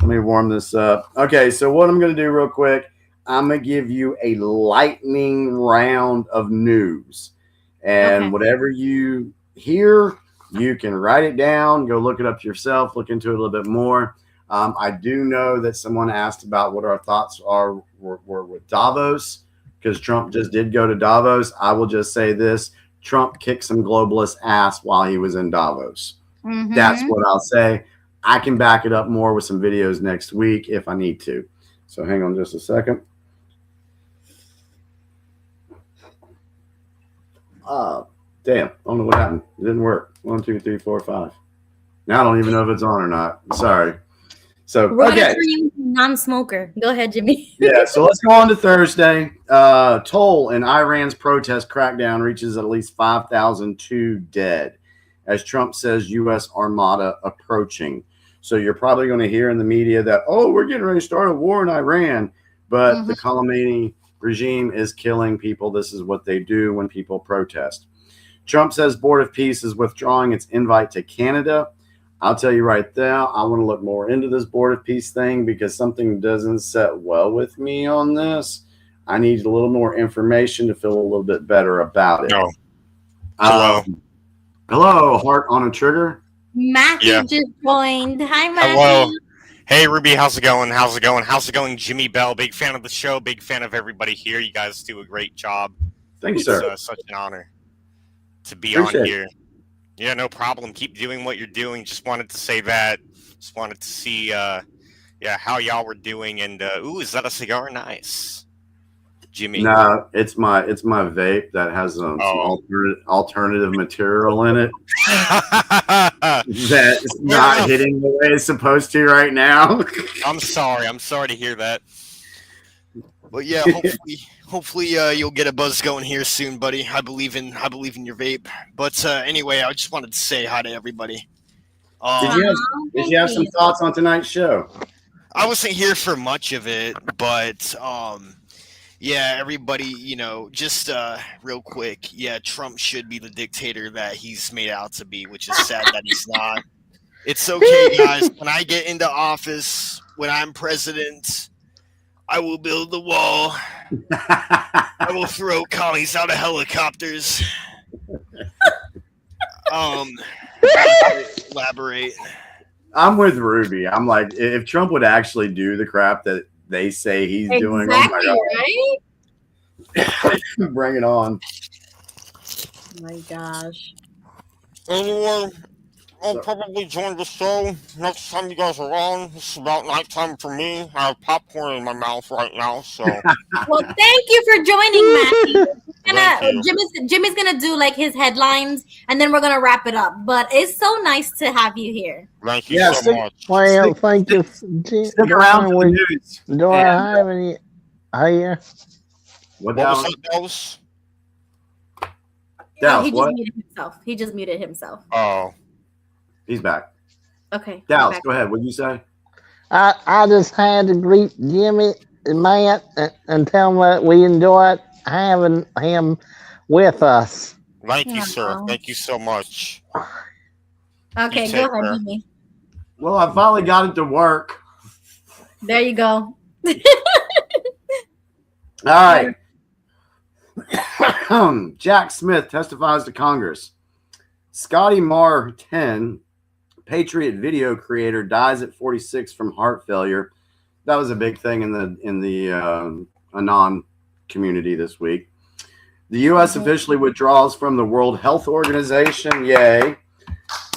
Let me warm this up. Okay. So what I'm going to do real quick, I'm going to give you a lightning round of news. And whatever you hear, you can write it down, go look it up yourself, look into it a little bit more. I do know that someone asked about what our thoughts were with Davos, because Trump just did go to Davos. I will just say this. Trump kicked some globalist ass while he was in Davos. Mm-hmm. That's what I'll say. I can back it up more with some videos next week if I need to. So hang on just a second. Damn. I don't know what happened. It didn't work. 1, 2, 3, 4, 5. Now I don't even know if it's on or not. Sorry. So, okay. Non-smoker. Go ahead, Jimmy. Yeah, so let's go on to Thursday. Toll in Iran's protest crackdown reaches at least 5,002 dead, as Trump says U.S. armada approaching. So you're probably going to hear in the media that, oh, we're getting ready to start a war in Iran. But the Khomeini regime is killing people. This is what they do when people protest. Trump says Board of Peace is withdrawing its invite to Canada. I'll tell you right now, I want to look more into this Board of Peace thing because something doesn't set well with me on this. I need a little more information to feel a little bit better about it. No. Hello. Hello, heart on a trigger. Matthew just joined. Hi, Matthew. Hello. Hey, Ruby. How's it going? How's it going? Jimmy Bell, big fan of the show. Big fan of everybody here. You guys do a great job. Thanks, sir. It's such an honor to be Appreciate on here. Yeah, no problem. Keep doing what you're doing. Just wanted to say that. Just wanted to see, how y'all were doing. And is that a cigar? Nice, Jimmy. No, it's my vape that has some alternative material in it that's not hitting the way it's supposed to right now. I'm sorry to hear that. But yeah, hopefully you'll get a buzz going here soon, buddy. I believe in your vape. But anyway, I just wanted to say hi to everybody. Did you have some thoughts on tonight's show? I wasn't here for much of it, but yeah, everybody, just real quick. Yeah, Trump should be the dictator that he's made out to be, which is sad that he's not. It's okay, guys. When I get into office, when I'm president, I will build the wall. I will throw commies out of helicopters. Elaborate. I'm with Ruby. I'm like, if Trump would actually do the crap that they say he's doing, oh my God. Right? Bring it on. Oh my gosh. I'll probably join the show next time you guys are on. It's about nighttime for me. I have popcorn in my mouth right now, so. Well, thank you for joining, Matty. Thank you. Jimmy's gonna do like his headlines, and then we're gonna wrap it up. But it's so nice to have you here. Thank you so much. Well, thank you. Stick around for the news. Do I have any here? What was that, Dallas? Dallas, he just what? muted himself. He just muted himself. Oh. He's back. Okay. Dallas, back. go ahead. What'd you say? I just had to greet Jimmy and Matt and tell them that we enjoyed having him with us. Thank you, sir. Thank you so much. Okay, You go take ahead, care. Jimmy. Well, I finally got it to work. There you go. All right. Jack Smith testifies to Congress. Scotty Marr 10, Patriot video creator, dies at 46 from heart failure. That was a big thing in the Anon community this week. The U.S. officially withdraws from the World Health Organization. Yay.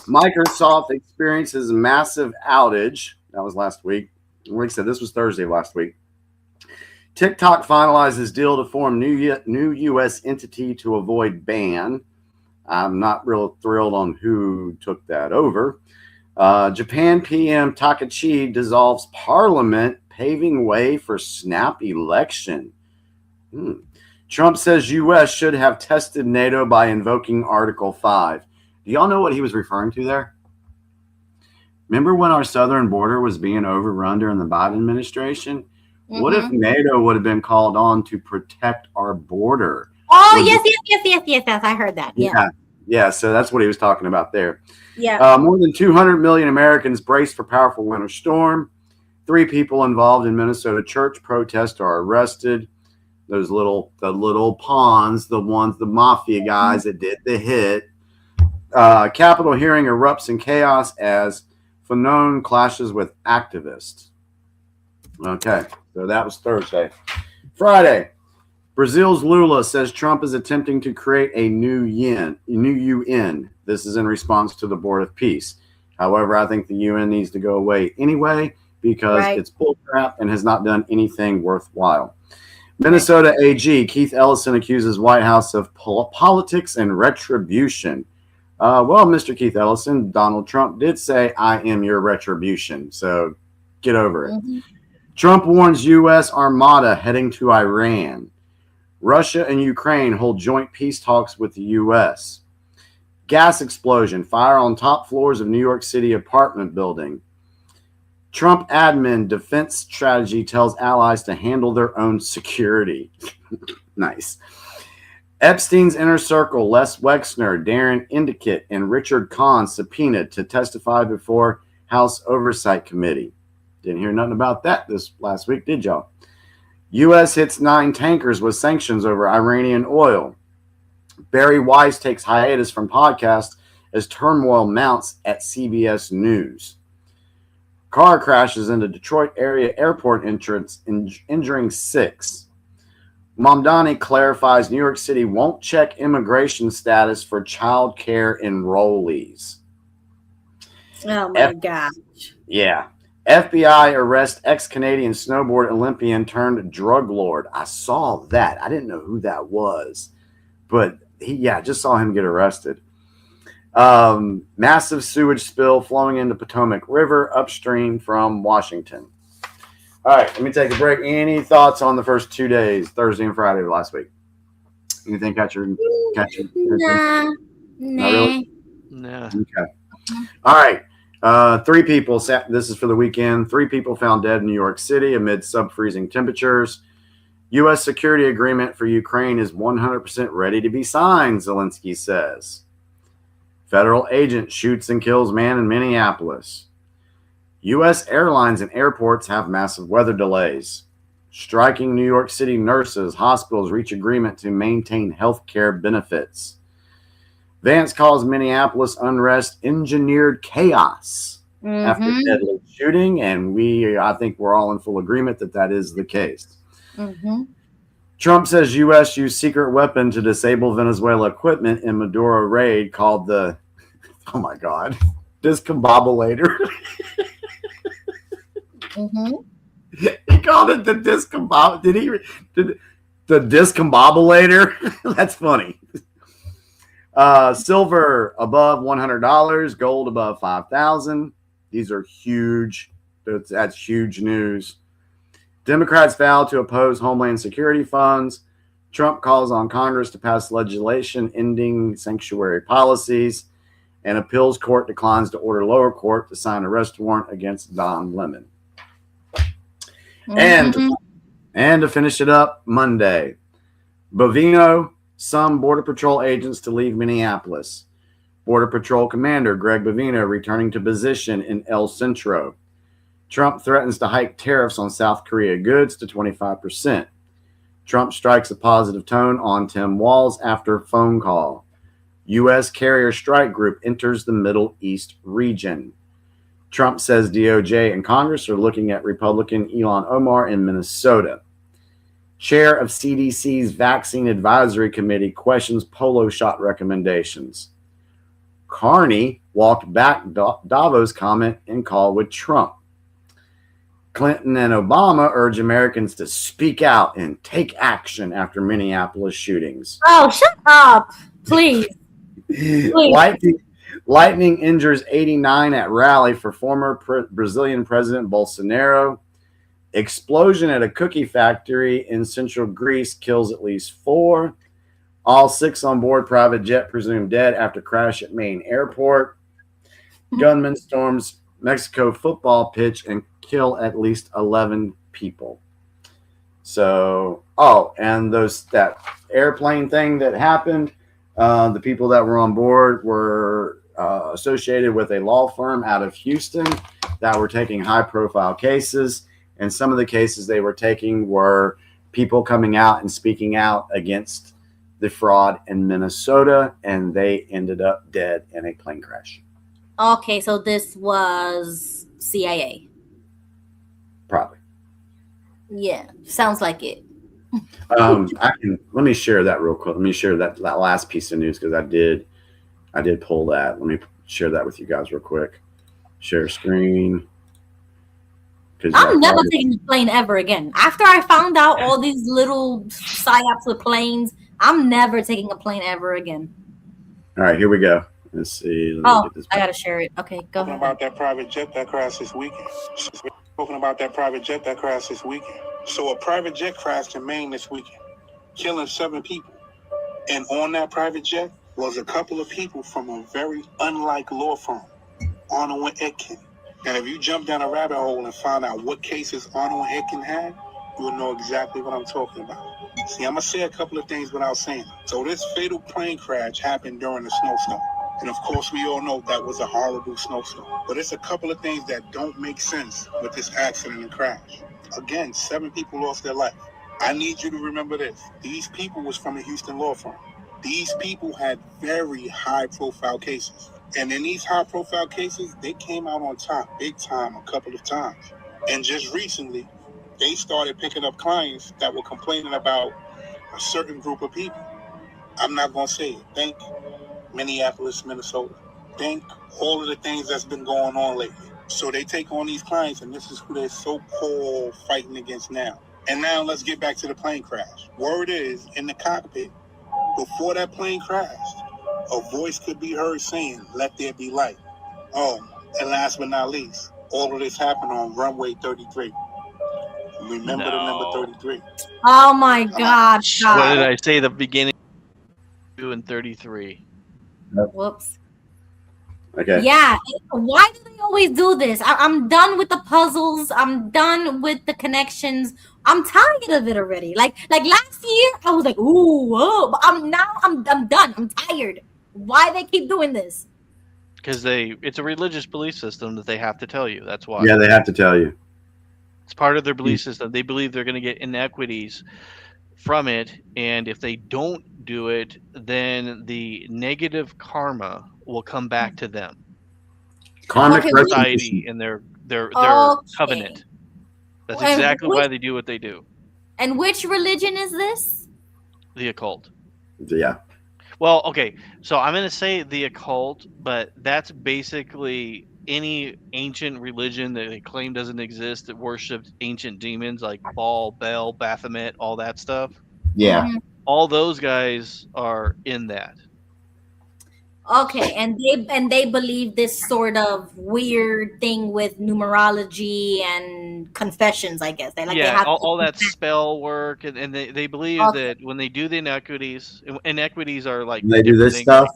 Microsoft experiences massive outage. That was last week. Like I said, this was Thursday of last week. TikTok finalizes deal to form new U.S. entity to avoid ban. I'm not real thrilled on who took that over. Japan PM Takachi dissolves parliament, paving way for snap election. Trump says U.S. should have tested NATO by invoking Article 5. Do y'all know what he was referring to there? Remember when our southern border was being overrun during the Biden administration? What if NATO would have been called on to protect our border? Oh, yes. I heard that. Yeah. So that's what he was talking about there. Yeah. More than 200 million Americans brace for powerful winter storm. 3 people involved in Minnesota church protest are arrested. The little pawns, the mafia guys that did the hit. Capitol hearing erupts in chaos as Fanon clashes with activists. Okay, so that was Thursday. Friday, Brazil's Lula says Trump is attempting to create a new UN. This is in response to the Board of Peace. However, I think the UN needs to go away anyway because it's bullcrap and has not done anything worthwhile. Minnesota AG Keith Ellison accuses White House of politics and retribution. Well, Mr. Keith Ellison, Donald Trump did say, "I am your retribution." So get over it. Trump warns U.S. Armada heading to Iran. Russia and Ukraine hold joint peace talks with the U.S. Gas explosion, fire on top floors of New York City apartment building. Trump admin defense strategy tells allies to handle their own security. Nice. Epstein's inner circle, Les Wexner, Darren Indicate, and Richard Kahn subpoenaed to testify before House Oversight Committee. Didn't hear nothing about that this last week, did y'all? U.S. hits 9 tankers with sanctions over Iranian oil. Barry Weiss takes hiatus from podcast as turmoil mounts at CBS News. Car crashes into Detroit area airport entrance, injuring 6. Mamdani clarifies New York City won't check immigration status for child care enrollees. Oh, my gosh. Yeah. FBI arrests ex-Canadian snowboard Olympian turned drug lord. I saw that. I didn't know who that was. But just saw him get arrested. Massive sewage spill flowing into Potomac River upstream from Washington. All right, let me take a break. Any thoughts on the first 2 days, Thursday and Friday of last week? Anything catch your Nah. Not really? Nah. Okay. All right. 3 people, this is for the weekend. 3 people found dead in New York City amid sub-freezing temperatures. U.S. security agreement for Ukraine is 100% ready to be signed, Zelensky says. Federal agent shoots and kills man in Minneapolis. U.S. airlines and airports have massive weather delays. Striking New York City nurses, hospitals reach agreement to maintain health care benefits. Vance calls Minneapolis unrest engineered chaos after deadly shooting, and I think we're all in full agreement that is the case. Trump says U.S. used secret weapon to disable Venezuela equipment in Maduro raid called the, oh my God, discombobulator. Mm-hmm. He called it the the discombobulator? That's funny. Silver above $100, gold above $5,000. These are huge. That's huge news. Democrats vow to oppose Homeland Security funds. Trump calls on Congress to pass legislation ending sanctuary policies. And appeals court declines to order lower court to sign arrest warrant against Don Lemon. Mm-hmm. And to finish it up, Monday, Bovino, some Border Patrol agents to leave Minneapolis. Border Patrol Commander Greg Bovino returning to position in El Centro. Trump threatens to hike tariffs on South Korea goods to 25%. Trump strikes a positive tone on Tim Walz after phone call. U.S. carrier strike group enters the Middle East region. Trump says DOJ and Congress are looking at Republican Ilhan Omar in Minnesota. Chair of CDC's Vaccine Advisory Committee questions polo shot recommendations. Carney walked back Davos comment and call with Trump. Clinton and Obama urge Americans to speak out and take action after Minneapolis shootings. Oh, shut up, please. Lightning injures 89 at rally for former Brazilian President Bolsonaro. Explosion at a cookie factory in central Greece kills at least 4. All 6 on board private jet presumed dead after crash at Maine airport. Gunman storms Mexico football pitch and kill at least 11 people. So, and that airplane thing that happened, the people that were on board were associated with a law firm out of Houston that were taking high-profile cases, and some of the cases they were taking were people coming out and speaking out against the fraud in Minnesota, and they ended up dead in a plane crash. Okay, so this was CIA. Probably. Yeah, sounds like it. Let me share that real quick. Let me share that last piece of news because I did pull that. Let me share that with you guys real quick. Share screen. I'm never taking a plane ever again. After I found out all these little psyops with planes, I'm never taking a plane ever again. All right, here we go. Let's see. I gotta share it. Okay, go ahead. About that private jet that crashed this weekend. Spoken about that private jet that crashed this weekend. So a private jet crashed in Maine this weekend, killing 7 people. And on that private jet was a couple of people from a very unlike law firm, Arnold and Etkin. And if you jump down a rabbit hole and find out what cases Arnold and Etkin had, you will know exactly what I'm talking about. See, I'm going to say a couple of things without saying. So this fatal plane crash happened during a snowstorm. And of course, we all know that was a horrible snowstorm. But it's a couple of things that don't make sense with this accident and crash. Again, 7 people lost their life. I need you to remember this. These people was from a Houston law firm. These people had very high-profile cases. And in these high-profile cases, they came out on top big time a couple of times. And just recently, they started picking up clients that were complaining about a certain group of people. I'm not going to say it. Think Minneapolis, Minnesota. Think all of the things that's been going on lately. So they take on these clients, and this is who they're so-called fighting against now. And now let's get back to the plane crash. Word is, in the cockpit, before that plane crashed, a voice could be heard saying, "Let there be light." Oh, and last but not least, all of this happened on runway 33. Remember the number 33. Oh my God. What did I say? The beginning 2 and 33. Whoops. Okay. Yeah. Why do they always do this? I'm done with the puzzles. I'm done with the connections. I'm tired of it already. Like last year, I was like, ooh, whoa. But I'm done. I'm tired. Why they keep doing this? Because it's a religious belief system that they have to tell you. That's why. Yeah, they have to tell you. It's part of their belief system. They believe they're going to get inequities from it, and if they don't do it, then the negative karma will come back to them. Karmic society and their covenant. That's exactly why they do what they do. And which religion is this? The occult. Yeah. Well, okay, so I'm going to say the occult, but that's basically any ancient religion that they claim doesn't exist that worshipped ancient demons like Baal, Bel, Baphomet, all that stuff. Yeah. All those guys are in that. Okay, and they believe this sort of weird thing with numerology and confessions. I guess they Yeah, have all that to. spell work, and they believe Okay. that when they do the inequities are like They do different this things. stuff.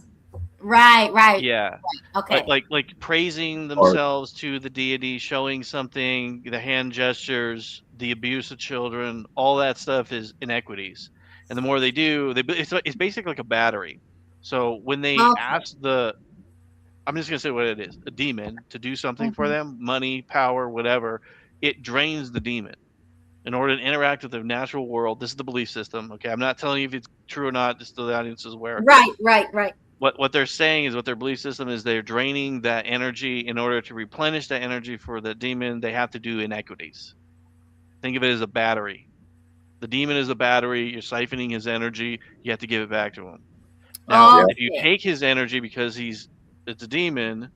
Right. Yeah. Okay. Like praising Or- themselves to the deity, showing something, the hand gestures, the abuse of children, all that stuff is inequities. And the more they do, it's basically like a battery. So when they ask I'm just gonna say what it is, a demon to do something for them, money, power, whatever, it drains the demon. In order to interact with the natural world, this is the belief system. Okay, I'm not telling you if it's true or not, just so the audience is aware. Right. What they're saying is what their belief system is, they're draining that energy. In order to replenish that energy for the demon, they have to do inequities. Think of it as a battery. The demon is a battery, you're siphoning his energy, you have to give it back to him. Now, if you take his energy because it's a demon,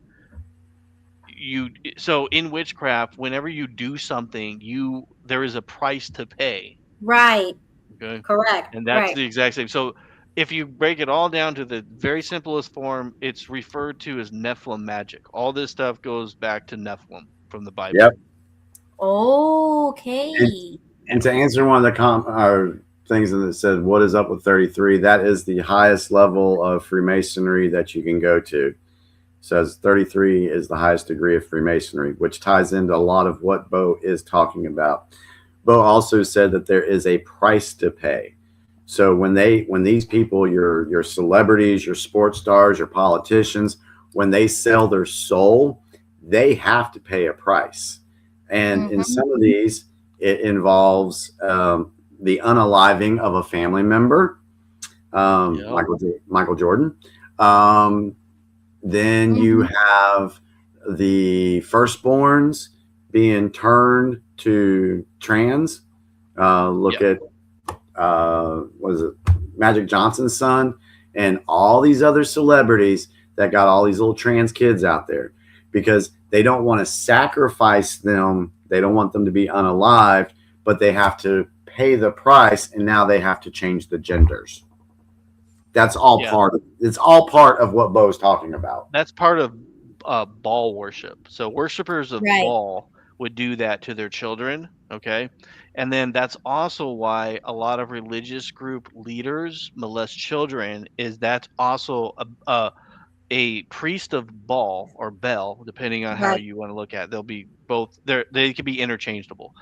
so in witchcraft, whenever you do something, there is a price to pay. Right. Okay. Correct. And that's Right. the exact same. So if you break it all down to the very simplest form, it's referred to as Nephilim magic. All this stuff goes back to Nephilim from the Bible. Yep. Okay. And to answer one of the things that said, "What is up with 33?" That is the highest level of Freemasonry that you can go to. Says 33 is the highest degree of Freemasonry, which ties into a lot of what Bo is talking about. Bo also said that there is a price to pay. So when these people, your celebrities, your sports stars, your politicians, when they sell their soul, they have to pay a price. And in some of these, it involves the unaliving of a family member, Michael Jordan. Then you have the firstborns being turned to trans. Look at what is it, Magic Johnson's son, and all these other celebrities that got all these little trans kids out there because they don't want to sacrifice them. They don't want them to be unalived, but they have to pay the price, and now they have to change the genders. That's all it's all part of what Bo's talking about. That's part of Baal worship. So worshipers of Baal would do that to their children. Okay. And then that's also why a lot of religious group leaders molest children. That's also a priest of Baal or Bel, depending on how you want to look at it. They'll be both. They can be interchangeable.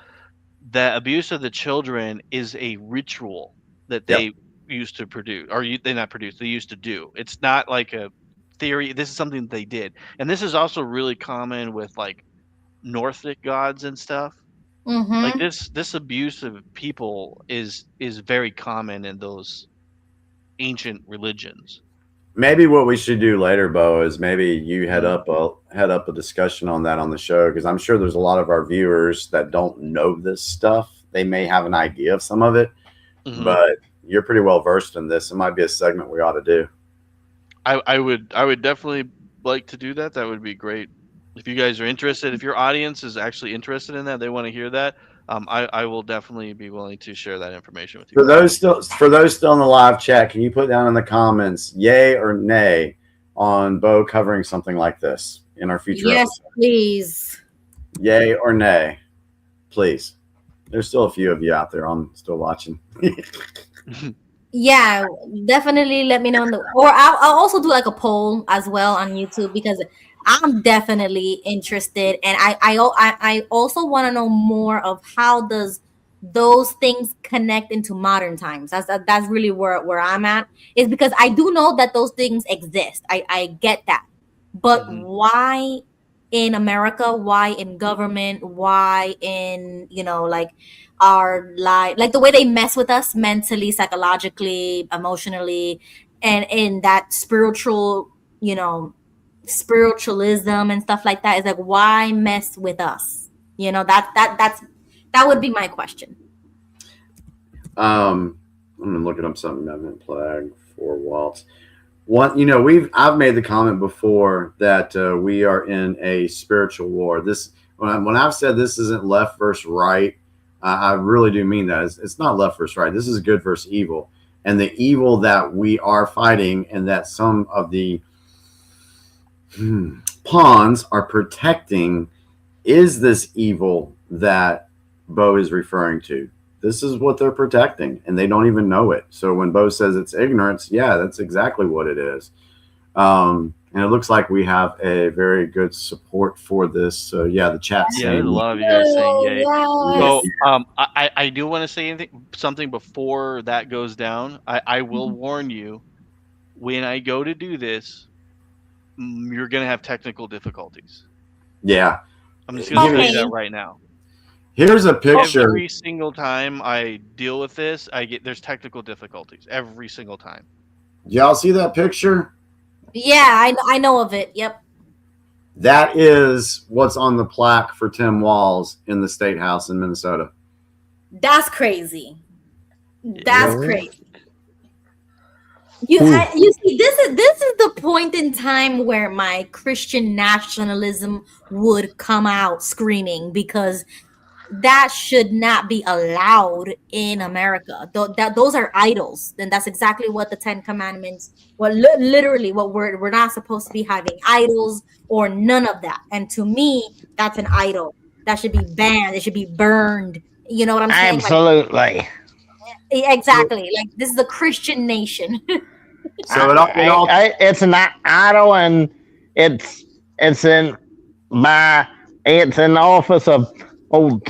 The abuse of the children is a ritual that they used to produce, or they not produce. They used to do. It's not like a theory. This is something that they did, and this is also really common with like Nordic gods and stuff. Like this abuse of people is very common in those ancient religions. Maybe what we should do later, Bo, is maybe you head up a discussion on that on the show, because I'm sure there's a lot of our viewers that don't know this stuff. They may have an idea of some of it, but you're pretty well versed in this. It might be a segment we ought to do. I would definitely like to do that. That would be great. If you guys are interested, if your audience is actually interested in that, they want to hear that. I will definitely be willing to share that information with you. For those still in the live chat, can you put down in the comments yay or nay on Bo covering something like this in our future episodes? Please. Yay or nay, please. There's still a few of you out there. I'm still watching. Yeah, definitely let me know. Or I'll also do like a poll as well on YouTube, because I'm definitely interested, and I also want to know more of how does those things connect into modern times. That's really where I'm at, is because I do know that those things exist. I get that, but why in America? Why in government? Why in like our life, like the way they mess with us mentally, psychologically, emotionally, and in that spiritual, spiritualism and stuff like that, is like, why mess with us? That would be my question. I'm gonna look at something I've been playing for Waltz. I've made the comment before that we are in a spiritual war. When I've said this isn't left versus right, I really do mean that. It's not left versus right. This is good versus evil, and the evil that we are fighting, and that some of the pawns are protecting, is this evil that Bo is referring to. This is what they're protecting, and they don't even know it. So when Bo says it's ignorance, yeah, that's exactly what it is. And it looks like we have a very good support for this. So yeah, the chat Yeah, I saying, love you guys saying yay. So Yes. I do want to say something before that goes down. I will warn you, when I go to do this, you're gonna have technical difficulties. Yeah. I'm just gonna tell you that Okay. right now. Here's a picture. Every single time I deal with this, there's technical difficulties every single time. Y'all see that picture? Yeah, I know of it. Yep. That is what's on the plaque for Tim Walz in the State House in Minnesota. That's crazy. That's Yeah. crazy. You see, this is the point in time where my Christian nationalism would come out screaming, because that should not be allowed in America. Those are idols, and that's exactly what the Ten Commandments. Well, literally, what we're not supposed to be having idols or none of that. And to me, that's an idol that should be banned. It should be burned. You know what I'm saying? Absolutely. Exactly. Like, this is a Christian nation. So it's an idol, and it's in the office of old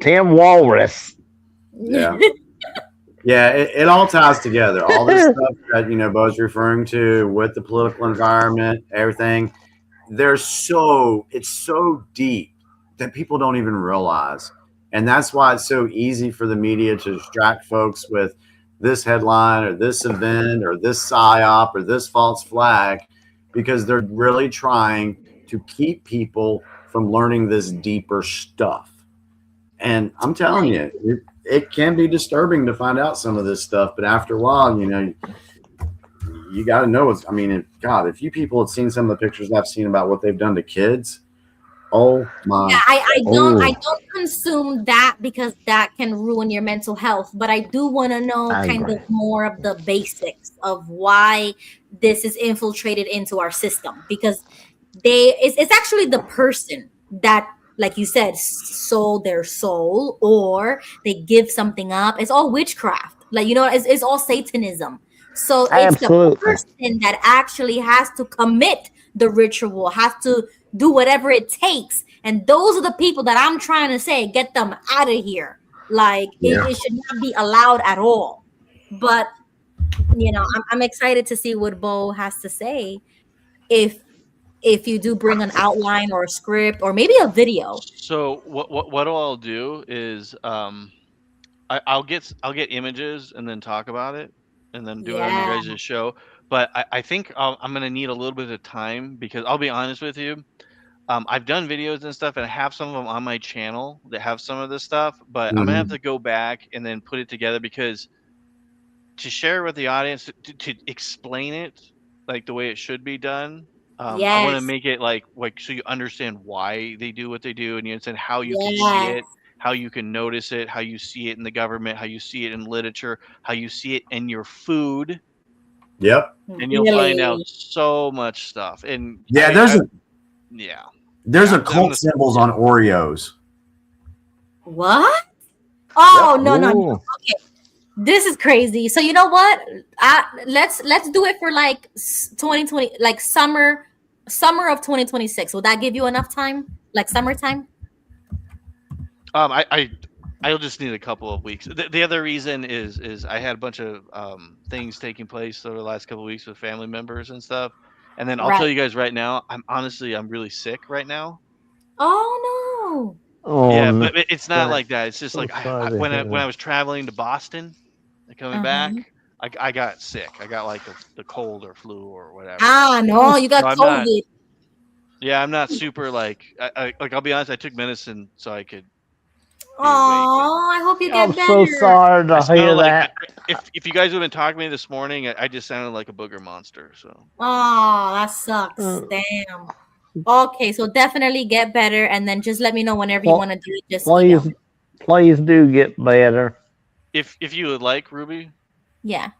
Tim Walrus. Yeah. Yeah, it all ties together. All this stuff that Bo's referring to with the political environment, everything. It's so deep that people don't even realize. And that's why it's so easy for the media to distract folks with this headline or this event or this psyop or this false flag, because they're really trying to keep people from learning this deeper stuff. And I'm telling you, it can be disturbing to find out some of this stuff, but after a while, you got to know if you people had seen some of the pictures I've seen about what they've done to kids, oh my. Yeah, I don't consume that, because that can ruin your mental health. But I do want to know kind of more of the basics of why this is infiltrated into our system, because it's actually the person that, like you said, sold their soul, or they give something up. It's all witchcraft. Like, it's all Satanism. So it's the person that actually has to commit the ritual, has to do whatever it takes. And those are the people that I'm trying to say, get them out of here. Like, it should not be allowed at all. But, I'm excited to see what Bo has to say. If you do bring an outline or a script or maybe a video. So what I'll do is I'll get images and then talk about it and then do it on your guys' show. But I think I'm gonna need a little bit of time, because I'll be honest with you, I've done videos and stuff, and I have some of them on my channel that have some of this stuff, but I'm gonna have to go back and then put it together, because to share with the audience, to explain it like the way it should be done. I want to make it like so you understand why they do what they do, and you understand how you can see it, how you can notice it, how you see it in the government, how you see it in literature, how you see it in your food. Yep. And you'll find out so much stuff. And there's occult symbols on Oreos. What? Oh, no. Okay. This is crazy. So you know what? Let's do it for like 2020, like summer of 2026. Will that give you enough time? Like summertime? I'll just need a couple of weeks. The other reason is I had a bunch of things taking place over the last couple of weeks with family members and stuff. And then I'll tell you guys right now, I'm really sick right now. Oh no. Oh, yeah, but it's not like that. It's just like when I was traveling to Boston and coming back, I got sick. I got like the cold or flu or whatever. Ah, no, you got COVID. I'm not super like I'll be honest. I took medicine so I could Oh, I hope you get I'm better. so sorry to I hear sounded like that. if you guys would have been talking to me this morning, I just sounded like a booger monster. So Oh, that sucks. Damn. Okay, so definitely get better, and then just let me know whenever you want to do it. Just email me. Please do get better. if you would like, Ruby, Yeah.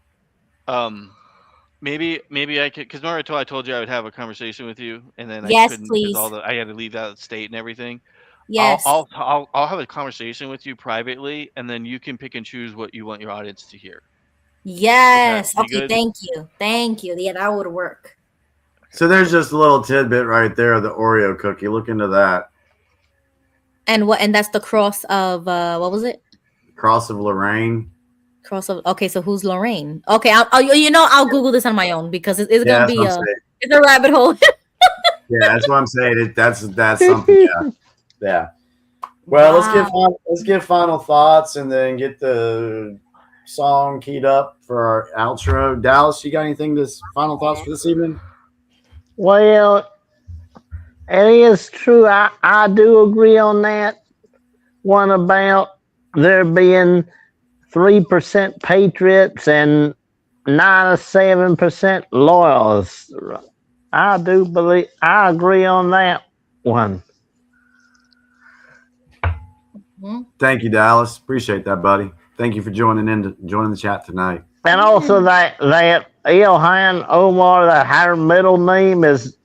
maybe I could, because remember I told you I would have a conversation with you, and then I Yes, couldn't please. because I had to leave out of state and everything. Yes. I'll have a conversation with you privately, and then you can pick and choose what you want your audience to hear. Yes. be Okay. good? Thank you. Thank you. Yeah, that would work. So there's just a little tidbit right there of the Oreo cookie. Look into that. And what? And that's the cross of what was it? Cross of Lorraine. Cross of. Okay, so who's Lorraine? Okay, I'll Google this on my own because it's Yeah, gonna that's be what I'm saying. it's a rabbit hole. Yeah, that's what I'm saying. That's something. Yeah, yeah. Well, let's give final thoughts and then get the song keyed up for our outro. Dallas, you got anything? Final thoughts for this evening? Well, it is true. I do agree on that one about there being 3% patriots and 97% loyalists. I agree on that one. Thank you, Dallas. Appreciate that, buddy. Thank you for joining the chat tonight. And also that Ilhan Omar, that her middle name is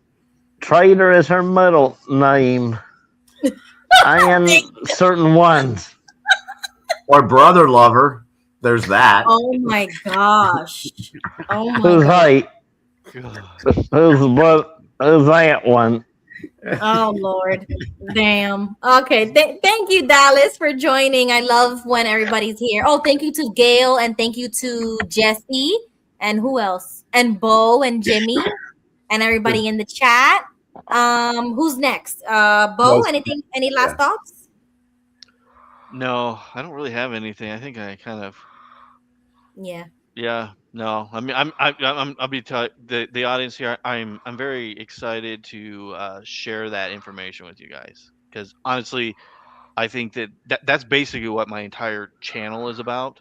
Trader is her middle name. And certain ones. Or brother lover. There's that. Oh my gosh. Oh my Who's gosh. right? Who's that one? Oh Lord. Damn. Okay. Thank you, Dallas, for joining. I love when everybody's here. Oh, thank you to Gail and thank you to Jesse and who else? And Bo and Jimmy and everybody in the chat. Who's next? Bo, any last thoughts? No, I don't really have anything. I think I kind of. Yeah. Yeah, no. I mean, I'll be the audience here. I'm very excited to share that information with you guys because honestly, I think that's basically what my entire channel is about.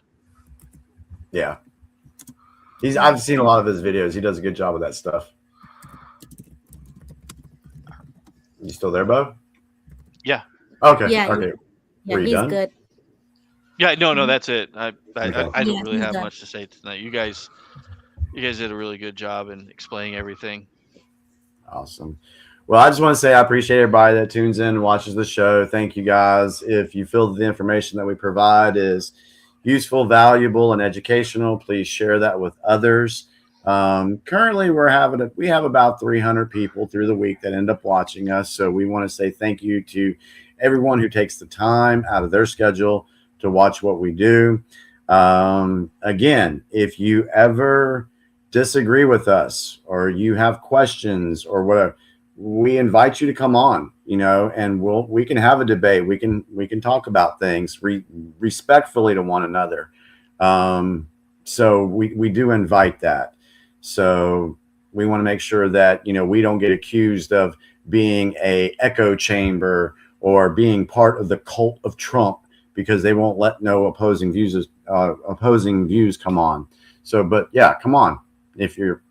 Yeah. I've seen a lot of his videos. He does a good job with that stuff. You still there, Bo? Yeah. Okay. Yeah. Okay. Yeah, Were you he's done? good. Yeah, no, that's it. I don't Yeah, really he's have done. much to say tonight. You guys did a really good job in explaining everything. Awesome. Well, I just want to say I appreciate everybody that tunes in and watches the show. Thank you, guys. If you feel that the information that we provide is useful, valuable, and educational, please share that with others. Currently, we have about 300 people through the week that end up watching us. So we want to say thank you to everyone who takes the time out of their schedule to watch what we do. Again, if you ever disagree with us or you have questions or whatever, we invite you to come on, and we can have a debate. We can talk about things respectfully to one another. So we do invite that. So we want to make sure that, we don't get accused of being a echo chamber or being part of the cult of Trump because they won't let no opposing views come on. So, but yeah, come on. If you're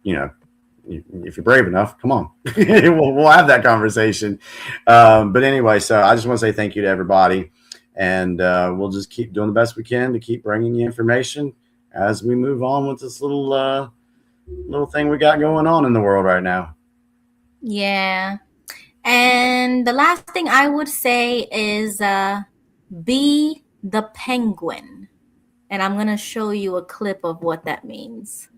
brave enough, come on. we'll have that conversation. But anyway, so I just want to say thank you to everybody. And we'll just keep doing the best we can to keep bringing you information as we move on with this little thing we got going on in the world right now. Yeah. And the last thing I would say is be the penguin. And I'm going to show you a clip of what that means.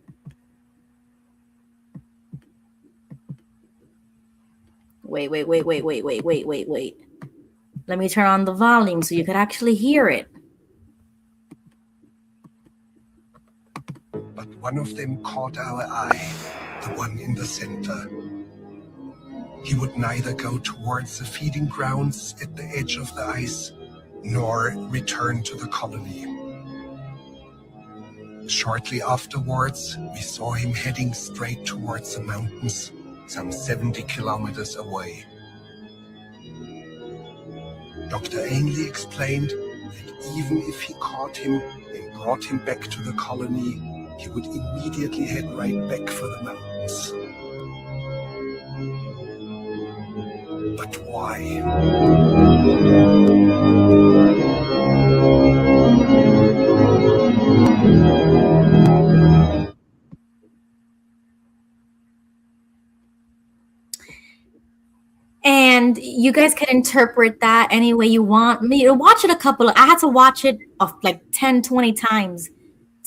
Wait. Let me turn on the volume so you could actually hear it. But one of them caught our eye, the one in the center. He would neither go towards the feeding grounds at the edge of the ice, nor return to the colony. Shortly afterwards, we saw him heading straight towards the mountains, some 70 kilometers away. Dr. Ainley explained that even if he caught him and brought him back to the colony, he would immediately head right back for the mountains. But why? And you guys can interpret that any way you want. Me to watch it I had to watch it of like 10, 20 times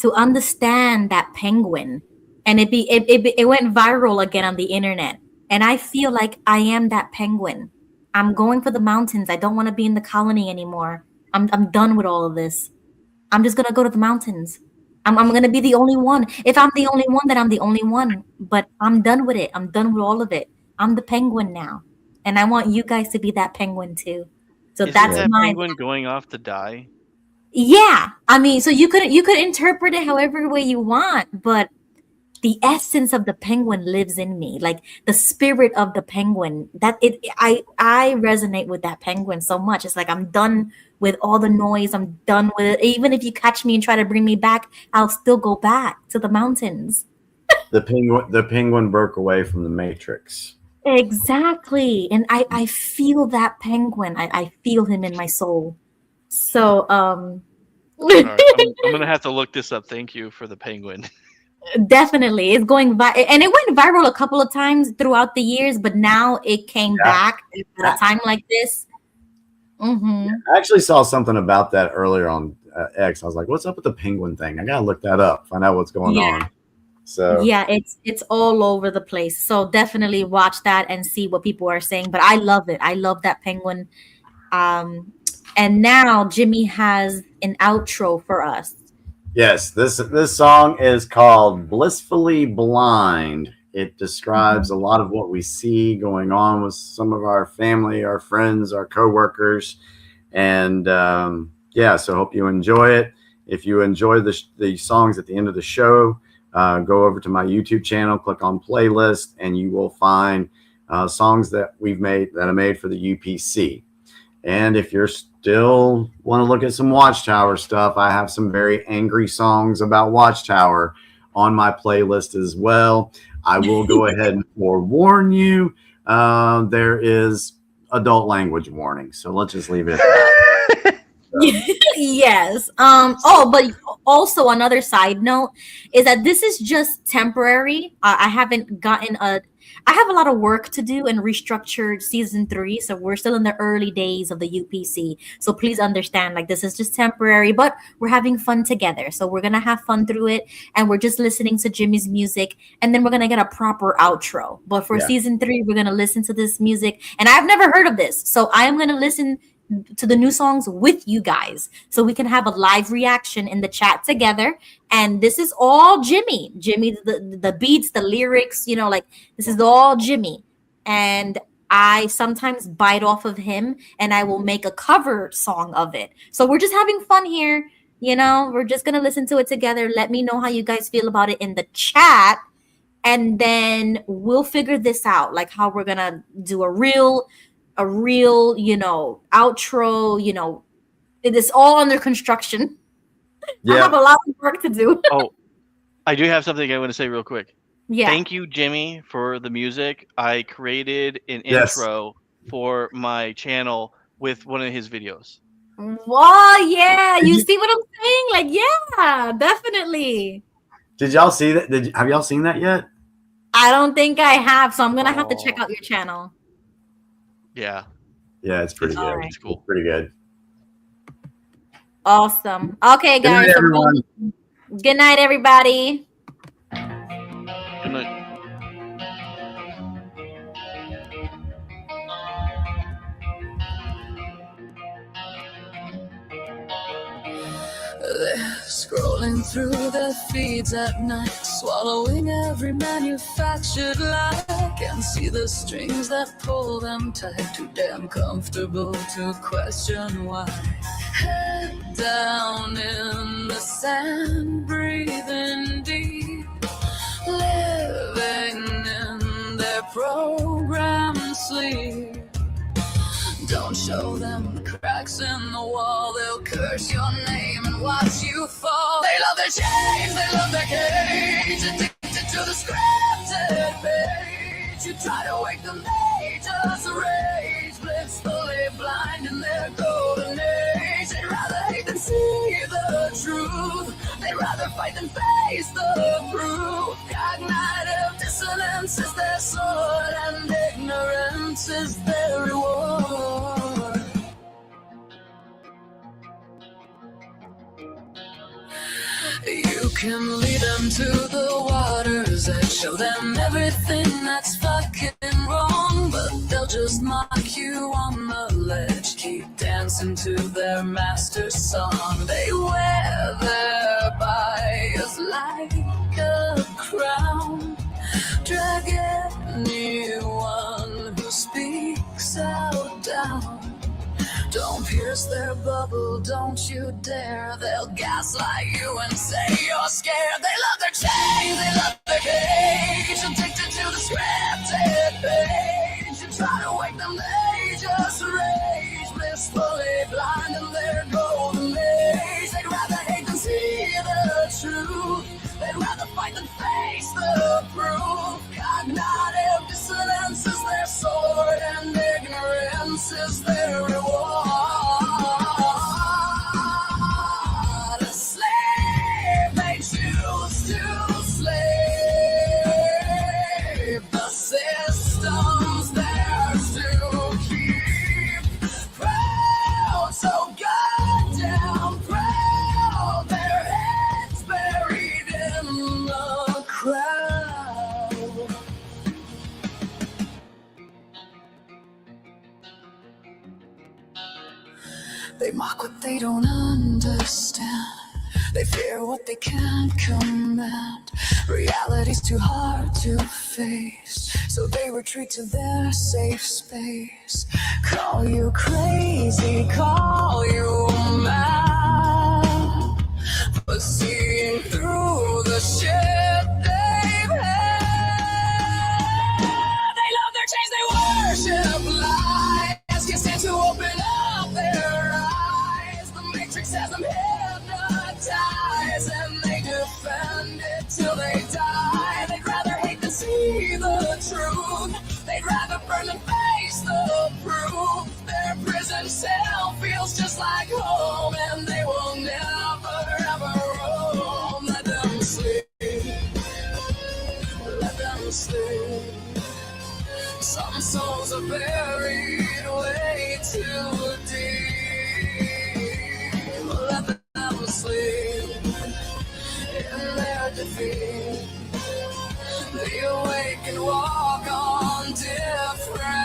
to understand that penguin. And it went viral again on the internet. And I feel like I am that penguin. I'm going for the mountains. I don't want to be in the colony anymore. I'm done with all of this. I'm just gonna go to the mountains. I'm gonna be the only one. If I'm the only one, then I'm the only one. But I'm done with it. I'm done with all of it. I'm the penguin now. And I want you guys to be that penguin too. So Isn't that's that my penguin going off to die? Yeah. I mean, so you could interpret it however way you want, but the essence of the penguin lives in me. Like the spirit of the penguin. I resonate with that penguin so much. It's like I'm done with all the noise. I'm done with it. Even if you catch me and try to bring me back, I'll still go back to the mountains. The penguin broke away from the Matrix. Exactly. And I feel that penguin. I feel him in my soul. So All right, I'm gonna have to look this up. Thank you for the penguin. definitely it's going and it went viral a couple of times throughout the years, but now it came back at a time like this. I actually saw something about that earlier on X. I was like, what's up with the penguin thing? I gotta look that up, find out what's going on. So yeah, it's all over the place. So definitely watch that and see what people are saying. But I love it. I love that penguin. And now Jimmy has an outro for us. yes, this song is called Blissfully Blind. It describes a lot of what we see going on with some of our family, our friends, our coworkers. And yeah, so hope you enjoy it. If you enjoy the songs at the end of the show, go over to my YouTube channel, click on playlist, and you will find songs that I made for the UPC. And if you're still want to look at some Watchtower stuff, I have some very angry songs about Watchtower on my playlist as well. I will go ahead and forewarn you, there is adult language warning. So let's just leave it at that. Yes. But also another side note is that this is just temporary. I have a lot of work to do and restructured season 3. So we're still in the early days of the UPC. So please understand, like, this is just temporary, but we're having fun together. So we're going to have fun through it. And we're just listening to Jimmy's music. And then we're going to get a proper outro. But for season 3, we're going to listen to this music. And I've never heard of this. So I am going to listen to the new songs with you guys so we can have a live reaction in the chat together. And this is all Jimmy, the beats, the lyrics, like this is all Jimmy. And I sometimes bite off of him and I will make a cover song of it. So we're just having fun here. We're just going to listen to it together. Let me know how you guys feel about it in the chat. And then we'll figure this out, like how we're going to do a real, outro, it is all under construction. I have a lot of work to do. Oh, I do have something I want to say real quick. Yeah. Thank you, Jimmy, for the music. I created an intro for my channel with one of his videos. Wow, yeah. You see what I'm saying? Like, yeah, definitely. Did y'all see that? Have y'all seen that yet? I don't think I have, so I'm going to have to check out your channel. Yeah. Yeah, it's pretty good. Right. It's cool. Pretty good. Awesome. Okay, Good guys. night, everyone. Good night, everybody. Good night. Scrolling through their feeds at night, swallowing every manufactured lie. Can see the strings that pull them tight, too damn comfortable to question why. Head down in the sand, breathing deep, living in their program sleep. Don't show them the cracks in the wall. They'll curse your name and watch you fall. They love their chains, they love their cage, addicted to the scripted page. You try to wake them, they just rage, blissfully blind in their golden age. They'd rather hate than see the truth. They'd rather fight than face the proof. Cognitive dissonance is their sword, and ignorance is their reward. You can lead them to the water's edge, show them everything that's fucking wrong, but they'll just mock you on the ledge, keep dancing to their master's song. They wear their bias like a crown, drag anyone who speaks out down. Don't pierce their bubble, don't you dare. They'll gaslight you and say you're scared. They love their chains, they love their cage, addicted to the scripted page. You try to wake them, they just rage, blissfully blind in their golden age. They'd rather hate than see the truth. They'd rather fight than face the proof. Cognitive dissonance is their sword, and ignorance is their reward. A slave, they choose to slave. The system's theirs to keep. Proud, so goddamn proud. Their heads buried in the crowd. They mock what they don't understand. They fear what they can't command. Reality's too hard to face, so they retreat to their safe space. Call you crazy, call you mad, but seeing through the shit they've had. They love their chains, they worship lies. Can't stand to open up their eyes. The Matrix has them hypnotized, and they defend it till they die. They'd rather hate than see the truth. They'd rather burn than face the proof. Their prison cell feels just like home, and they will never ever roam. Let them sleep. Let them sleep. Some souls are buried way too deep. Let them sleep in their defeat. They awake and walk on different